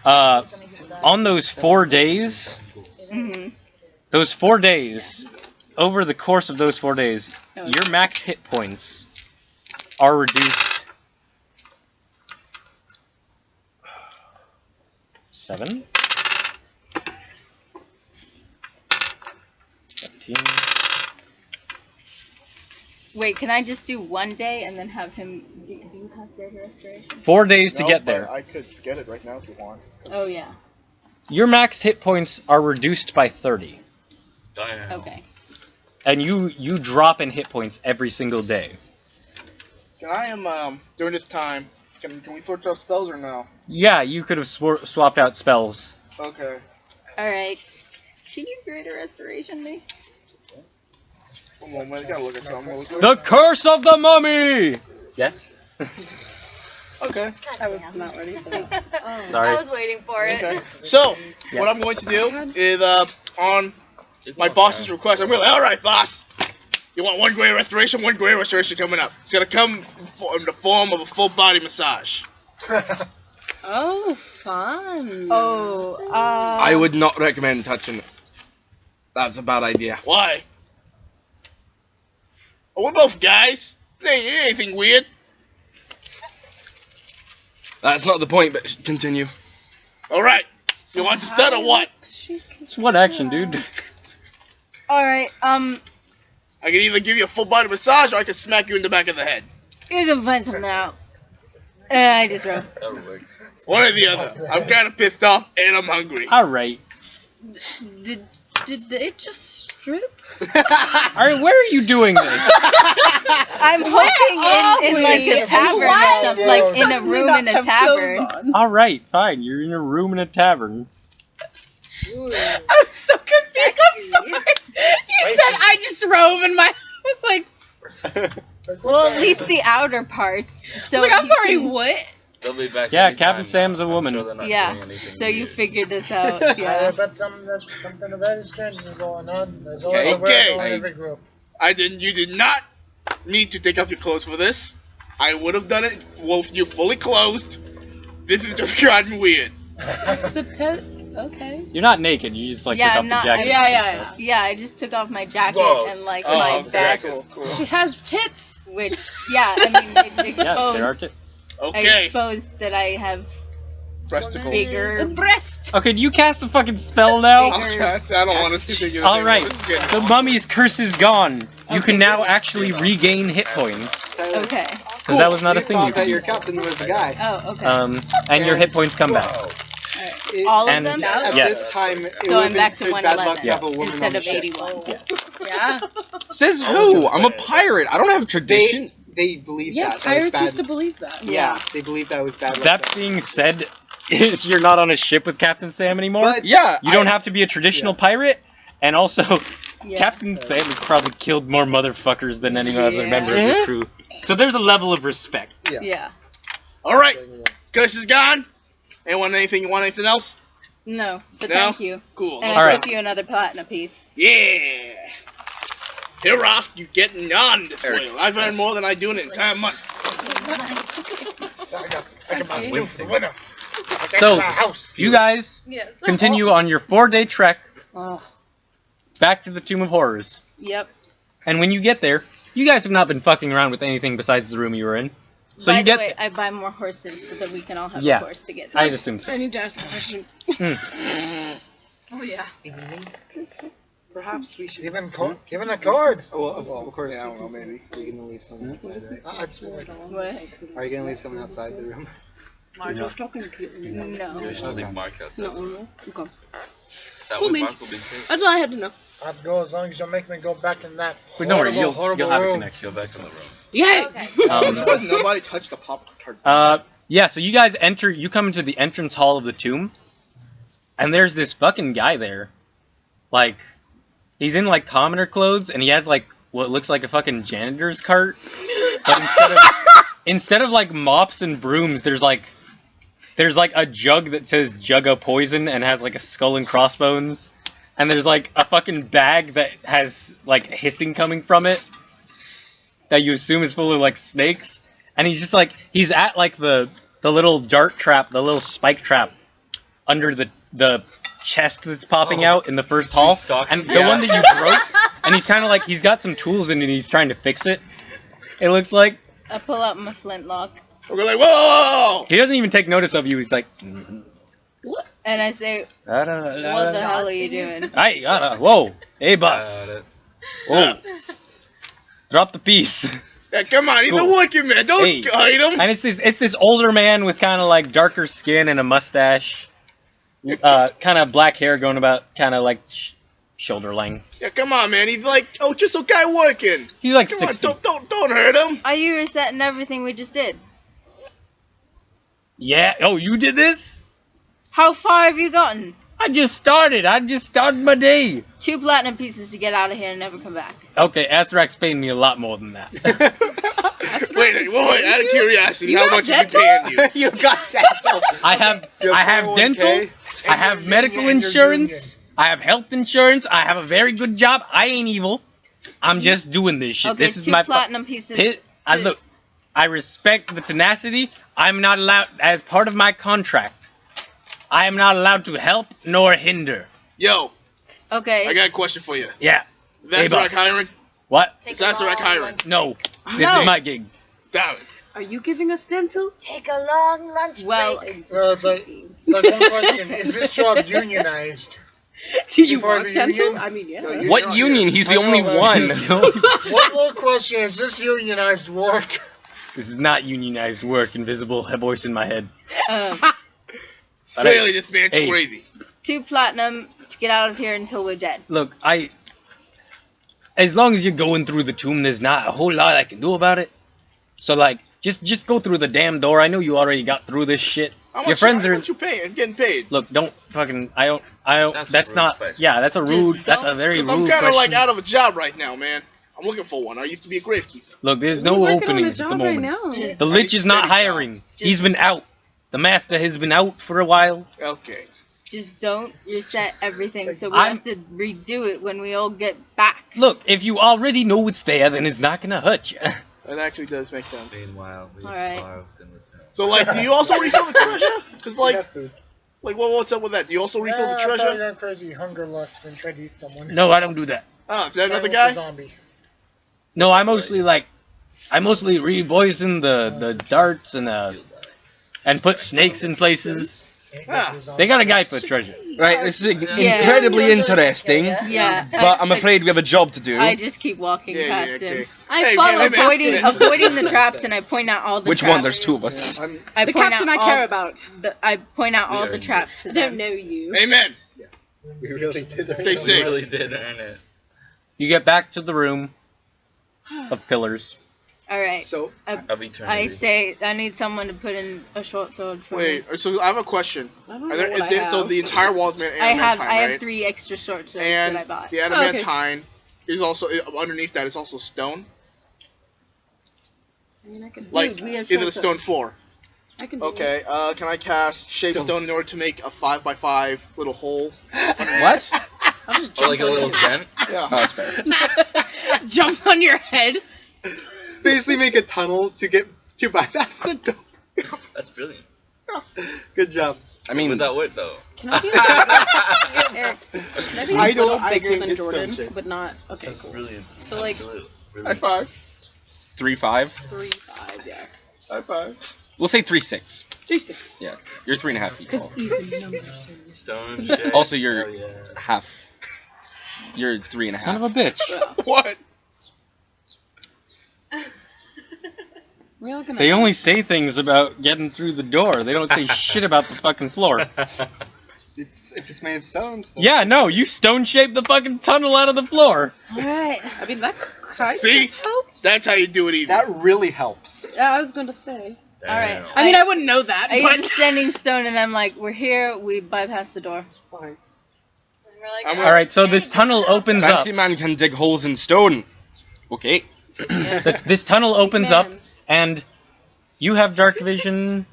On those 4 days, Mm-hmm. those 4 days, over the course of those 4 days, your max hit points are reduced 7, 17. Wait, can I just do 1 day and then have him? Do you have greater restoration? 4 days to No, get but there. I could get it right now if you want. Oh yeah. Your max hit points are reduced by 30. Okay. And you drop in hit points every single day. Can I during this time, can we sort out spells or no? Yeah, you could have swapped out spells. Okay. Alright. Can you Greater Restoration me? One moment, I gotta look at something. The Curse of the Mummy! Yes? Okay. I was not ready for that. Sorry. I was waiting for it. Okay. So, what I'm going to do is, on my boss's request, I'm really, alright, boss! You want one Greater Restoration, one Greater Restoration coming up. It's gonna come in the form of a full body massage. Oh, fun. Oh, I would not recommend touching it. That's a bad idea. Why? Oh, we're both guys. It ain't anything weird. That's not the point, but continue. Alright. You want to start or what? It's what action, dude? Alright, I can either give you a full body massage or I can smack you in the back of the head. you're gonna find something out. I just wrote. One or the other. I'm kind of pissed off and I'm hungry. Alright. Did they just strip? Alright, where are you doing this? I'm hoping in like a tavern or something, like in a room in a tavern. Alright, fine. You're in a room in a tavern. I'm so confused. I'm sorry. You said I just roam and my was like. Well, at least the outer parts. So I'm you sorry. can- What? They'll be back. Yeah, anytime. Captain Sam's a I'm woman. sure they're not Yeah. doing anything So you weird. figured this out. I Yeah. bet something very strange is going on. There's Okay. always a weirdo in Okay. every group. You did not need to take off your clothes for this. I would have done it with you fully closed. This is just gotten weird. It's a pet. Okay. You're not naked, you just like Yeah, took off I'm not- the jacket. Yeah. Yeah, I just took off my jacket Whoa. and like Oh, my okay, vest, cool. She has tits. which yeah, I mean it Yeah, there are exposed. tits. I Okay. exposed that I have Breasticles. bigger breast. Okay, do you cast the fucking spell now? I'll cast. I don't want to see the Alright, the mummy's curse is gone. You can now actually regain hit points. Okay. Because that was not a You thing you thought that could your do. captain was the guy. Oh, okay. And your hit points come back. All of and- them? At Yes. this time, it So I'm would've back to been bad luck 111 to have a woman instead on of the ship. 81. Yes. Yeah. Says who? I'm a pirate. I don't have tradition. They believe Yeah. that. Pirates that was used to bad. believe that. Yeah, they believe that was bad luck. That being said, is you're not on a ship with Captain Sam anymore. But- Yeah. You don't have to be a traditional pirate, and also, Yeah. Captain Sam has probably killed more motherfuckers than any other Yeah. member of the crew. So there's a level of respect. Yeah. Alright. Curse is gone. Anyone you want anything else? No, but No? thank you. Cool. And All I right. give you another platinum piece. Yeah. Here, Ross, you getting on this whale. I've earned more than I do in an entire month. I got my swing for the winner. So, house. you guys Yes. continue on your 4-day trek Oh. back to the Tomb of Horrors. Yep. And when you get there, you guys have not been fucking around with anything besides the room you were in. So By you the get way, I buy more horses so that we can all have Yeah. a horse together. I'd assume so. I need to ask a question. Oh yeah. Perhaps we should. Given a card. Oh, well, of course. Yeah, well, maybe. Are you gonna leave someone outside, right? What? Are you gonna leave someone outside the room? Mark was talking to you. No. You should leave Mark It's outside. not normal. Okay. That Cool way beans. Mark will be safe. That's all I had to know. I'd go as long as you make me go back in that But don't worry, horrible you'll have a room. connection. Go back in the room. Yay! Okay. Nobody touched the Pop-Tart. Yeah, so you guys you come into the entrance hall of the tomb, and there's this fucking guy there. Like, he's in, like, commoner clothes, and he has, like, what looks like a fucking janitor's cart. But instead of, like, mops and brooms, there's, like, a jug that says Jug of Poison and has, like, a skull and crossbones. And there's, like, a fucking bag that has, like, hissing coming from it that you assume is full of, like, snakes. And he's just, like, he's at, like, the little dart trap, the little spike trap under the chest that's popping out in the first hall. And the one that you broke. And he's kind of, like, he's got some tools in it and he's trying to fix it. It looks like. I pull out my flintlock. We're like, whoa! He doesn't even take notice of you. He's like, And I say, what what the hell are you doing? Hey, whoa, hey, boss. Whoa. Drop the piece. Yeah, come on, he's Cool. a wicked man. Don't Hey. hide him. And it's this older man with kind of like darker skin and a mustache, kind of black hair going about kind of like shoulder length. Yeah, come on, man. He's like, oh, just a guy working. He's like Come 60. on, don't hurt him. Are you resetting everything we just did? Yeah. Oh, you did this? How far have you gotten? I just started my day. 2 platinum pieces to get out of here and never come back. Okay, Asterak's paying me a lot more than that. Wait, out of curiosity, You how got much is he dental? paying you? You got dental. I have dental, I have medical insurance, I have health insurance, I have a very good job. I ain't evil. I'm just doing this shit. Okay, This is 2 my platinum pieces. look, I respect the tenacity. I'm not allowed, as part of my contract, I am not allowed to help nor hinder. Yo, Okay. I got a question for you. Yeah. That's Hey, Direct boss. hiring? What? Is that Direct hiring? No. This No. is my gig. Damn it. Are you giving us dental? Take a long lunch Well, break. It's like one question: is this job unionized? Do you part of want the dental? union? I mean, yeah. No, you- What union? He's the I know only that. one. One more question: is this unionized work? This is not unionized work, invisible voice in my head. But Clearly, this man's Hey. crazy. 2 platinum to get out of here until we're dead. Look, as long as you're going through the tomb, there's not a whole lot I can do about it. So, like, just go through the damn door. I know you already got through this shit. How Your much, friends how are. much you paying? Getting paid. Look, don't fucking. I don't. That's a That's rude not. question. Yeah, that's a rude. That's a don't- very rude I'm kind of question. like out of a job right now, man. I'm looking for one. I used to be a gravekeeper. Look, there's We're no working on a openings at the job right moment. now. Just- The Lich is not hiring. He's been out. The master has been out for a while. Okay. Just don't reset everything so we I'm- have to redo it when we all get back. Look, if you already know it's there, then it's not gonna hurt you. That actually does make sense. Meanwhile, we Alright. starved in the town. So, like, do you also refill the treasure? Because, We like, got food. what's up with that? Do you also refill the I thought treasure? you got crazy hunger lust and tried to eat someone. No, I don't do that. Oh, is that another Silence the guy? Zombie. No, I mostly repoison the darts and put snakes in places. Ah. They got a guy for treasure. Right, this is Yeah. incredibly interesting, Yeah. but I'm afraid we have a job to do. I just keep walking past okay. him. I Hey, follow man, Avoiding the traps, and I point out all the Which traps. one? There's 2 of us. I'm, I the point captain out I care all about. I point out all Yeah, the you traps to I them. don't know you. Amen. we really did. Stay We safe. really did earn it. You get back to the room of pillars. All right. So Of eternity. I say I need someone to put in a short sword for me. Wait, so I have a question. I don't Are know there, what is I there, so have. the entire wall is made of I have adamantine, right? 3 extra short swords And that I bought. the adamantine is also underneath that. It's also stone. I mean, I could Like, we have is it short a stone floor? I can do Okay. Can I cast shape stone in order to make a 5x5 little hole? What? I'll just Or jump like a on little it. dent. Yeah. Oh, that's fair. Jump on your head. basically make a tunnel to get to bypass the door. That's brilliant. Good job. I mean, Would that work though? Can I be, Eric, can I be I a little don't- I bigger think than it's Jordan, stone shape. but not? Okay, That's cool. brilliant. So, like, Absolute. High five. 3-5. 3-5, yeah. High five. We'll say 3-6. 3-6. Yeah, you're 3.5 feet Because tall. even numbers. Stone shape. Also, you're Oh, yeah. half. You're 3.5. Son of a bitch. What? We're all gonna They only say things about getting through the door. They don't say shit about the fucking floor. If it's made of stone. Yeah, no, you stone shaped the fucking tunnel out of the floor. Alright. I mean, that kind See? of helps. That's how you do it even. That really helps. Yeah, I was going to say. Alright. Damn. I mean, I wouldn't know that, I but... use standing stone and I'm like, we're here, we bypass the door. Fine. I'm Alright, so this tunnel opens up. Fancy man can dig holes in stone. Okay. This tunnel opens up, Man. and you have dark vision.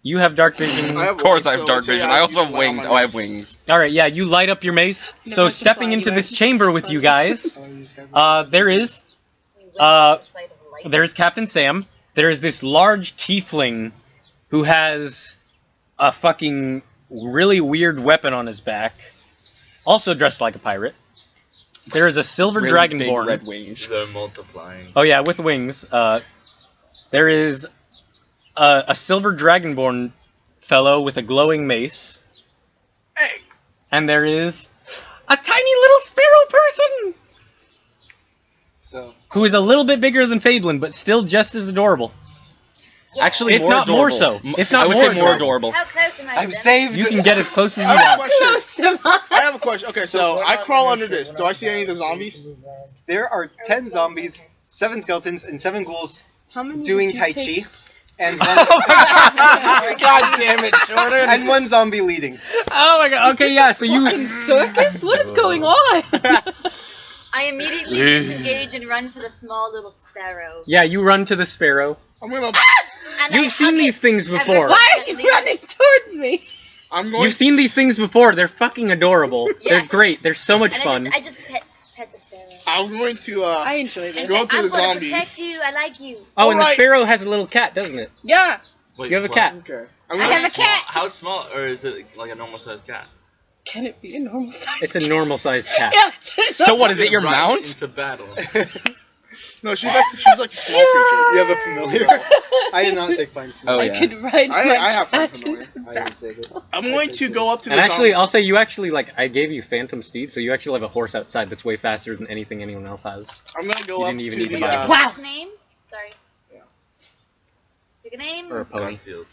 You have dark vision. I have Of course wings, I have so dark let's say vision. I also use have light on wings. my Oh, I have mace. wings. Alright, yeah, you light up your mace. Never So can stepping fly into anywhere. this chamber with you guys, Oh, you just got there is there's Captain Sam. There is this large tiefling who has a fucking really weird weapon on his back, also dressed like a pirate. There is a silver Really big dragonborn. red wings. They're multiplying. Oh yeah, with wings. There is a silver dragonborn fellow with a glowing mace, Hey. and there is a tiny little sparrow person So who is a little bit bigger than Fablin, but still just as adorable. Actually, If more not more adorable. so. If not I would more say more adorable. adorable. How close am I? I've saved. You can get as close as you I have a want. question. Close to I have a question. Okay, so we're I not crawl gonna under shoot, this. we're Do not I see any of the gonna zombies? shoot. There are 10 zombies, 7 skeletons, and 7 ghouls How many doing did you Tai take? Chi. And Oh my god! God damn it, Jordan! and 1 zombie leading. Oh my god. Okay, yeah. So you. Fucking circus? What is going on? I immediately disengage and run for the small little sparrow. Yeah, you run to the sparrow. I'm gonna. And I You've seen hug these it things before. Why are you running towards me? I'm going. You've seen these things before. They're fucking adorable. They're Yes. great. They're so much And fun. I just pet the sparrow. I'm going to. I enjoy this. And Go to I'm the gonna zombies. protect you. I like you. Oh, and the Alright. sparrow has a little cat, doesn't it? Yeah. Wait, You have a what? cat. Okay. I'm I gonna. have a cat. How small, or is it like a normal sized cat? Can it be a normal size? It's a normal sized cat. Yeah. It's a So what is it? Your Right mount? into battle. No, she's like a small creature. You have a familiar. I did not take fine. Oh I yeah. could ride my I have fun cat familiar. into I battle. didn't take it. I'm going to go up to the. And actually, zombies. I'll say you actually I gave you Phantom Steed, so you actually have a horse outside that's way faster than anything anyone else has. I'm gonna go You up didn't even to need to the. buy it. Wow. What's his name? Sorry. Yeah. Pick a name. Or a pony. Garfield.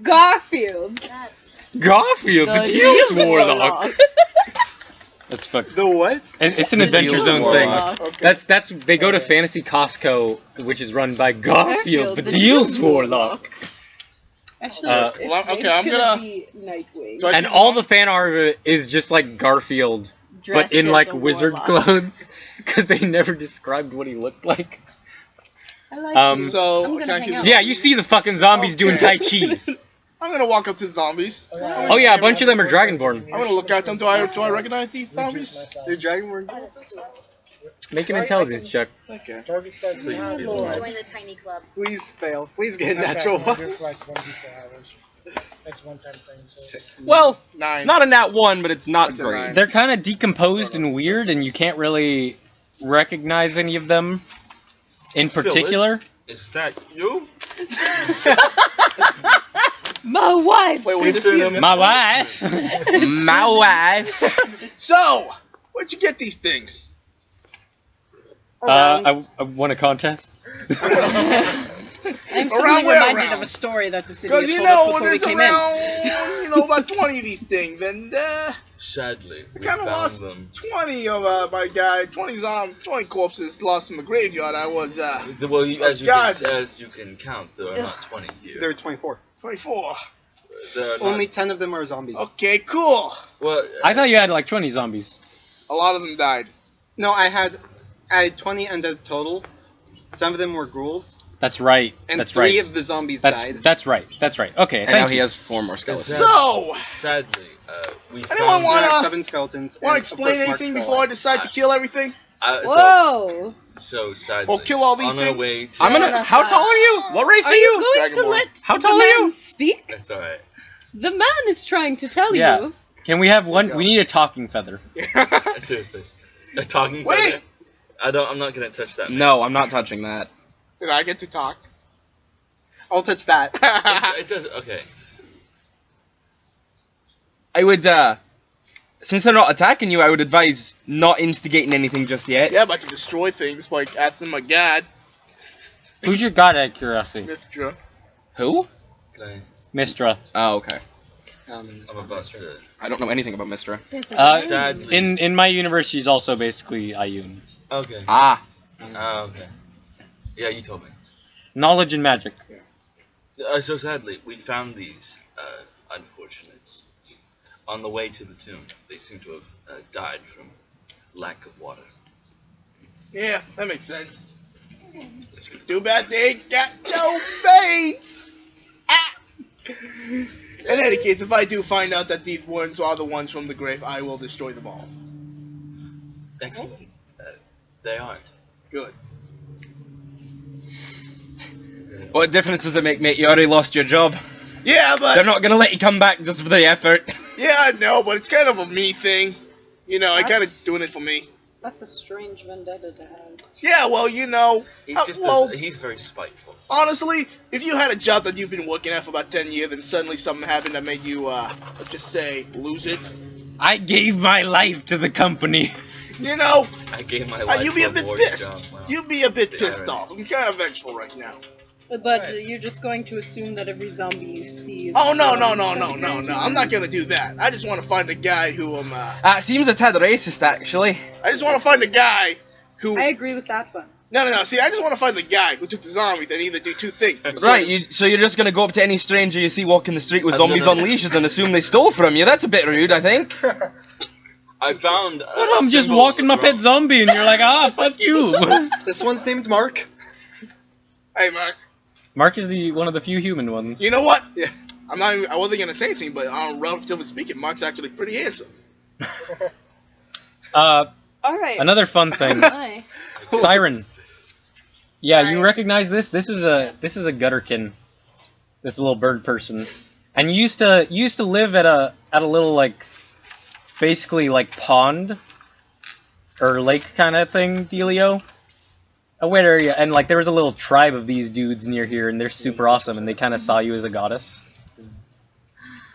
Garfield. That's Garfield, the Deals Warlock. That's fuck. The what? And it's an The Adventure Deals Zone Warlock. thing. Okay. That's they go to Fantasy Costco, which is run by Garfield, the Deals Warlock. Actually, Uh, its well, okay, name's I'm gonna gonna- be Nightwing. Do I And see all the the fan art of it is just like Garfield, Dressed but in as like a wizard warlock. clothes, because they never described what he looked like. I like Um, you. So, I'm gonna can I hang see out. the- Yeah, you see the fucking zombies doing Tai Okay. Chi. I'm gonna walk up to the zombies. Oh yeah, a bunch of them are Dragonborn. I'm gonna look at them. Do I recognize these zombies? They're Dragonborn. Make an intelligence check. Okay. Target size is Please half be or- alive. join the tiny club. Please fail. Please get a Okay, natural we'll one. do flex 1d4 hours. That's one time thing. So. Well, 9. it's not a nat 1, but it's not That's a great. 9. They're kind of decomposed and weird, and you can't really recognize any of them in particular. Phyllis, is that you? My wife. Wait, this Featuring is- My wife. My wife. So, where'd you get these things? I won a contest. I'm Around suddenly where reminded around? of a story that the city Because told you us know, before we there's came around, in. about 20 of these things, and Sadly, we kind of found lost them. 20 of my guy, 20 corpses lost in the graveyard. I was Well, as God. you can count, there are not 20 here. There are 24. 24. There are not, Only 10 of them are zombies. Okay, cool. well, I thought you had like 20 zombies. A lot of them died. No, I had 20 undead total. Some of them were ghouls, That's right. and That's 3 right. of the zombies That's died. that's right. That's right. Okay. And now Thank he you. has 4 more skeletons. So, sadly, we Anyone found. wanna- There are 7 skeletons. want to and, of explain course, Mark's anything still before I alive. decide to kill everything? Whoa! So sadly, Or kill all these on our things? way to. I'm gonna. How tall are you? What race Are you going to Dragonborn. let How the tall are man you? speak? That's alright. The man is trying to tell Yeah. you. Can we have one? We need a talking feather. Seriously, a talking. Wait! feather? I'm not gonna touch that. Man. No, I'm not touching that. Did I get to talk? I'll touch that. It does. Okay. I would, since they're not attacking you, I would advise not instigating anything just yet. Yeah, but I can destroy things by asking my god, Who's your god out of curiosity? Mistra. Who? Okay. Mistra. Oh, okay. I'm about to. I don't know anything about Mistra. Sadly. In my universe, she's also basically Ayun. Okay. Ah. Okay. Yeah, you told me. Knowledge and magic. So sadly, we found these unfortunates on the way to the tomb. They seem to have died from lack of water. Yeah, that makes sense. Too bad they ain't got no faith. Ah. In any case, if I do find out that these ones are the ones from the grave, I will destroy them all. Excellent. They aren't. Good. What difference does it make, mate? You already lost your job. Yeah, but They're not gonna let you come back just for the effort. yeah, I know, but it's kind of a me thing. You know, I kind of That's- doing it for me. That's a strange vendetta to have. Yeah, well, you know, He's very spiteful. honestly, if you had a job that you've been working at for about 10 years and suddenly something happened that made you, let's just say, lose it, I gave my life to the company. you know, I gave my life you'd be a for bit board pissed. job. Wow. You'd be a bit The pissed irony. off. I'm kind of vengeful right now. But you're just going to assume that every zombie you see is. Oh, no. I'm not gonna do that. I just want to find a guy who It seems a tad racist, actually. I just want to find a guy who. I agree with that one. No. See, I just want to find the guy who took the zombie that either do two things. Right, so you're just gonna go up to any stranger you see walking the street with zombies on leashes and assume they stole from you? That's a bit rude, I think. I found. What, I'm just walking my pet zombie and you're like, fuck you. This one's named Mark. Hey, Mark. Mark is one of the few human ones. You know what? Yeah. I wasn't gonna say anything, but relatively speaking, Mark's actually pretty handsome. All right. Another fun thing. Hi. Siren. Yeah, Siren. you recognize this? This is a gutterkin. This little bird person. And you used to live at a little like basically like pond or lake kind of thing, dealio. A wet area, and like there was a little tribe of these dudes near here, and they're super awesome, and they kind of saw you as a goddess.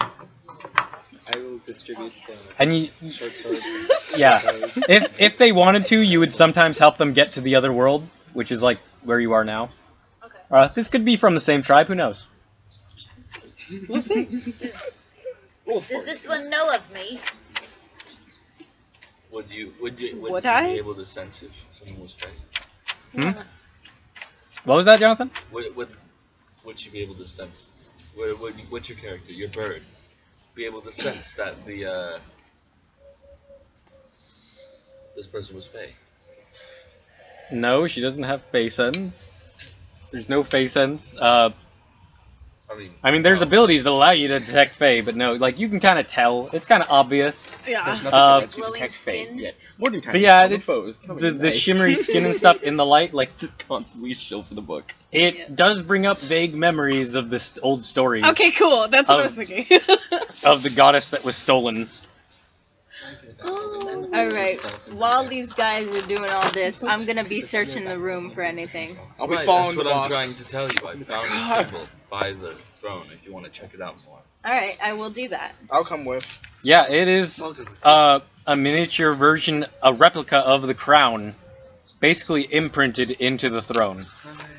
I will distribute the And you, short swords. yeah, if they wanted to, you would sometimes help them get to the other world, which is like where you are now. Okay. This could be from the same tribe. Who knows? We'll see. Does this one know of me? Would you Would be I? able to sense if someone was fake? What was that, Jonathan? Would you be able to sense? What's your character? Your bird. Be able to sense that this person was fake. No, she doesn't have face sense. There's no face sense. I mean, there's abilities that allow you to detect Fae, but no, like, you can kind of tell. It's kind of obvious. Yeah. There's nothing that lets you Glowing detect Fae skin? yet. Modern times, But yeah, all the it's foes come in the night. shimmery skin and stuff in the light, like, Just constantly show for the book. it does bring up vague memories of this old stories Okay, cool. That's what I was thinking. of the goddess that was stolen. All right. While these guys are doing all this, I'm gonna be searching the room for anything. I'll be Right, following that's the what I'm boss. trying to tell you. I found a symbol by the throne if you want to check it out more. All right, I will do that. I'll come with. Yeah, it is a miniature version, a replica of the crown, basically imprinted into the throne.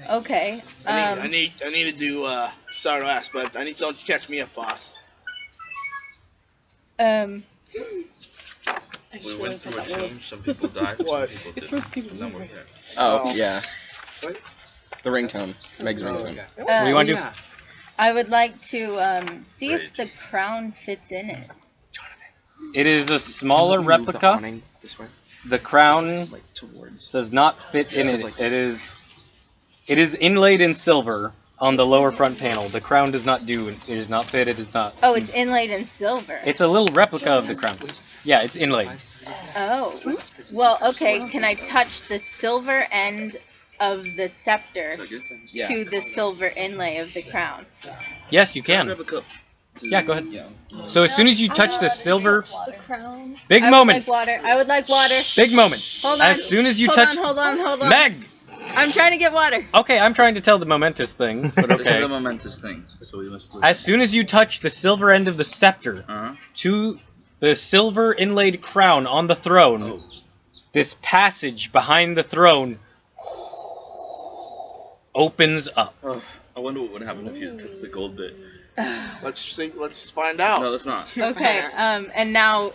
Okay. I need to do. Sorry to ask, but I need someone to catch me up, boss. We went through a tomb. Some people died. What? Some people It's didn't. from Steven And then we're Universe. here. Oh, Oh. yeah. The ringtone. Meg's ringtone. okay. What do you want to do? I would like to see if the crown fits in it. It is a smaller replica. This way. The crown Like towards. does not fit in it. It is inlaid in silver on the lower front panel. The crown does not do. It does not fit. It does not. Oh, it's inlaid in silver. It's a little replica of the crown. Yeah, it's inlaid. Oh. Well, okay. Can I touch the silver end of the scepter Yeah. to the silver inlay of the crown? Yes, you can. Grab a cup. Yeah, go ahead. So as soon as you touch the silver, The crown. big I would moment. like water. I would like water. Big moment. Hold on. As soon as you hold touch, on, hold on. Meg. I'm trying to get water. Okay, I'm trying to tell the momentous thing, but This is okay. a momentous thing, so we must listen. As soon as you touch the silver end of the scepter to the silver inlaid crown on the throne, this passage behind the throne opens up. I wonder what would happen if you touch the gold bit. Let's see. Let's find out. No, that's not. Okay. And now